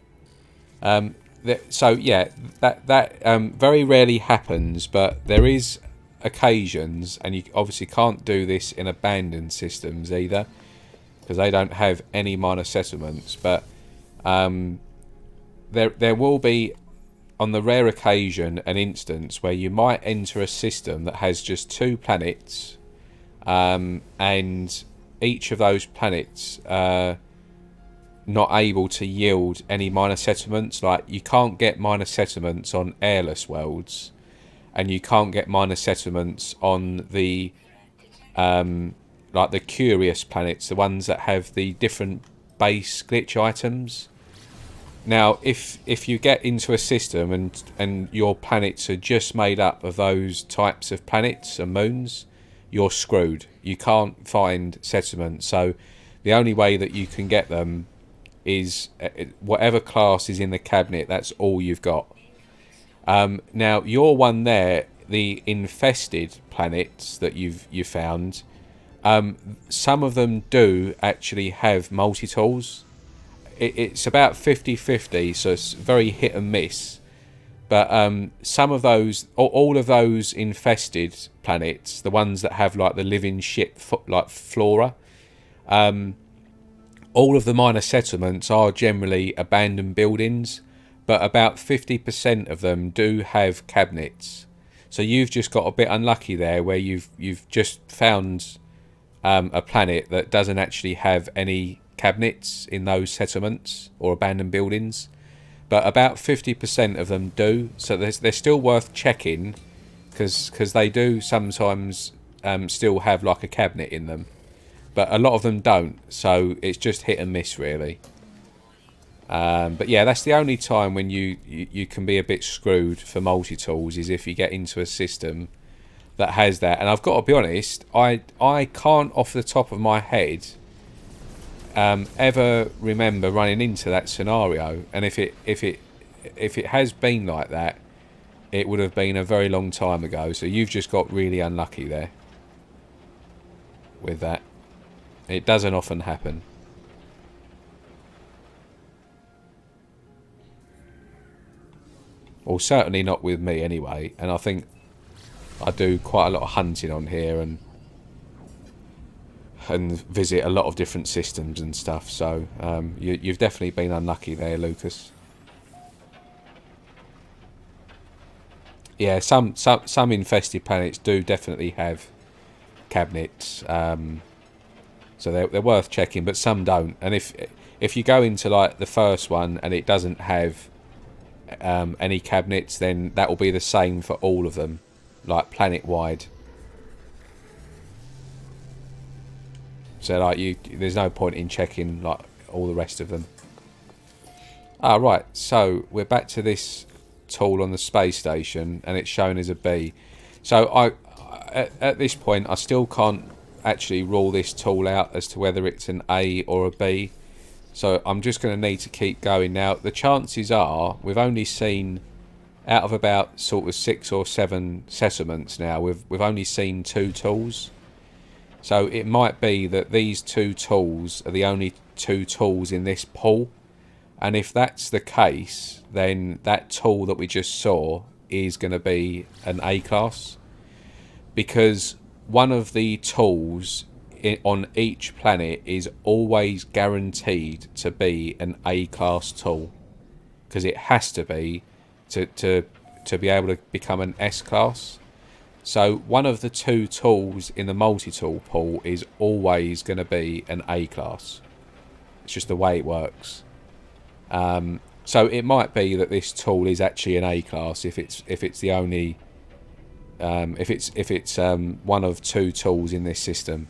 So yeah, that very rarely happens, but there is occasions, and you obviously can't do this in abandoned systems either, because they don't have any minor settlements. But there will be, on the rare occasion, an instance where you might enter a system that has just 2 planets, and each of those planets not able to yield any minor settlements. Like, you can't get minor settlements on airless worlds, and you can't get minor settlements on the like the curious planets, the ones that have the different base glitch items. Now, if you get into a system and your planets are just made up of those types of planets and moons, you're screwed. You can't find settlements. So the only way that you can get them is whatever class is in the cabinet. That's all you've got. Now, your one there, the infested planets that you've found, some of them do actually have multi-tools. It's about 50-50, so it's very hit and miss. But some of those, all of those infested planets, the ones that have like the living shit, like flora, all of the minor settlements are generally abandoned buildings, but about 50% of them do have cabinets. So you've just got a bit unlucky there, where you've just found a planet that doesn't actually have any cabinets in those settlements or abandoned buildings. But about 50% of them do, so they're still worth checking, because they do sometimes still have like a cabinet in them. But a lot of them don't, so it's just hit and miss, really. But yeah, that's the only time when you can be a bit screwed for multi-tools, is if you get into a system that has that. And I've got to be honest, I can't off the top of my head ever remember running into that scenario. And if it has been like that, it would have been a very long time ago. So you've just got really unlucky there with that. It doesn't often happen. Well, certainly not with me anyway. And I think I do quite a lot of hunting on here, and visit a lot of different systems and stuff. So you've definitely been unlucky there, Lucas. Yeah, some infested planets do definitely have cabinets. So they're worth checking, but some don't. And if you go into like the first one and it doesn't have any cabinets, then that will be the same for all of them, like planet wide. So like there's no point in checking like all the rest of them. Right, so we're back to this tool on the space station, and it's shown as a B. So at this point I still can't actually rule this tool out as to whether it's an A or a B. So I'm just going to need to keep going. Now, the chances are, we've only seen, out of about sort of 6 or 7 settlements now, we've only seen 2 tools. So it might be that these 2 tools are the only 2 tools in this pool. And if that's the case, then that tool that we just saw is going to be an A class. Because one of the tools on each planet is always guaranteed to be an A class tool, because it has to be to be able to become an S class. So one of the 2 tools in the multi-tool pool is always going to be an A class. It's just the way it works. So it might be that this tool is actually an A class if it's the only if it's one of 2 tools in this system.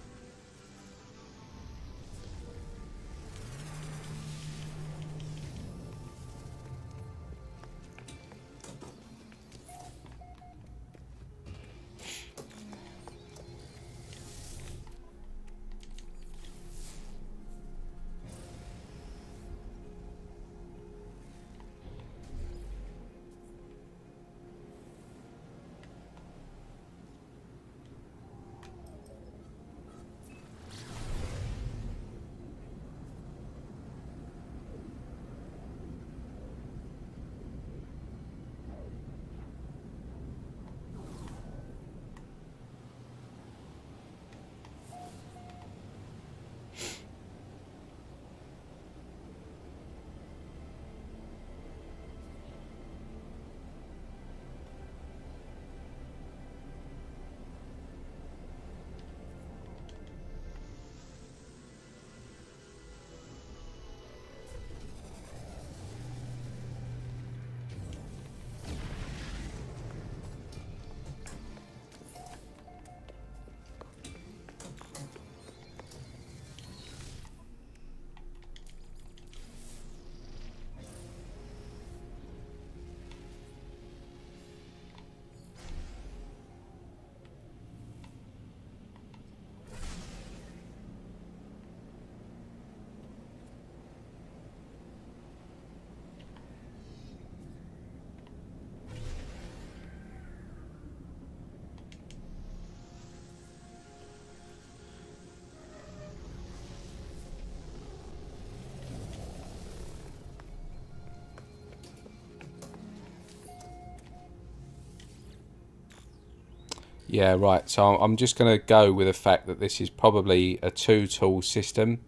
Yeah, right. So I'm just going to go with the fact that this is probably a two-tool system,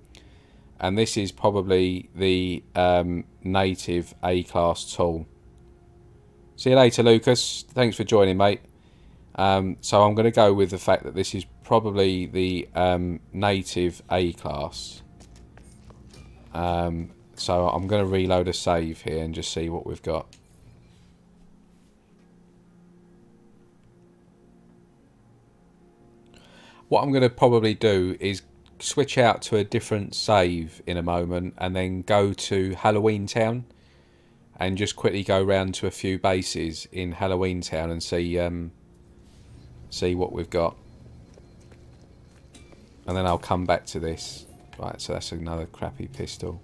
and this is probably the native A-class tool. See you later, Lucas. Thanks for joining, mate. So I'm going to go with the fact that this is probably the native A-class. So I'm going to reload a save here and just see what we've got. What I'm going to probably do is switch out to a different save in a moment and then go to Halloween Town and just quickly go round to a few bases in Halloween Town and see what we've got. And then I'll come back to this. Right, so that's another crappy pistol.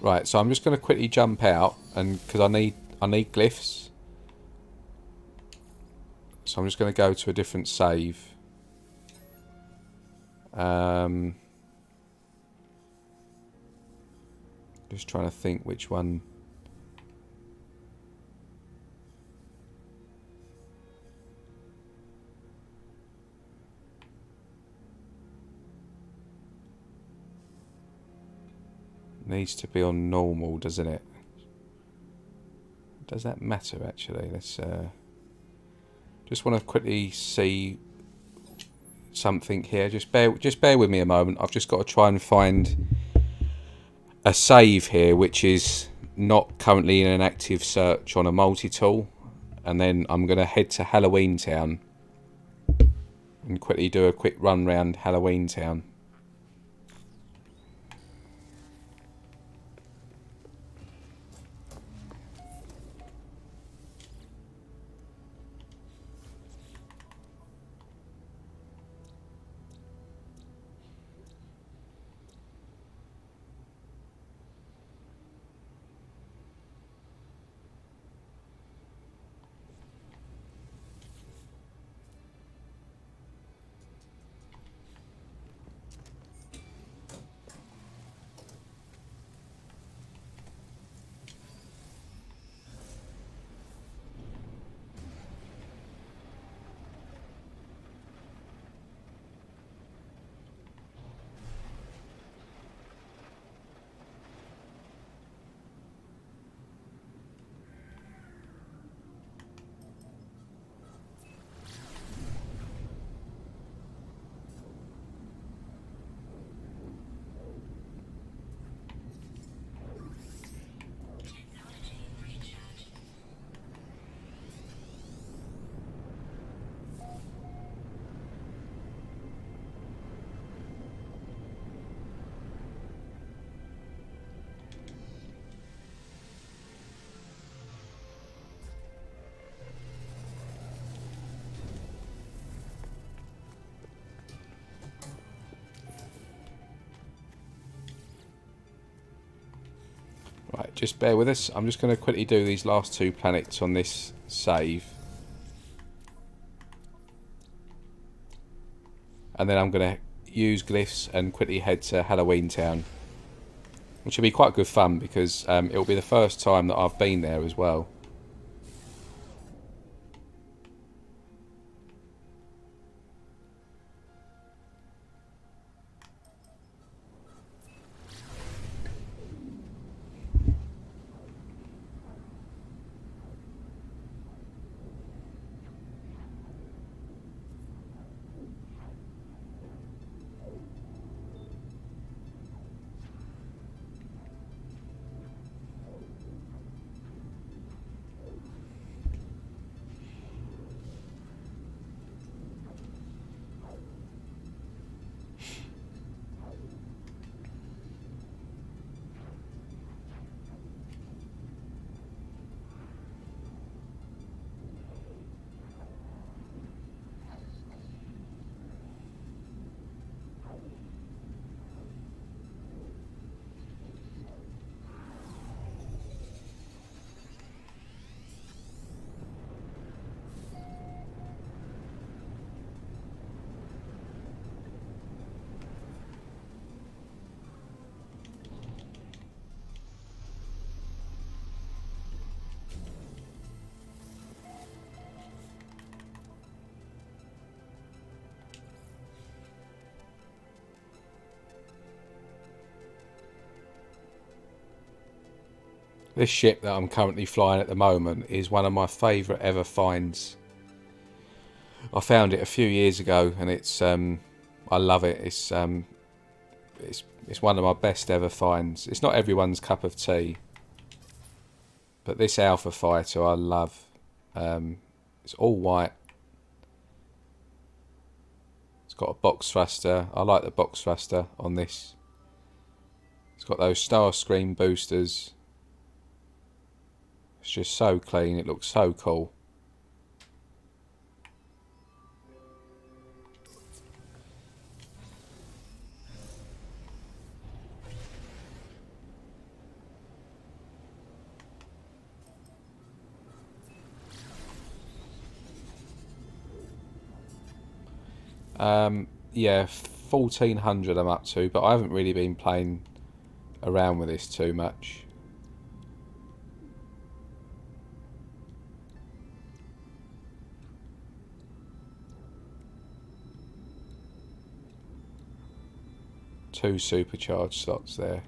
Right, so I'm just going to quickly jump out, and because I need glyphs. So I'm just going to go to a different save. Just trying to think which one. Needs to be on normal, doesn't it? Does that matter actually? Let's just want to quickly see something here. Just bear with me a moment. I've just got to try and find a save here which is not currently in an active search on a multi-tool, and then I'm going to head to Halloween Town and quickly do a quick run round Halloween Town. Right, just bear with us. I'm just going to quickly do these last two planets on this save. And then I'm going to use glyphs and quickly head to Halloween Town. Which will be quite good fun because it'll be the first time that I've been there as well. This ship that I'm currently flying at the moment is one of my favourite ever finds. I found it a few years ago, and I love it. It's one of my best ever finds. It's not everyone's cup of tea, but this Alpha Fighter I love. It's all white. It's got a box thruster. I like the box thruster on this. It's got those Starscream boosters. It's just so clean. It looks so cool. Yeah, 1400 I'm up to, but I haven't really been playing around with this too much. Two supercharged slots there.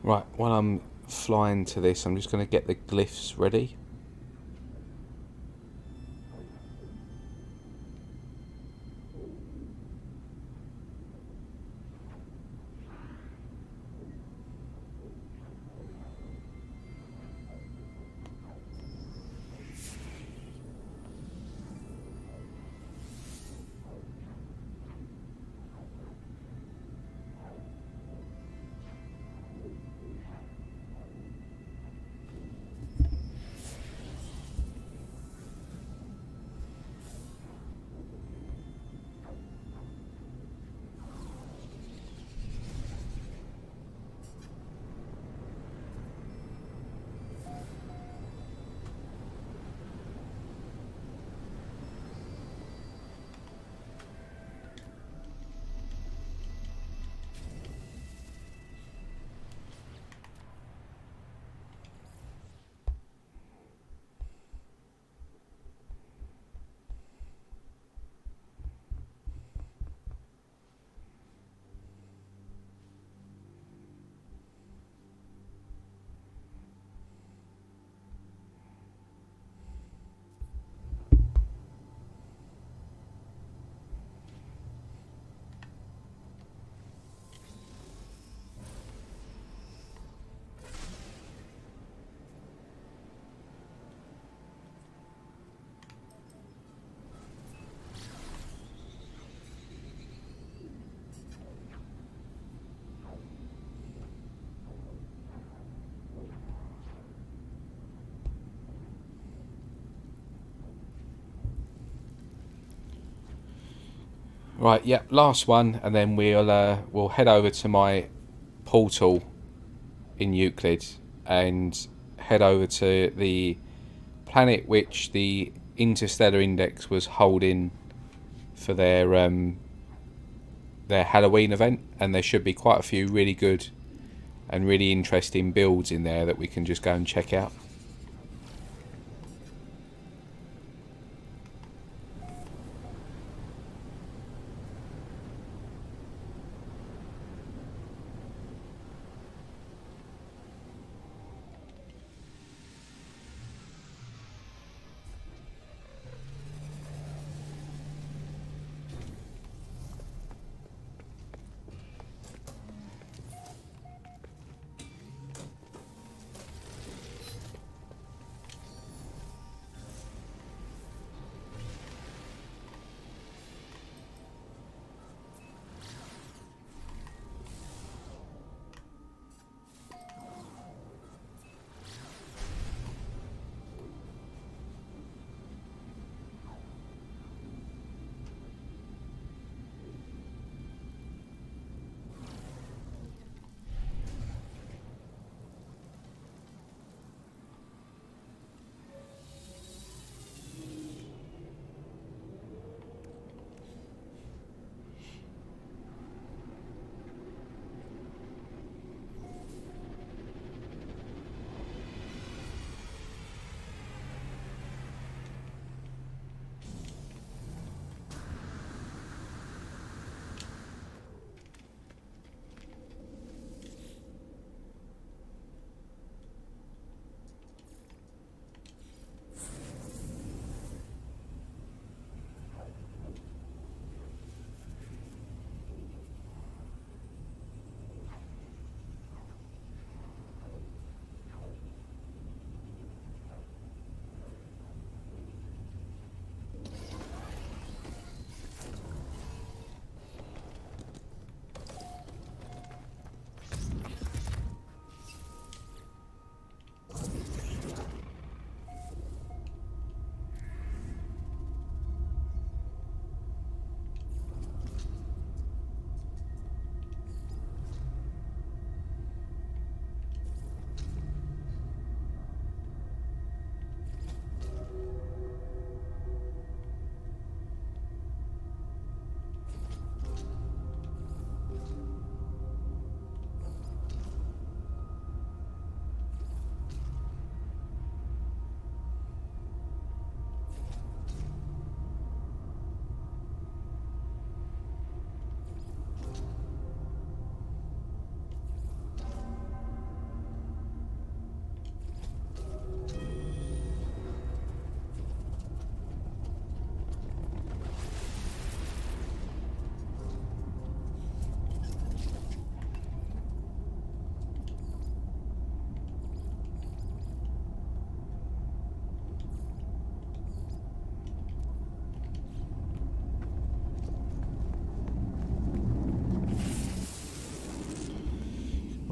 Right, while I'm flying to this, I'm just going to get the glyphs ready. Right, yep, last one, and then we'll head over to my portal in Euclid and head over to the planet which the Interstellar Index was holding for their Halloween event, and there should be quite a few really good and really interesting builds in there that we can just go and check out.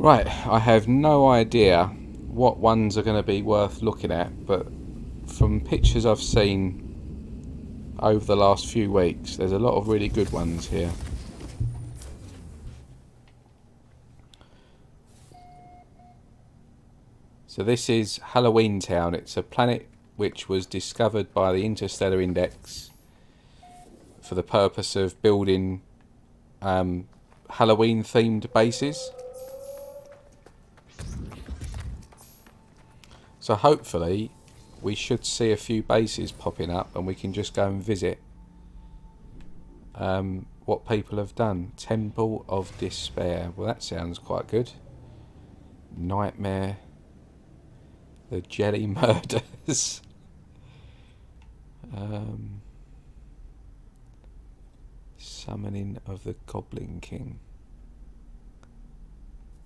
Right, I have no idea what ones are going to be worth looking at, but from pictures I've seen over the last few weeks, there's a lot of really good ones here. So this is Halloween Town. It's a planet which was discovered by the Interstellar Index for the purpose of building Halloween themed bases. So hopefully we should see a few bases popping up and we can just go and visit what people have done. Temple of Despair. Well, that sounds quite good. Nightmare. The Jelly Murders. Summoning of the Goblin King.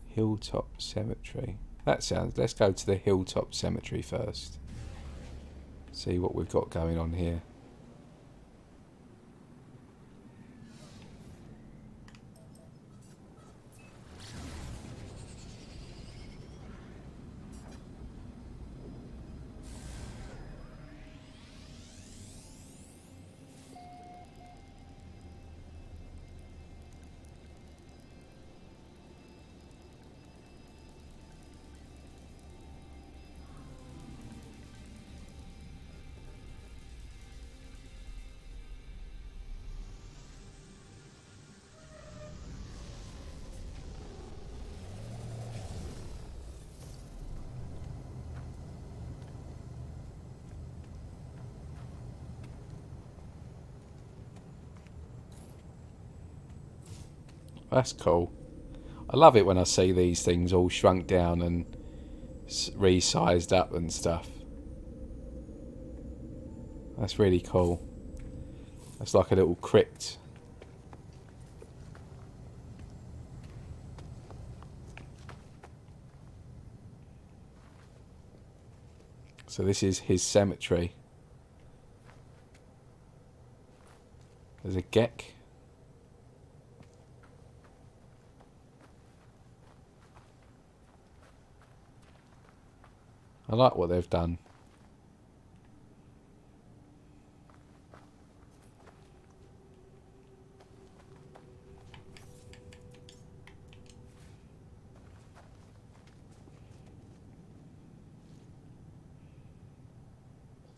Hilltop Cemetery. That sounds... Let's go to the Hilltop Cemetery first. See what we've got going on here. That's cool. I love it when I see these things all shrunk down and resized up and stuff. That's really cool. That's like a little crypt. So this is his cemetery. There's a geck. I like what they've done.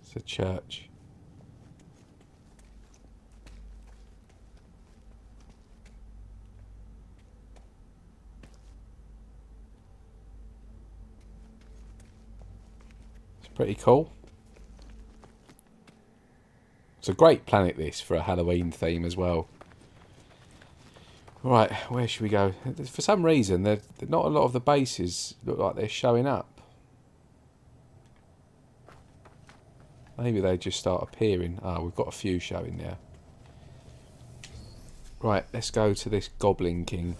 It's a church. Pretty cool. It's a great planet this for a Halloween theme as well. Right, where should we go? For some reason, not a lot of the bases look like they're showing up. Maybe they just start appearing. Ah, we've got a few showing now. Right, let's go to this Goblin King.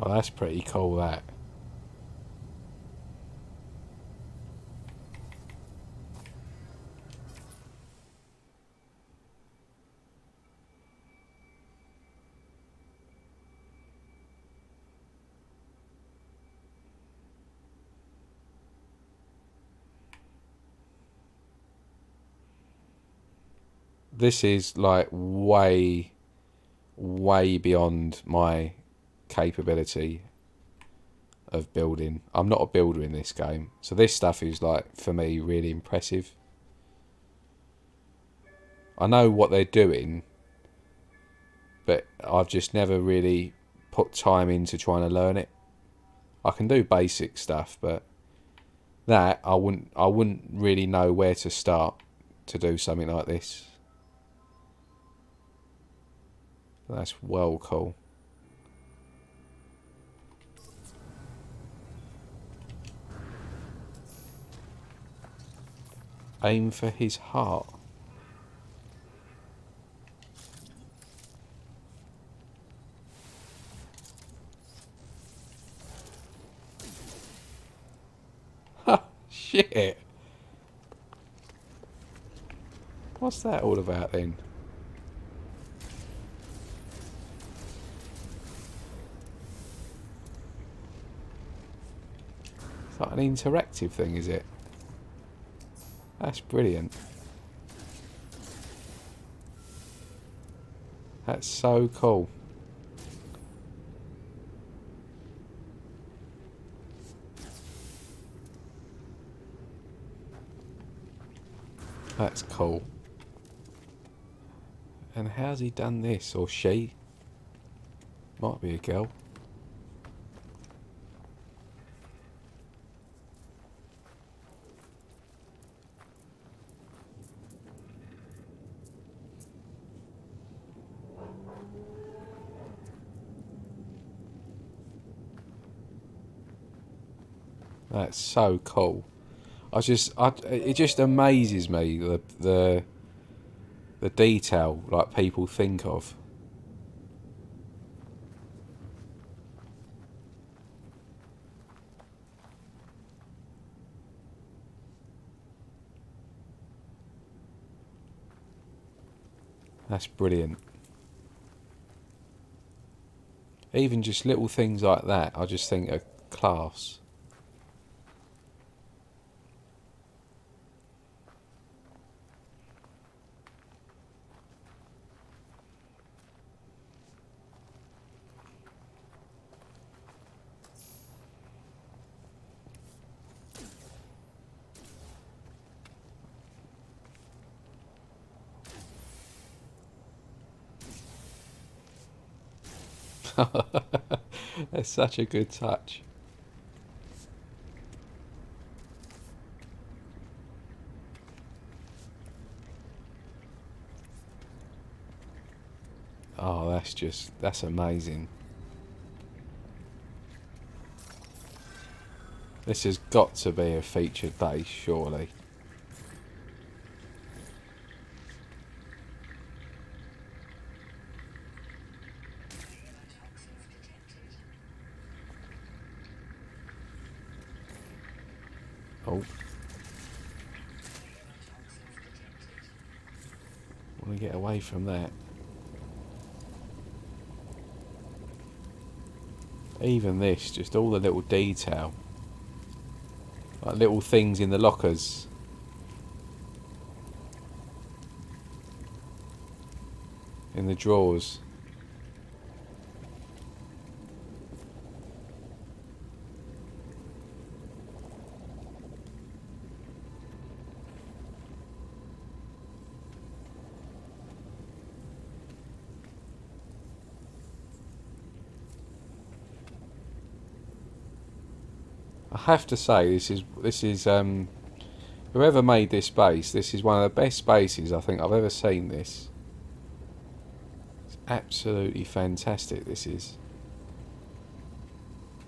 Oh, that's pretty cool, that. This is like way beyond my capability. of building. I'm not a builder in this game, so this stuff is like, for me, really impressive. I know what they're doing, but I've just never really put time into trying to learn it. I can do basic stuff, but that I wouldn't really know where to start to do something like this. That's well cool. Aim for his heart. Ha! Shit! What's that all about then? It's like an interactive thing, is it? That's brilliant. That's so cool. That's cool. And how's he done this? Or she? Might be a girl. That's so cool. It just amazes me the detail like people think of. That's brilliant. Even just little things like that, I just think are class. That's such a good touch. Oh, that's amazing. This has got to be a featured base, surely. Oh. Want to get away from that. Even this, just all the little detail. Like little things in the lockers. In the drawers. I have to say, this is whoever made this base, this is one of the best bases I think I've ever seen. This, it's absolutely fantastic. This is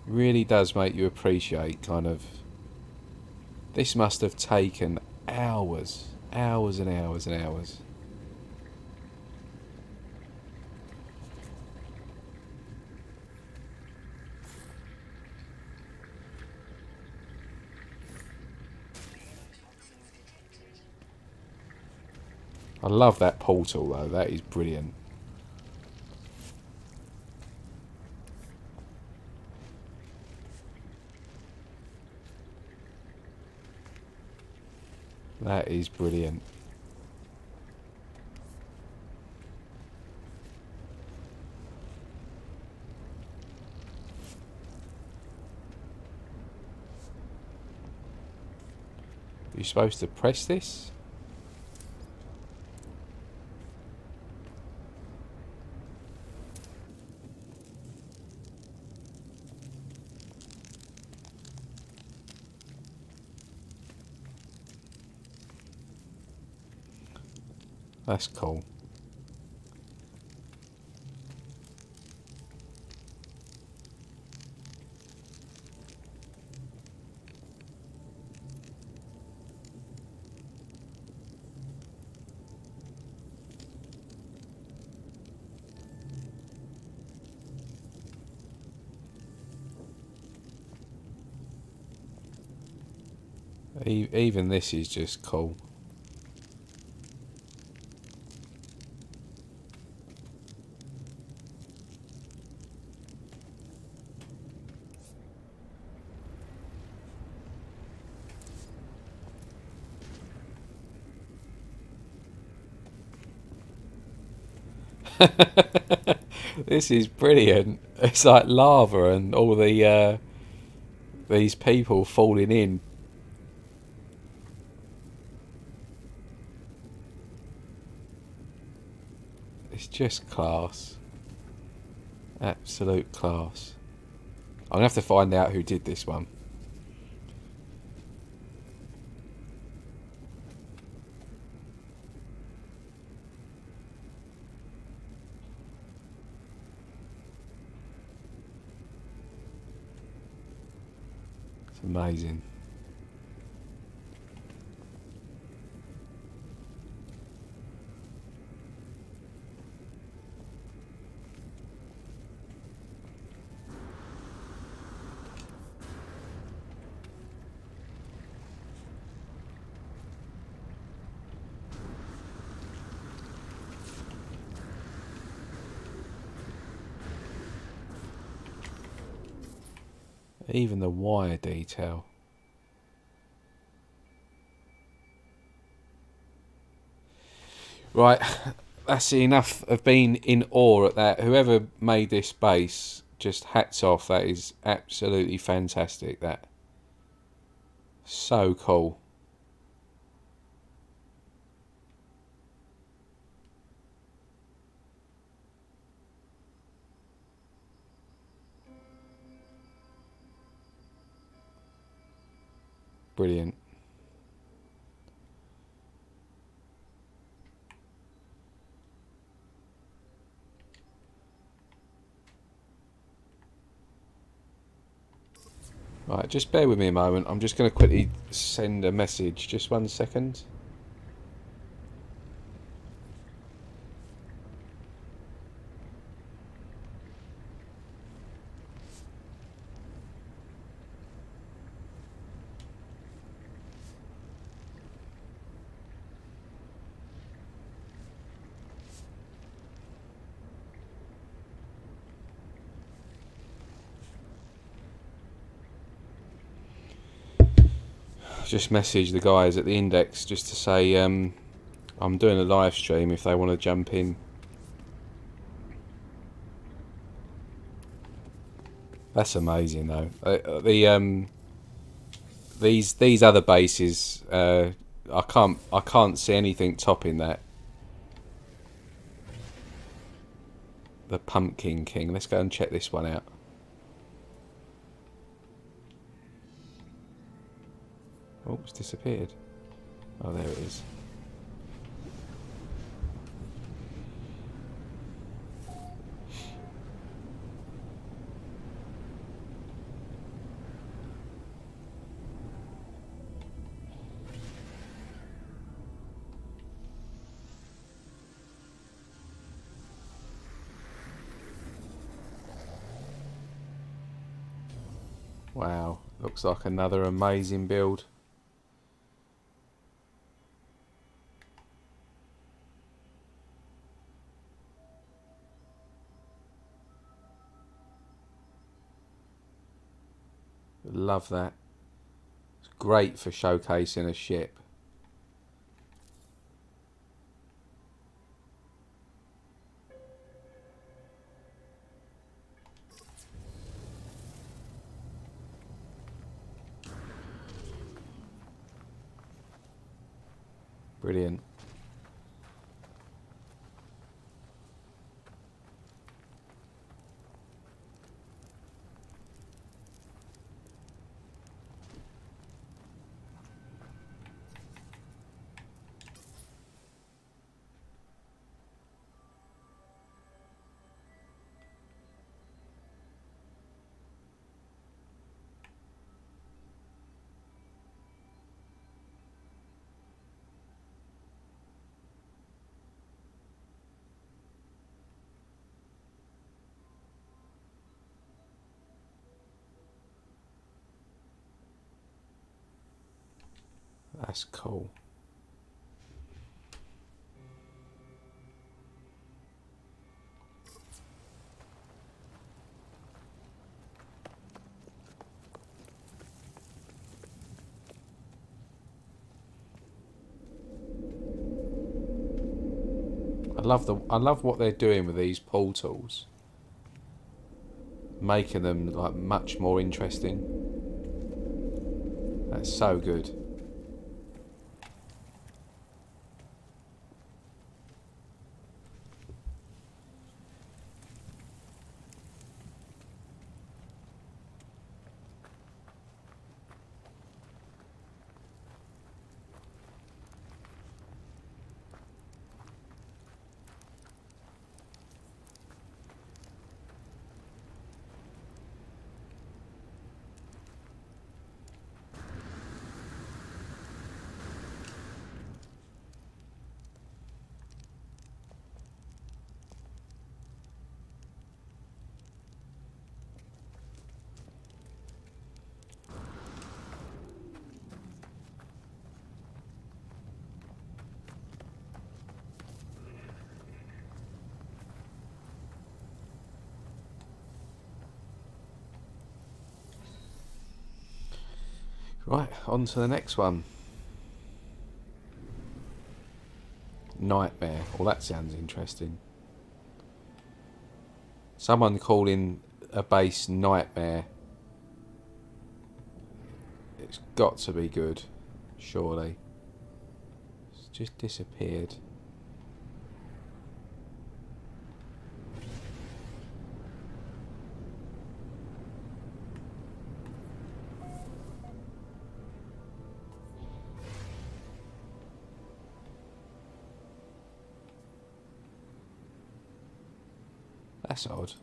really does make you appreciate kind of. This must have taken hours, hours and hours and hours. I love that portal though, that is brilliant. That is brilliant. You're supposed to press this? That's cool. Even this is just cool. This is brilliant. It's like lava and all the these people falling in. It's just class. Absolute class. I'm gonna have to find out who did this one. It's amazing. Even the wire detail. Right, that's enough of being in awe at that. Whoever made this base, just hats off. That is absolutely fantastic. That. So cool. Brilliant. Right, just bear with me a moment. I'm just going to quickly send a message. Just 1 second. Just message the guys at the Index just to say I'm doing a live stream if they want to jump in. That's amazing though. These other bases, I can't see anything topping that. The Pumpkin King. Let's go and check this one out. Oh, it's disappeared. Oh, there it is. Wow, looks like another amazing build. Love that. It's great for showcasing a ship. Brilliant. That's cool. I love what they're doing with these portals, making them like much more interesting. That's so good. Right, on to the next one. Nightmare. Well, that sounds interesting. Someone calling a base Nightmare. It's got to be good, surely. It's just disappeared. That's odd.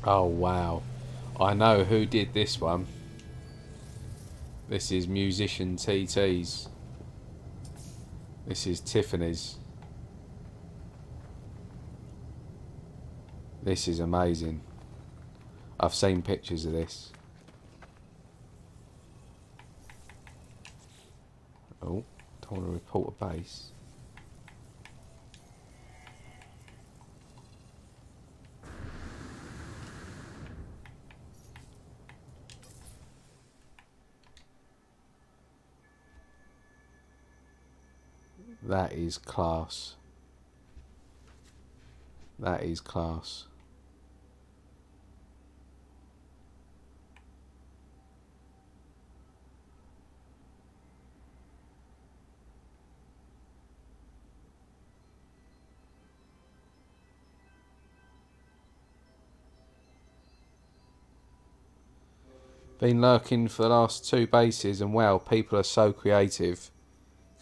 Oh wow, I know who did this one. This is Musician TT's. This is Tiffany's. This is amazing. I've seen pictures of this. Oh, don't want to report a base. That is class. That is class. Been lurking for the last 2 bases, and wow, people are so creative.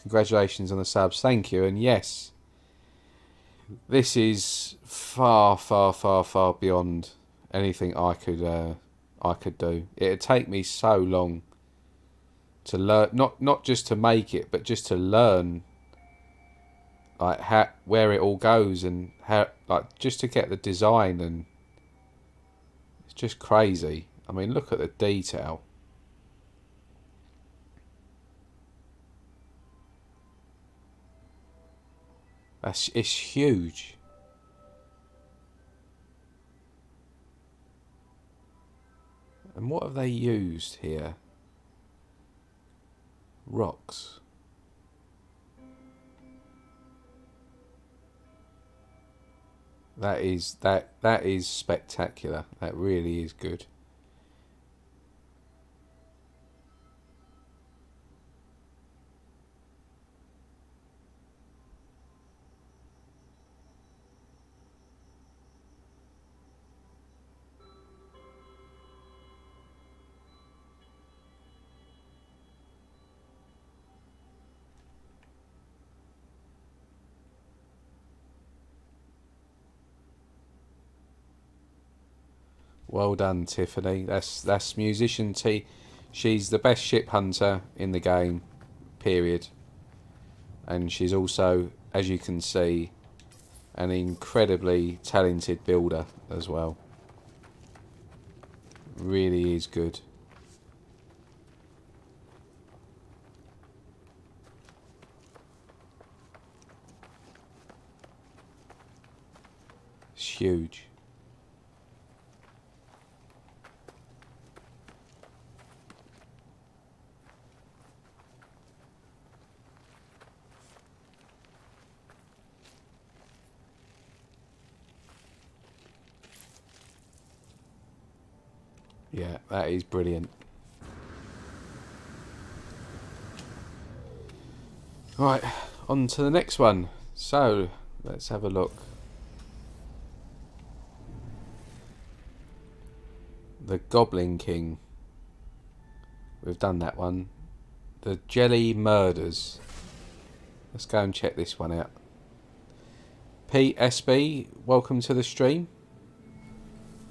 Congratulations on the subs, thank you. And yes, this is far, far, far, far beyond anything I could do. It'd take me so long to learn, not just to make it, but just to learn, like where it all goes, and how, like, just to get the design, and it's just crazy. I mean, look at the detail. It's huge. And what have they used here? Rocks. That is spectacular. That really is good. Well done, Tiffany. That's musician T. She's the best ship hunter in the game, period. And she's also, as you can see, an incredibly talented builder as well. Really is good. It's huge. Yeah, that is brilliant. Right, on to the next one. So, let's have a look. The Goblin King. We've done that one. The Jelly Murders. Let's go and check this one out. PSB, welcome to the stream.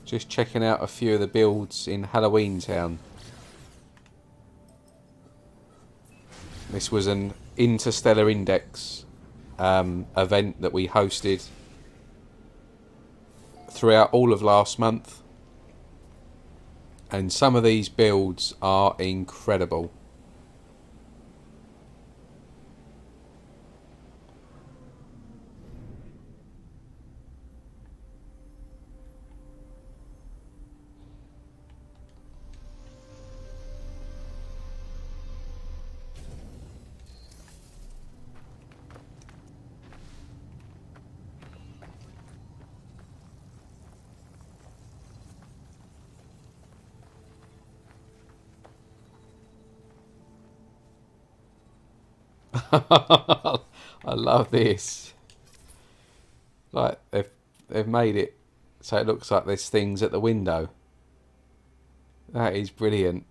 Just checking out a few of the builds in Halloween Town. This was an Interstellar Index event that we hosted throughout all of last month. And some of these builds are incredible. I love this. Like they've made it so it looks like there's things at the window. That is brilliant.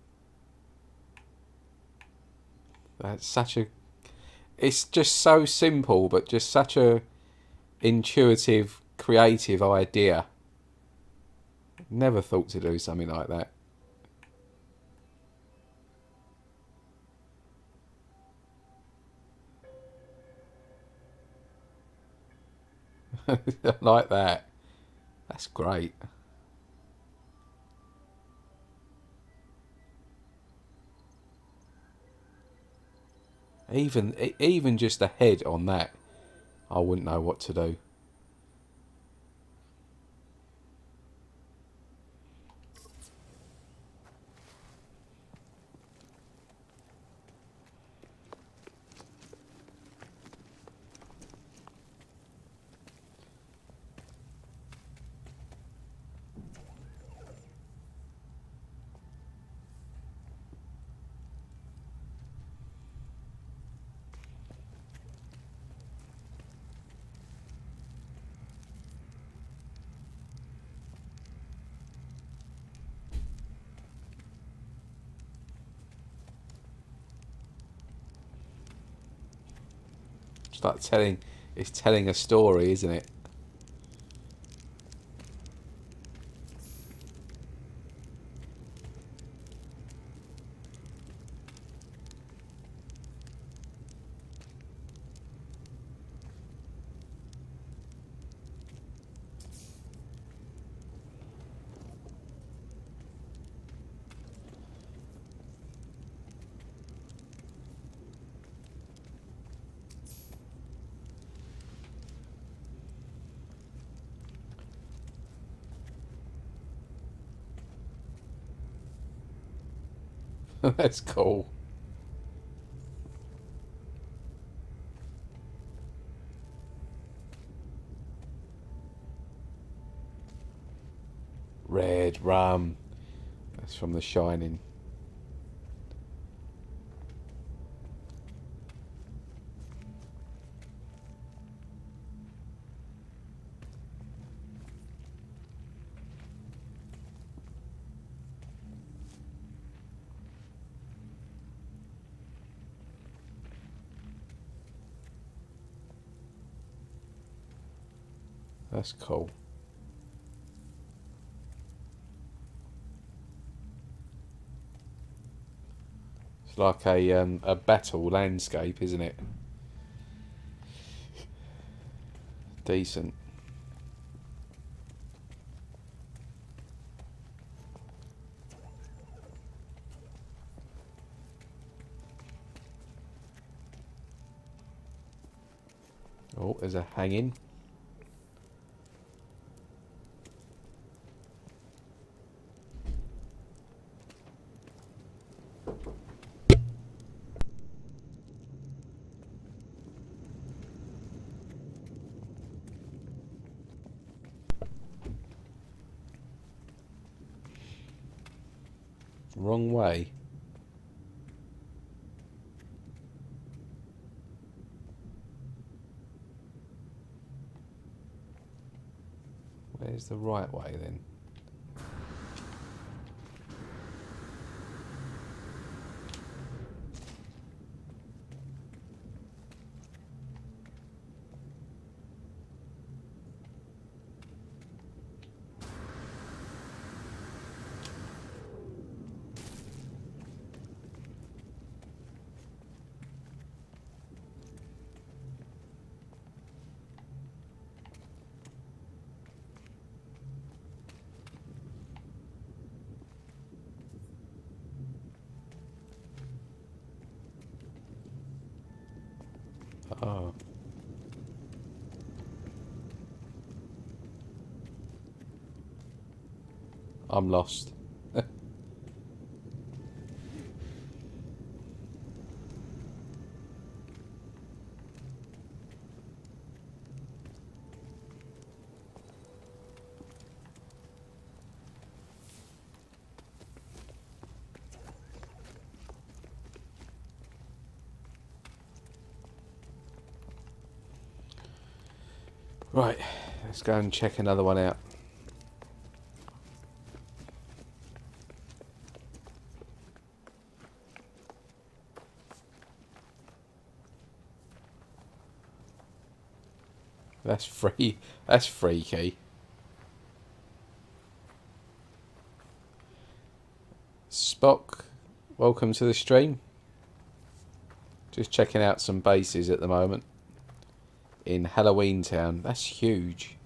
That's such a. It's just so simple, but just such a intuitive, creative idea. Never thought to do something like that. Like that. That's great. Even just a head on that, I wouldn't know what to do. It's like it's telling a story, isn't it? That's cool. Red rum. That's from The Shining. That's cool. It's like a battle landscape, isn't it? Decent. Oh, there's a hanging. Wrong way. Where's the right way then? Oh, I'm lost. Right, let's go and check another one out. That's free. That's freaky. Spock, welcome to the stream. Just checking out some bases at the moment in Halloween Town. That's huge.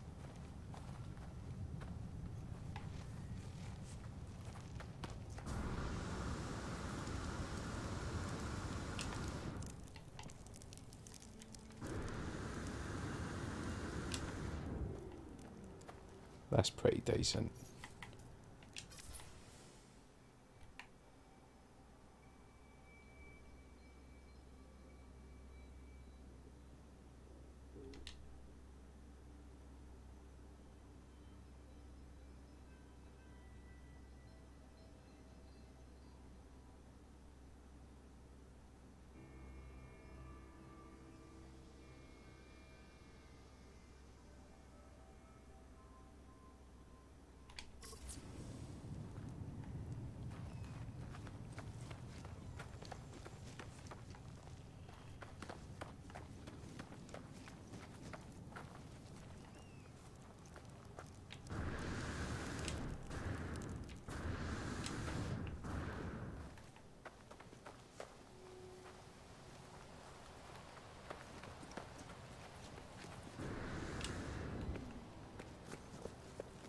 That's pretty decent.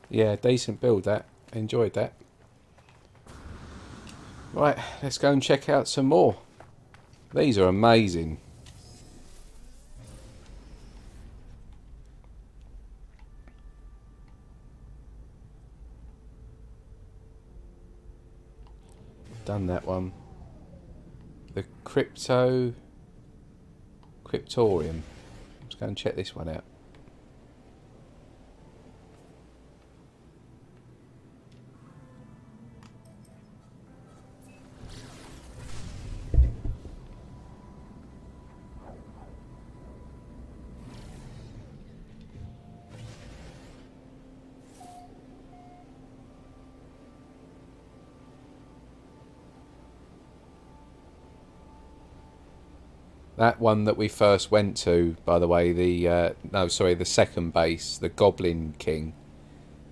Yeah, decent build that. Enjoyed that. Right, let's go and check out some more. These are amazing. Done that one. The Cryptorium. Let's go and check this one out. That one that we first went to, by the way, the second base, the Goblin King,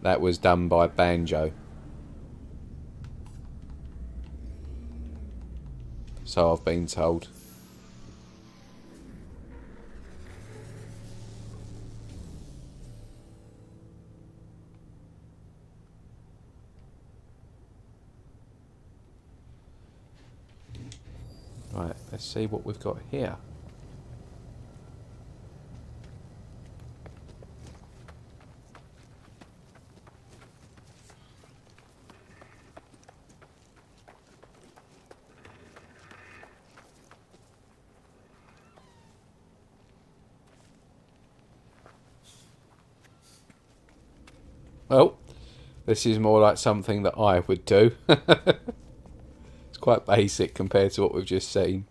that was done by Banjo. So I've been told. Right, let's see what we've got here. Well, this is more like something that I would do. It's quite basic compared to what we've just seen.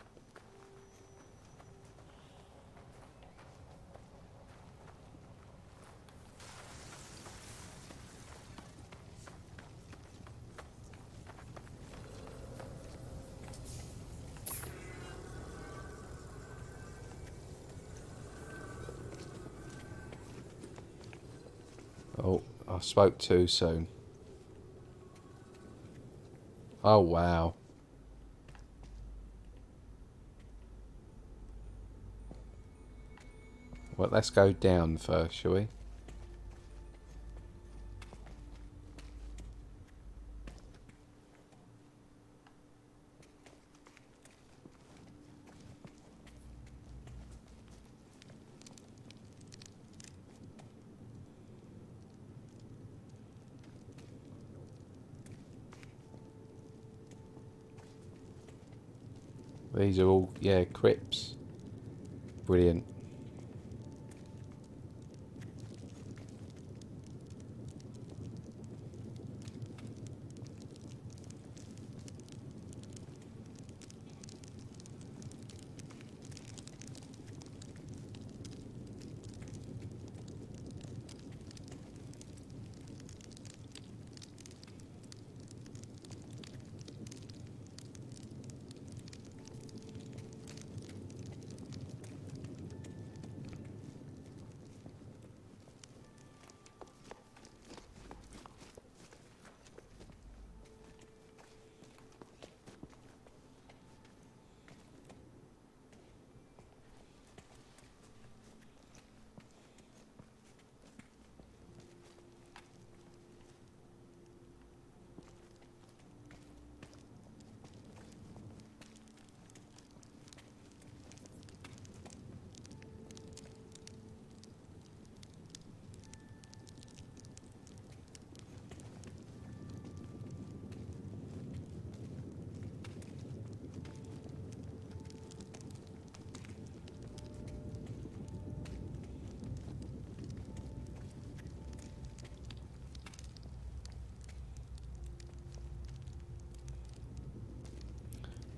Oh, I spoke too soon. Oh, wow. Well, let's go down first, shall we? These are all, yeah, crypts. Brilliant.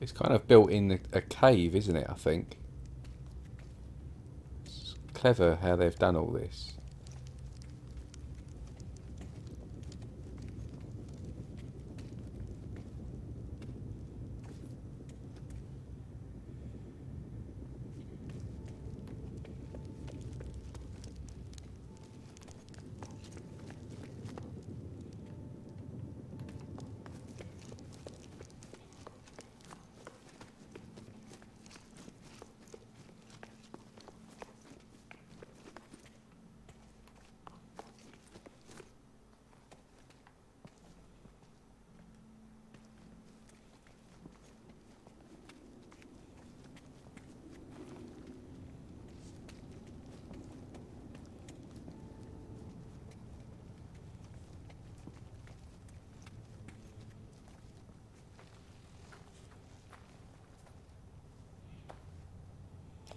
It's kind of built in a cave, isn't it, I think? It's clever how they've done all this.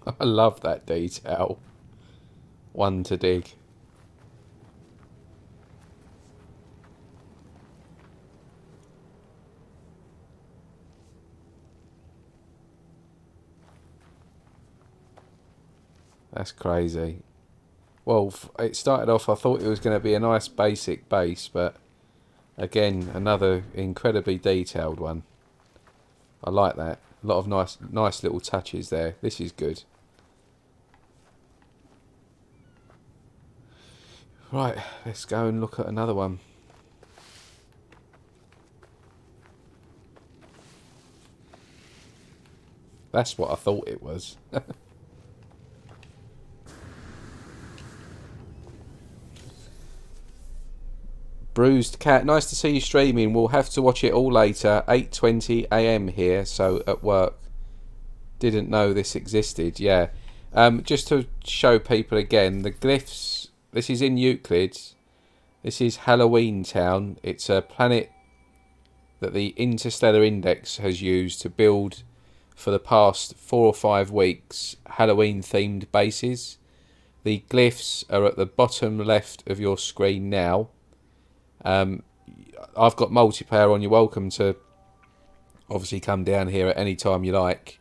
I love that detail. One to dig. That's crazy. Well, it started off, I thought it was going to be a nice basic base, but again, another incredibly detailed one. I like that. A lot of nice little touches there. This is good. Right, let's go and look at another one. That's what I thought it was. Bruised Cat, nice to see you streaming. We'll have to watch it all later. 8:20 a.m. here, so at work. Didn't know this existed. Yeah. Just to show people again, the glyphs. This is in Euclid. This is Halloween Town. It's a planet that the Interstellar Index has used to build for the past 4 or 5 weeks Halloween themed bases. The glyphs are at the bottom left of your screen now. I've got multiplayer on. You're welcome to obviously come down here at any time you like.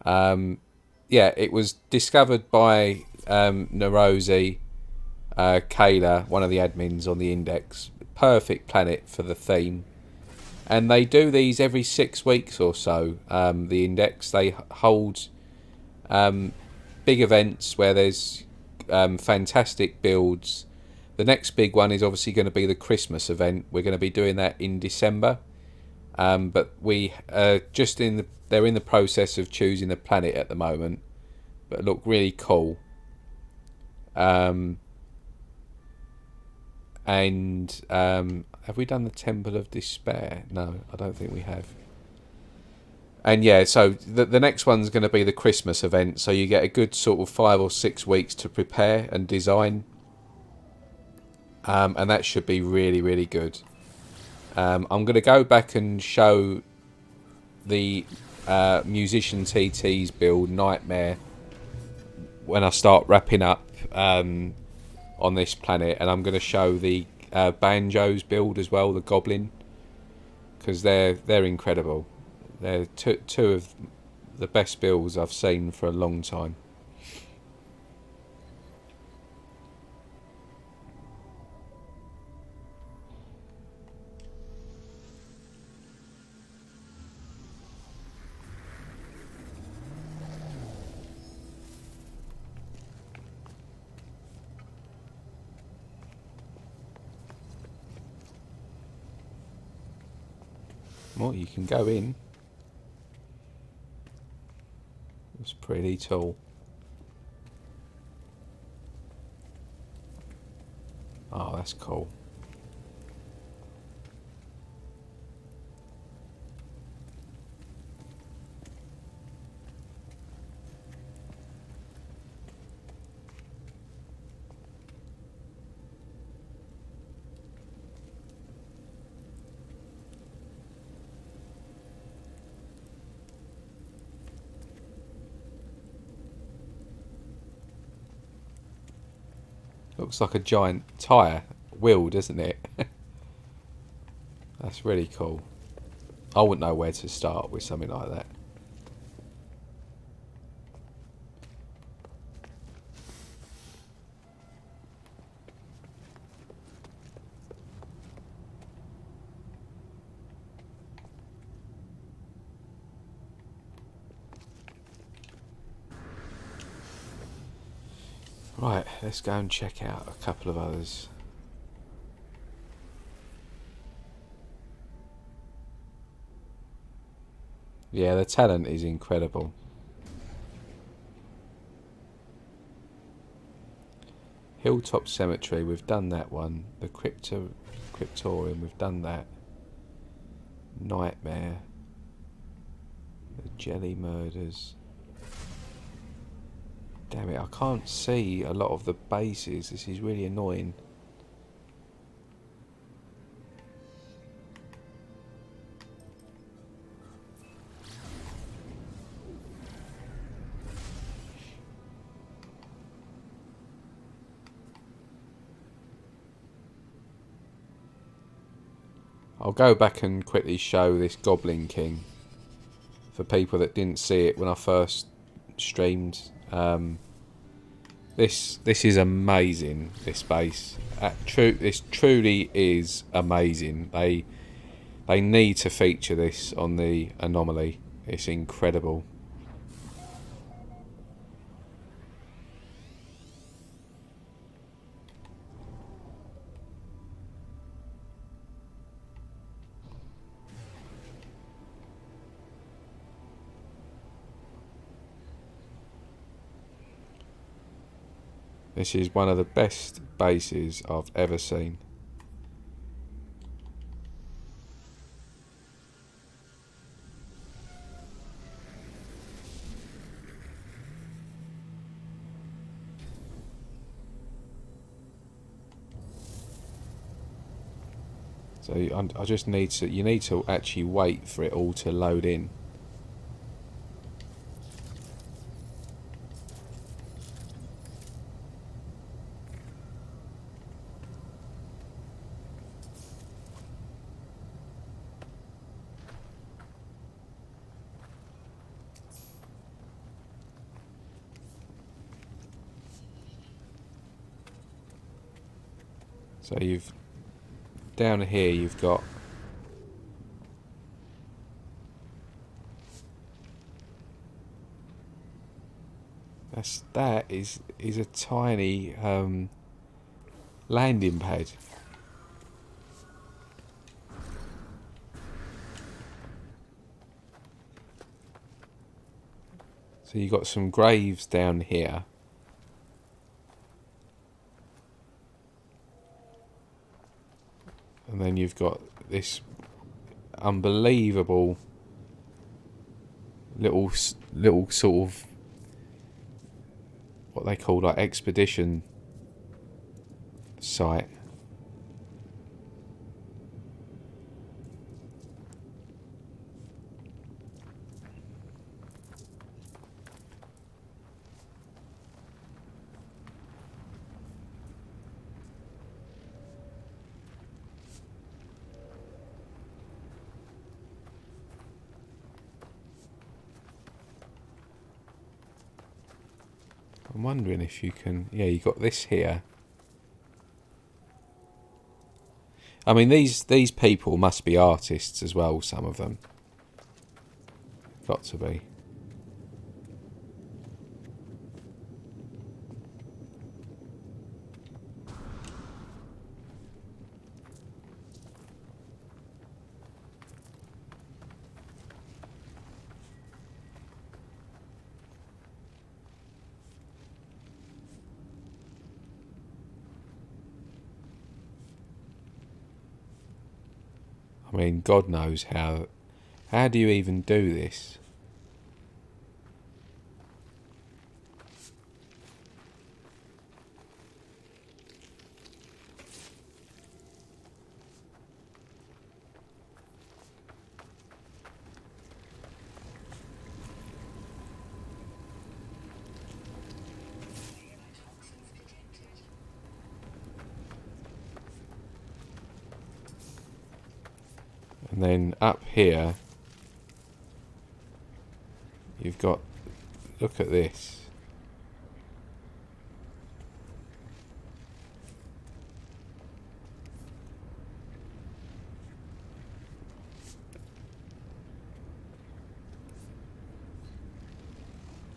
Yeah, it was discovered by Narosi Kayla, one of the admins on the Index. Perfect planet for the theme. And they do these every 6 weeks or so, the Index. They hold big events where there's fantastic builds. The next big one is obviously going to be the Christmas event. We're going to be doing that in December. But we they're in the process of choosing the planet at the moment. But look really cool. And have we done the Temple of Despair? No, I don't think we have. And yeah, so the next one's going to be the Christmas event. So you get a good sort of 5 or 6 weeks to prepare and design. And that should be really, really good. I'm going to go back and show the Musician TT's build, Nightmare, when I start wrapping up on this planet. And I'm going to show the Banjo's build as well, the Goblin, because they're incredible. They're two of the best builds I've seen for a long time. Well, you can go in. It's pretty tall. Oh, that's cool. Looks like a giant tyre wheel, doesn't it? That's really cool. I wouldn't know where to start with something like that. Right, let's go and check out a couple of others. Yeah, the talent is incredible. Hilltop Cemetery, we've done that one. The Cryptorium, we've done that. Nightmare. The Jelly Murders. Damn it, I can't see a lot of the bases. This is really annoying. I'll go back and quickly show this Goblin King for people that didn't see it when I first streamed. This is amazing. This base, this truly is amazing. They need to feature this on the Anomaly. It's incredible. This is one of the best bases I've ever seen. So I just need to, you need to actually wait for it all to load in. So you've, down here you've got that is a tiny landing pad. So you've got some graves down here. And then you've got this unbelievable little sort of what they call like expedition site. I'm wondering if you can... Yeah, you got this here. I mean, these people must be artists as well, some of them. Got to be. I mean, God knows how do you even do this? And then up here, you've got, look at this.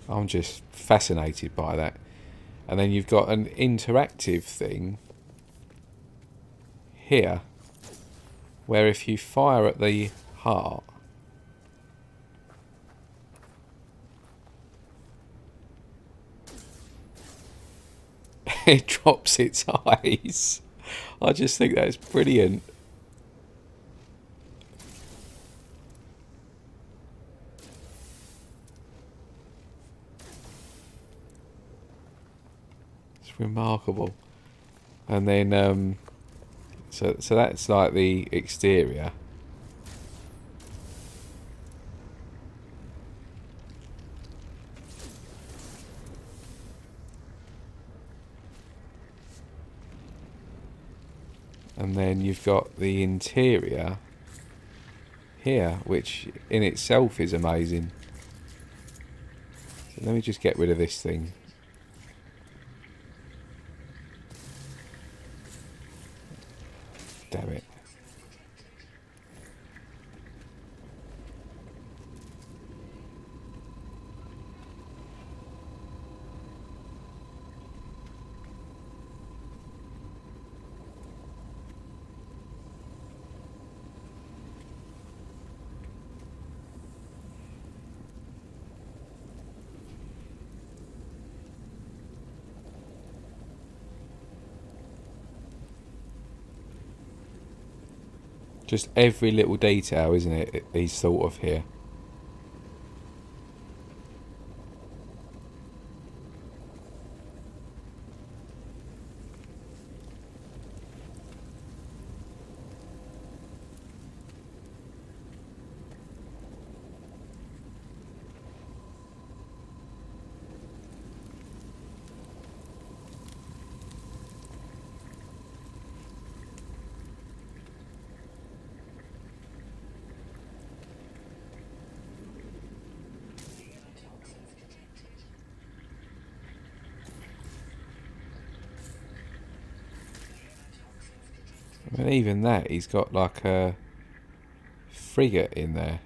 I'm just fascinated by that. And then you've got an interactive thing here, where if you fire at the heart, it drops its eyes. I just think that's brilliant. It's remarkable. And then so that's like the exterior. And then you've got the interior, here, which in itself is amazing. So let me just get rid of this thing. Damn it. Just every little detail, isn't it? He's thought of here. I mean, even that, he's got like a frigate in there.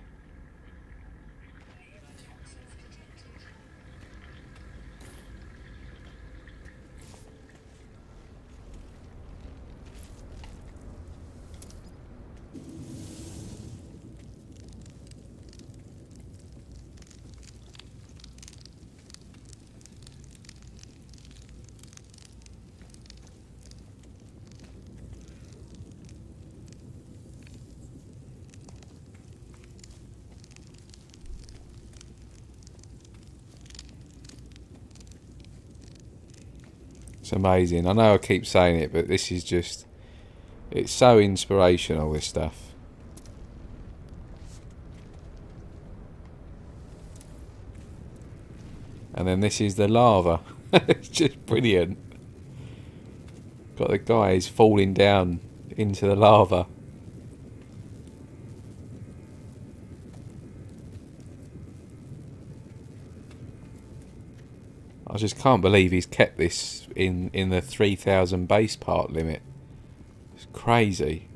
It's amazing. I know I keep saying it, but this is just... It's so inspirational, this stuff. And then this is the lava. It's just brilliant. Got the guys falling down into the lava. I just can't believe he's kept this in the 3,000 base part limit. It's crazy.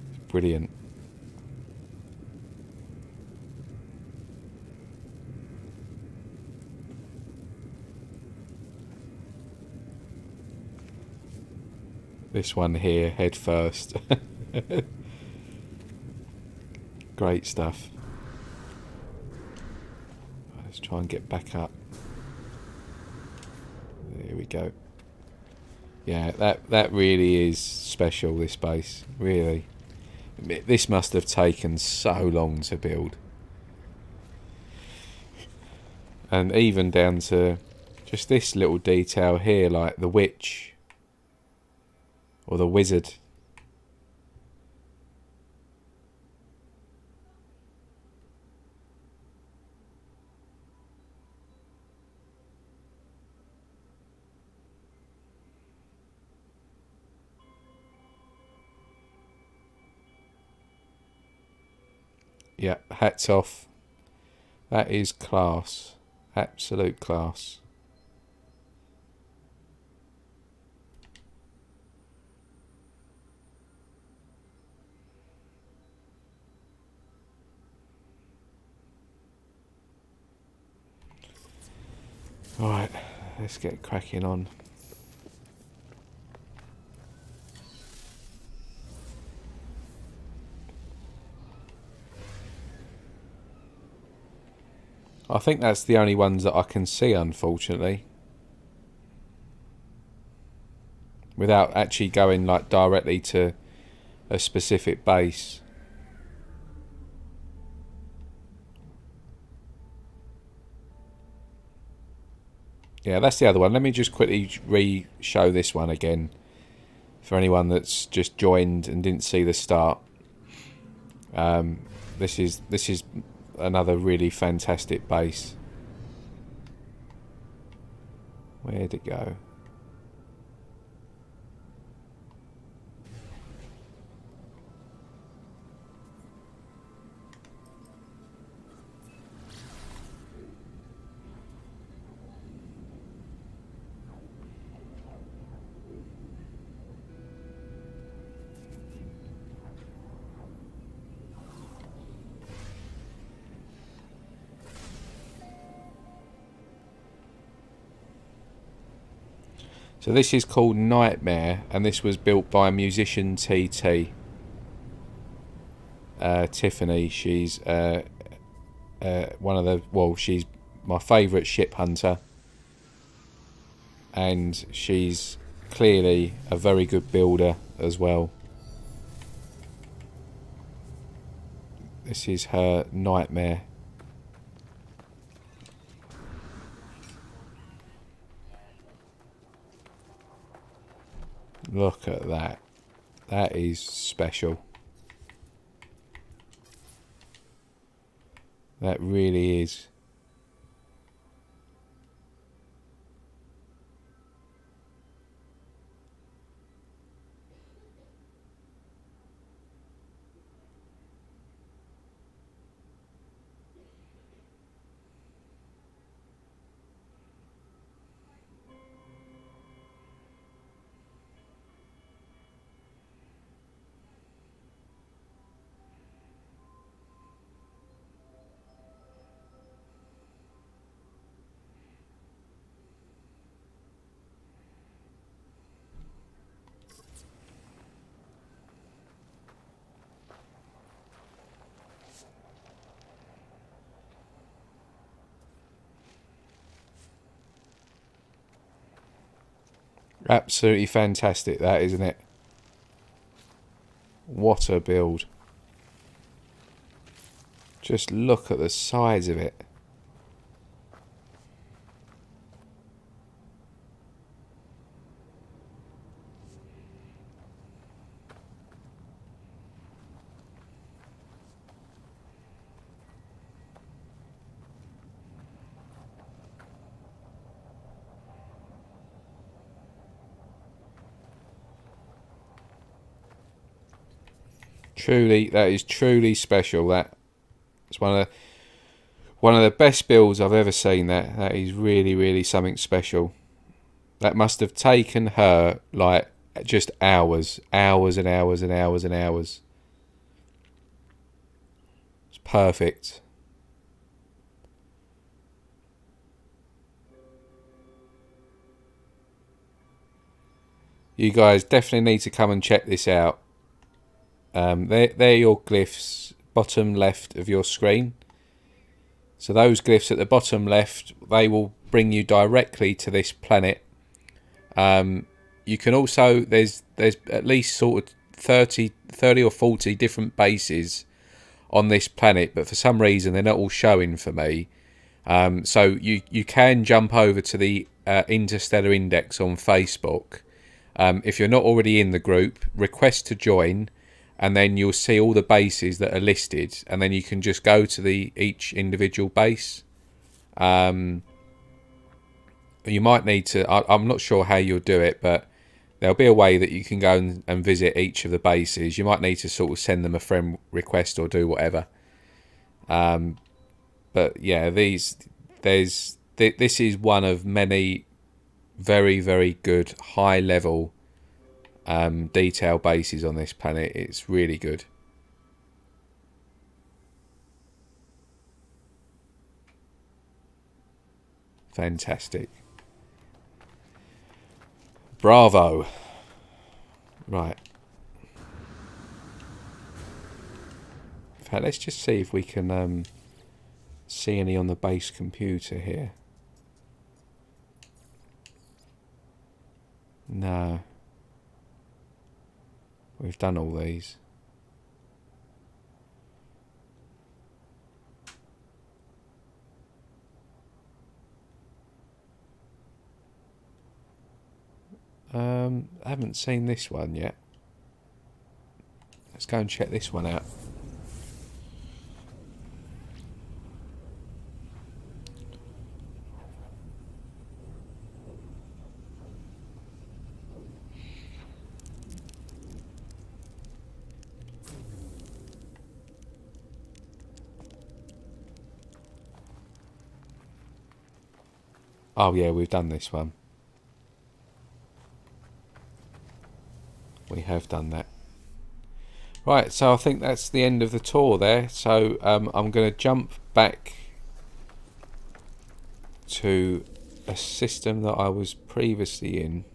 It's brilliant. This one here, head first. Great stuff. Let's try and get back up. There we go. Yeah, that really is special, this base. Really. This must have taken so long to build. And even down to just this little detail here, like the witch. Or the wizard. Yeah, hats off. That is class. Absolute class. Right, let's get cracking on. I think that's the only ones that I can see, unfortunately. Without actually going like directly to a specific base. Yeah, that's the other one. Let me just quickly re-show this one again for anyone that's just joined and didn't see the start. This is another really fantastic base. Where'd it go? So this is called Nightmare, and this was built by musician TT. Tiffany, she's one of the, well, she's my favourite ship hunter, and she's clearly a very good builder as well. This is her Nightmare. Look at that. That is special. That really is. Absolutely fantastic, that, isn't it? What a build. Just look at the size of it. Truly, that is truly special. It's one of the best builds I've ever seen. That is really, really something special. That must have taken her like just hours and hours and hours and hours. It's perfect. You guys definitely need to come and check this out. They're your glyphs, bottom left of your screen. So those glyphs at the bottom left, they will bring you directly to this planet. You can also, there's at least sort of 30 or 40 different bases on this planet, but for some reason they're not all showing for me. So you can jump over to the Interstellar Index on Facebook. If you're not already in the group, request to join, and then you'll see all the bases that are listed, and then you can just go to each individual base. You might need to, I'm not sure how you'll do it, but there'll be a way that you can go and visit each of the bases. You might need to sort of send them a friend request or do whatever. But yeah, this is one of many very, very good high level detail bases on this planet. It's really good. Fantastic. Bravo. Right. In fact, let's just see if we can see any on the base computer here. No. We've done all these. I haven't seen this one yet. Let's go and check this one out. Oh yeah, we've done this one. We have done that. Right, so I think that's the end of the tour there. So I'm going to jump back to a system that I was previously in.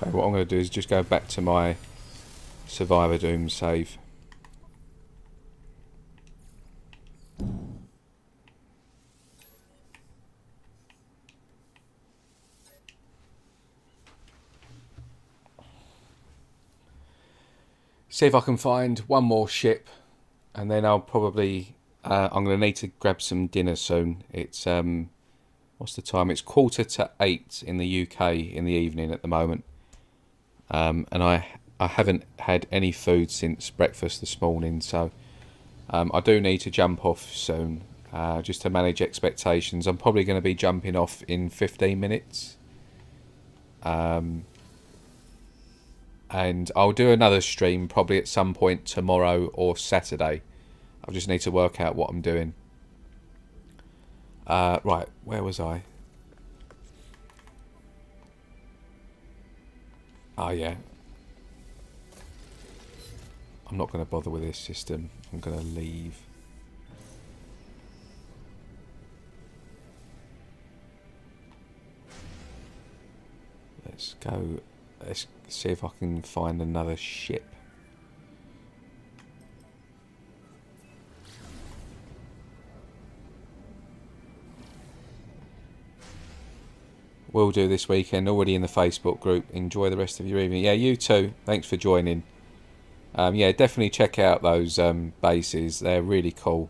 Okay, what I'm going to do is just go back to my Survivor Doom save. See if I can find one more ship, and then I'll probably I'm going to need to grab some dinner soon. It's what's the time? It's 7:45 in the UK in the evening at the moment, and I haven't had any food since breakfast this morning, so I do need to jump off soon. Just to manage expectations, I'm probably going to be jumping off in 15 minutes. And I'll do another stream probably at some point tomorrow or Saturday. I just need to work out what I'm doing. Right, where was I? Oh yeah. I'm not going to bother with this system. I'm going to leave. Let's go. Let's see if I can find another ship. Will do this weekend. Already in the Facebook group. Enjoy the rest of your evening. Yeah, you too. Thanks for joining. Yeah, definitely check out those bases. They're really cool.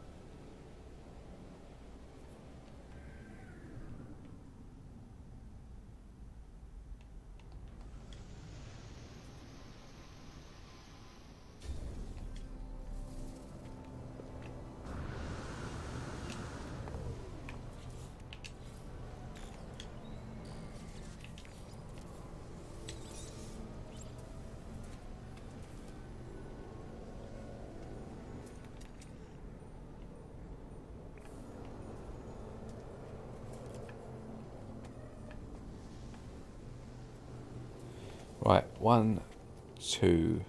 Right, 1, 2.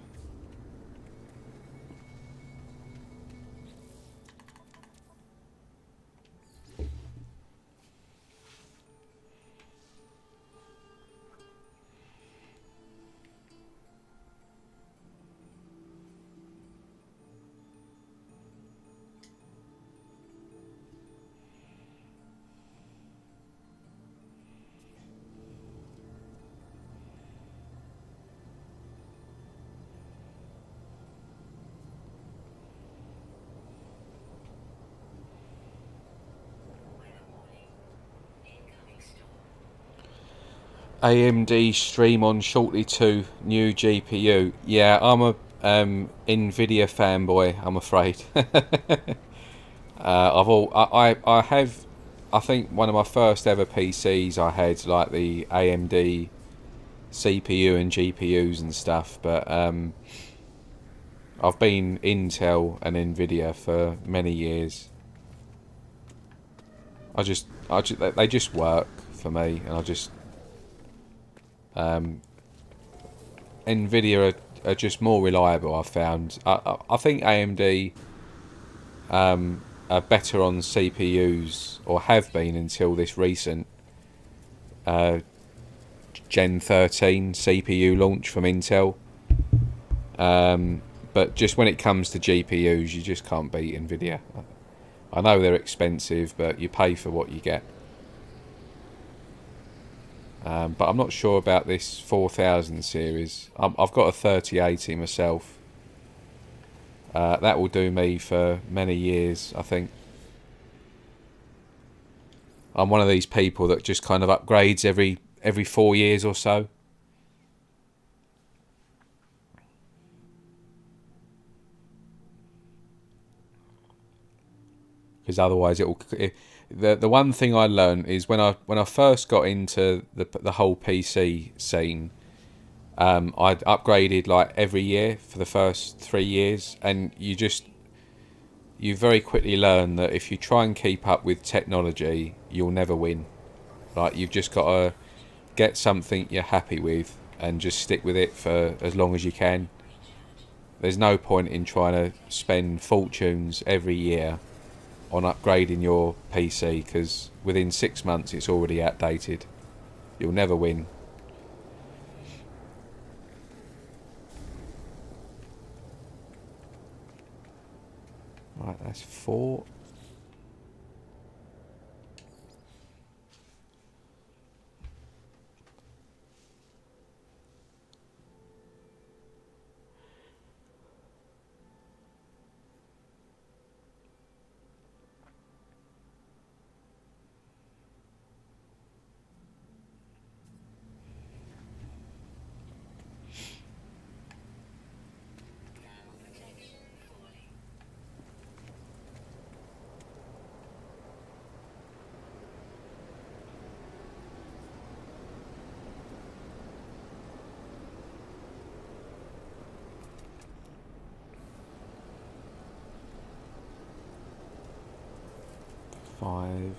AMD stream on shortly to new GPU. Yeah, I'm a Nvidia fanboy, I'm afraid. I have, I think one of my first ever PCs I had like the AMD CPU and GPUs and stuff, but I've been Intel and Nvidia for many years. They just work for me, and I just Nvidia are just more reliable. I've found. I think AMD are better on CPUs, or have been until this recent Gen 13 CPU launch from Intel. But just when it comes to GPUs, you just can't beat Nvidia. I know they're expensive, but you pay for what you get. But I'm not sure about this 4000 series. I've got a 3080 myself. That will do me for many years, I think. I'm one of these people that just kind of upgrades every 4 years or so. Because otherwise the one thing I learned is when I first got into the whole PC scene, I'd upgraded like every year for the first 3 years, and you very quickly learn that if you try and keep up with technology, you'll never win. Like, you've just got to get something you're happy with and just stick with it for as long as you can. There's no point in trying to spend fortunes every year on upgrading your PC, because within 6 months it's already outdated. You'll never win. Right, that's 4. Five.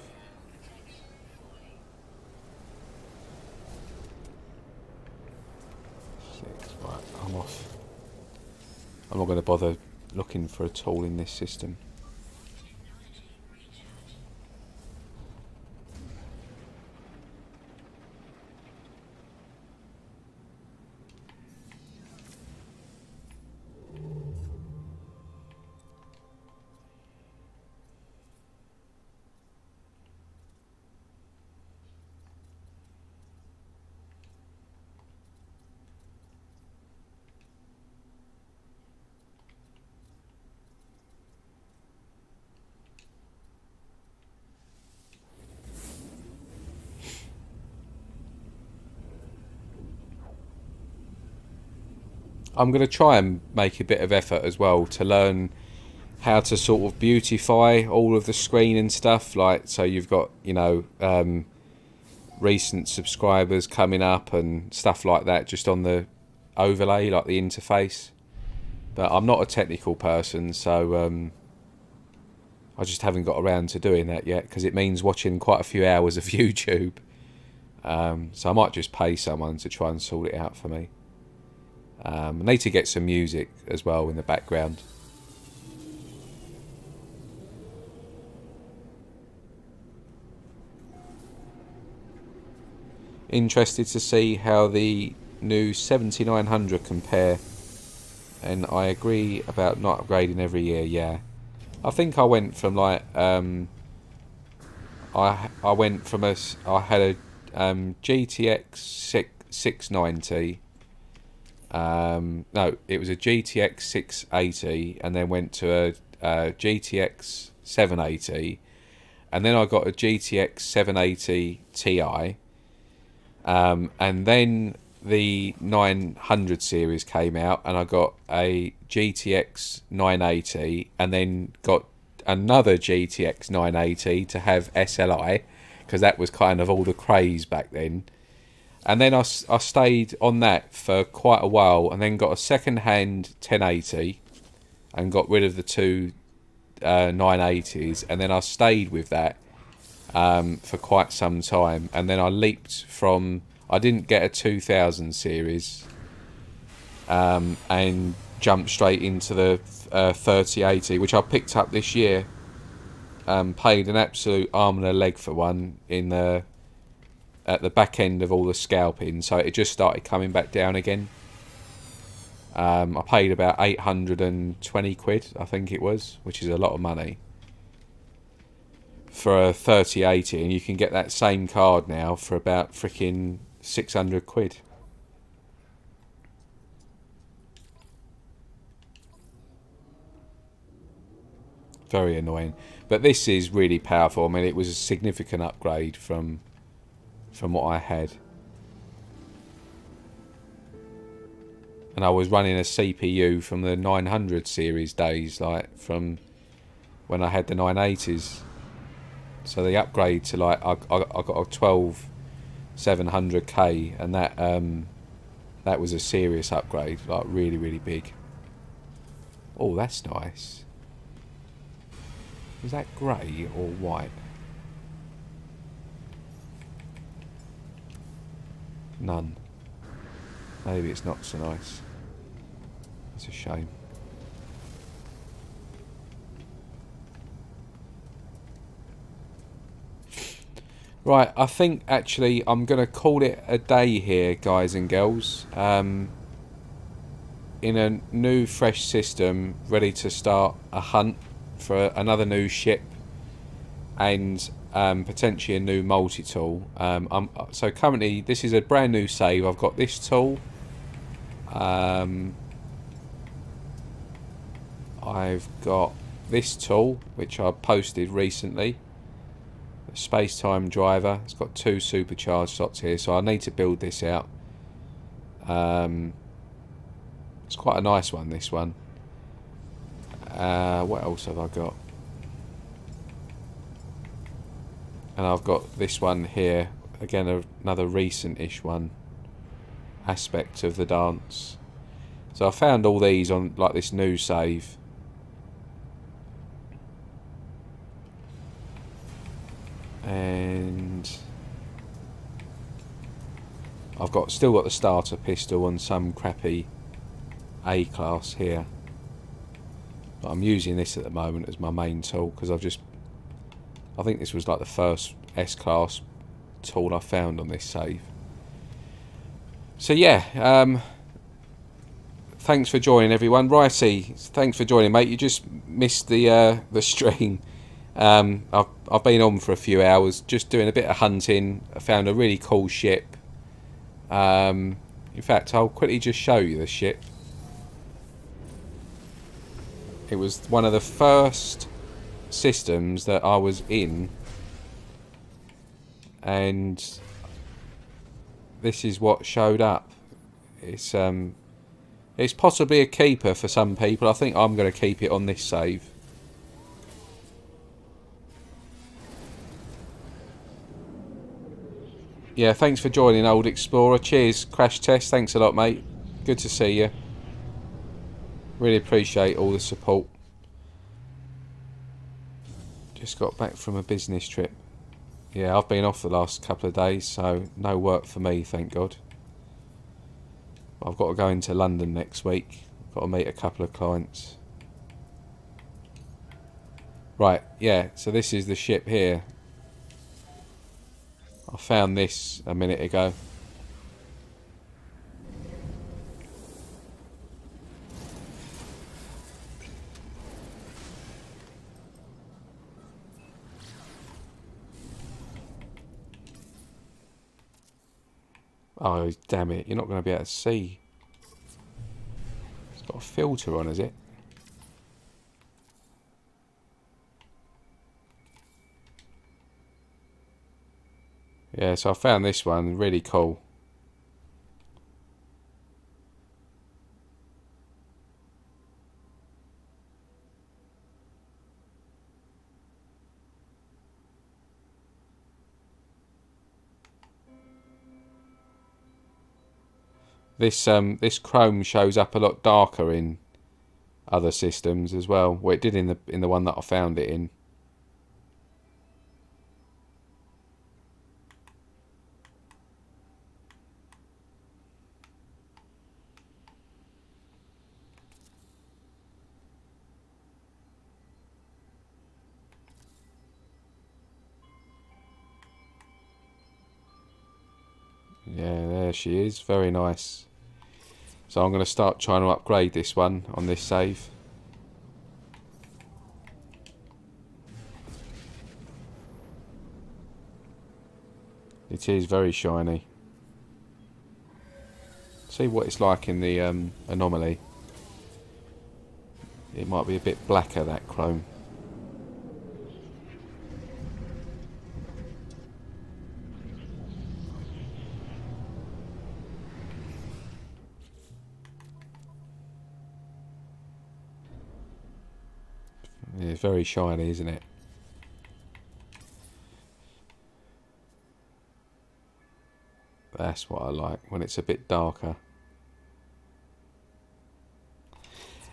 6. Right, I'm off. I'm not going to bother looking for a tool in this system. I'm going to try and make a bit of effort as well to learn how to sort of beautify all of the screen and stuff. Like, so you've got, you know, recent subscribers coming up and stuff like that just on the overlay, like the interface. But I'm not a technical person, so I just haven't got around to doing that yet, because it means watching quite a few hours of YouTube. So I might just pay someone to try and sort it out for me. I need to get some music as well in the background. Interested to see how the new 7900 compare, and I agree about not upgrading every year. Yeah, I think I went from like I went from I had a GTX 690. No, it was a GTX 680, and then went to a GTX 780, and then I got a GTX 780 Ti, and then the 900 series came out, and I got a GTX 980, and then got another GTX 980 to have SLI, because that was kind of all the craze back then. And then I stayed on that for quite a while, and then got a second-hand 1080 and got rid of the two 980s, and then I stayed with that for quite some time. And then I leaped from... I didn't get a 2000 series and jumped straight into the 3080, which I picked up this year. Paid an absolute arm and a leg for one in the... at the back end of all the scalping, so it just started coming back down again. I paid about 820 quid, I think it was, which is a lot of money for a 3080, and you can get that same card now for about freaking 600 quid. Very annoying, but this is really powerful. I mean, it was a significant upgrade from what I had, and I was running a CPU from the 900 series days, like from when I had the 980s. So the upgrade to like I got a 12700K, and that was a serious upgrade, like really, really big. Oh, that's nice. Is that grey or white? None. Maybe it's not so nice. It's a shame. Right, I think actually I'm going to call it a day here, guys and girls. In a new, fresh system, ready to start a hunt for another new ship and potentially a new multi-tool. So currently this is a brand new save. I've got this tool. I've got this tool which I posted recently, the space-time driver. It's got 2 supercharged slots here, so I need to build this out. It's quite a nice one, this one. What else have I got? And I've got this one here, again another recent-ish one, aspect of the dance. So I found all these on like this new save. And I've still got the starter pistol and some crappy A class here, but I'm using this at the moment as my main tool because I think this was like the first S class tool I found on this save. So yeah, thanks for joining everyone. Ricey, thanks for joining, mate. You just missed the stream. I've been on for a few hours just doing a bit of hunting. I found a really cool ship. In fact, I'll quickly just show you the ship. It was one of the first systems that I was in, and this is what showed up. It's possibly a keeper for some people. I think I'm going to keep it on this save. Yeah, thanks for joining, Old Explorer. Cheers, Crash Test. Thanks a lot, mate. Good to see you. Really appreciate all the support. Just got back from a business trip. Yeah, I've been off the last couple of days, so no work for me, thank God. I've got to go into London next week. Got to meet a couple of clients. Right, yeah, so this is the ship here. I found this a minute ago. Oh, damn it. You're not going to be able to see. It's got a filter on, is it? Yeah, so I found this one. Really cool. This chrome shows up a lot darker in other systems as well. Well, it did in the one that I found it in. Yeah, there she is. Very nice. So I'm going to start trying to upgrade this one on this save. It is very shiny. See what it's like in the anomaly. It might be a bit blacker, that chrome. It's very shiny, isn't it? That's what I like, when it's a bit darker.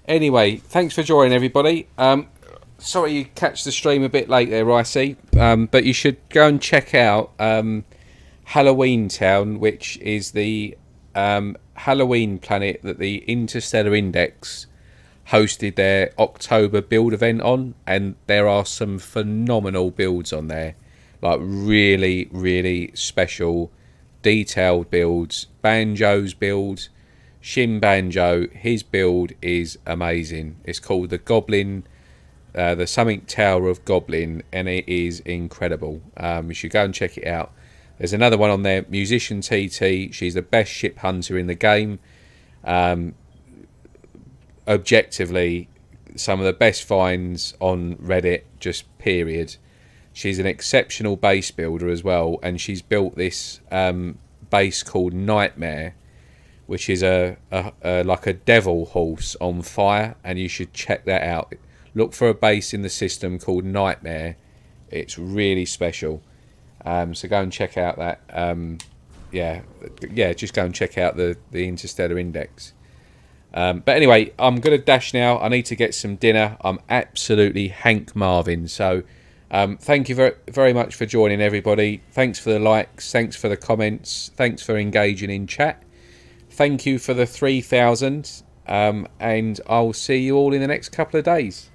Anyway, thanks for joining, everybody. Sorry you catch the stream a bit late there, Ricey. But you should go and check out Halloween Town, which is the Halloween planet that the Interstellar Index hosted their October build event on, and there are some phenomenal builds on there, like really, really special, detailed builds. Banjo's build, Shin Banjo, his build is amazing. It's called the Goblin the Something Tower of Goblin, and it is incredible. You should go and check it out. There's another one on there, Musician TT. She's the best ship hunter in the game. Objectively, some of the best finds on Reddit, just period. She's an exceptional base builder as well, and she's built this base called Nightmare, which is a like a devil horse on fire, and you should check that out. Look for a base in the system called Nightmare. It's really special. So go and check out that. Just go and check out the Interstellar Index. But anyway, I'm going to dash now. I need to get some dinner. I'm absolutely Hank Marvin. So thank you very, very much for joining, everybody. Thanks for the likes. Thanks for the comments. Thanks for engaging in chat. Thank you for the 3,000. And I'll see you all in the next couple of days.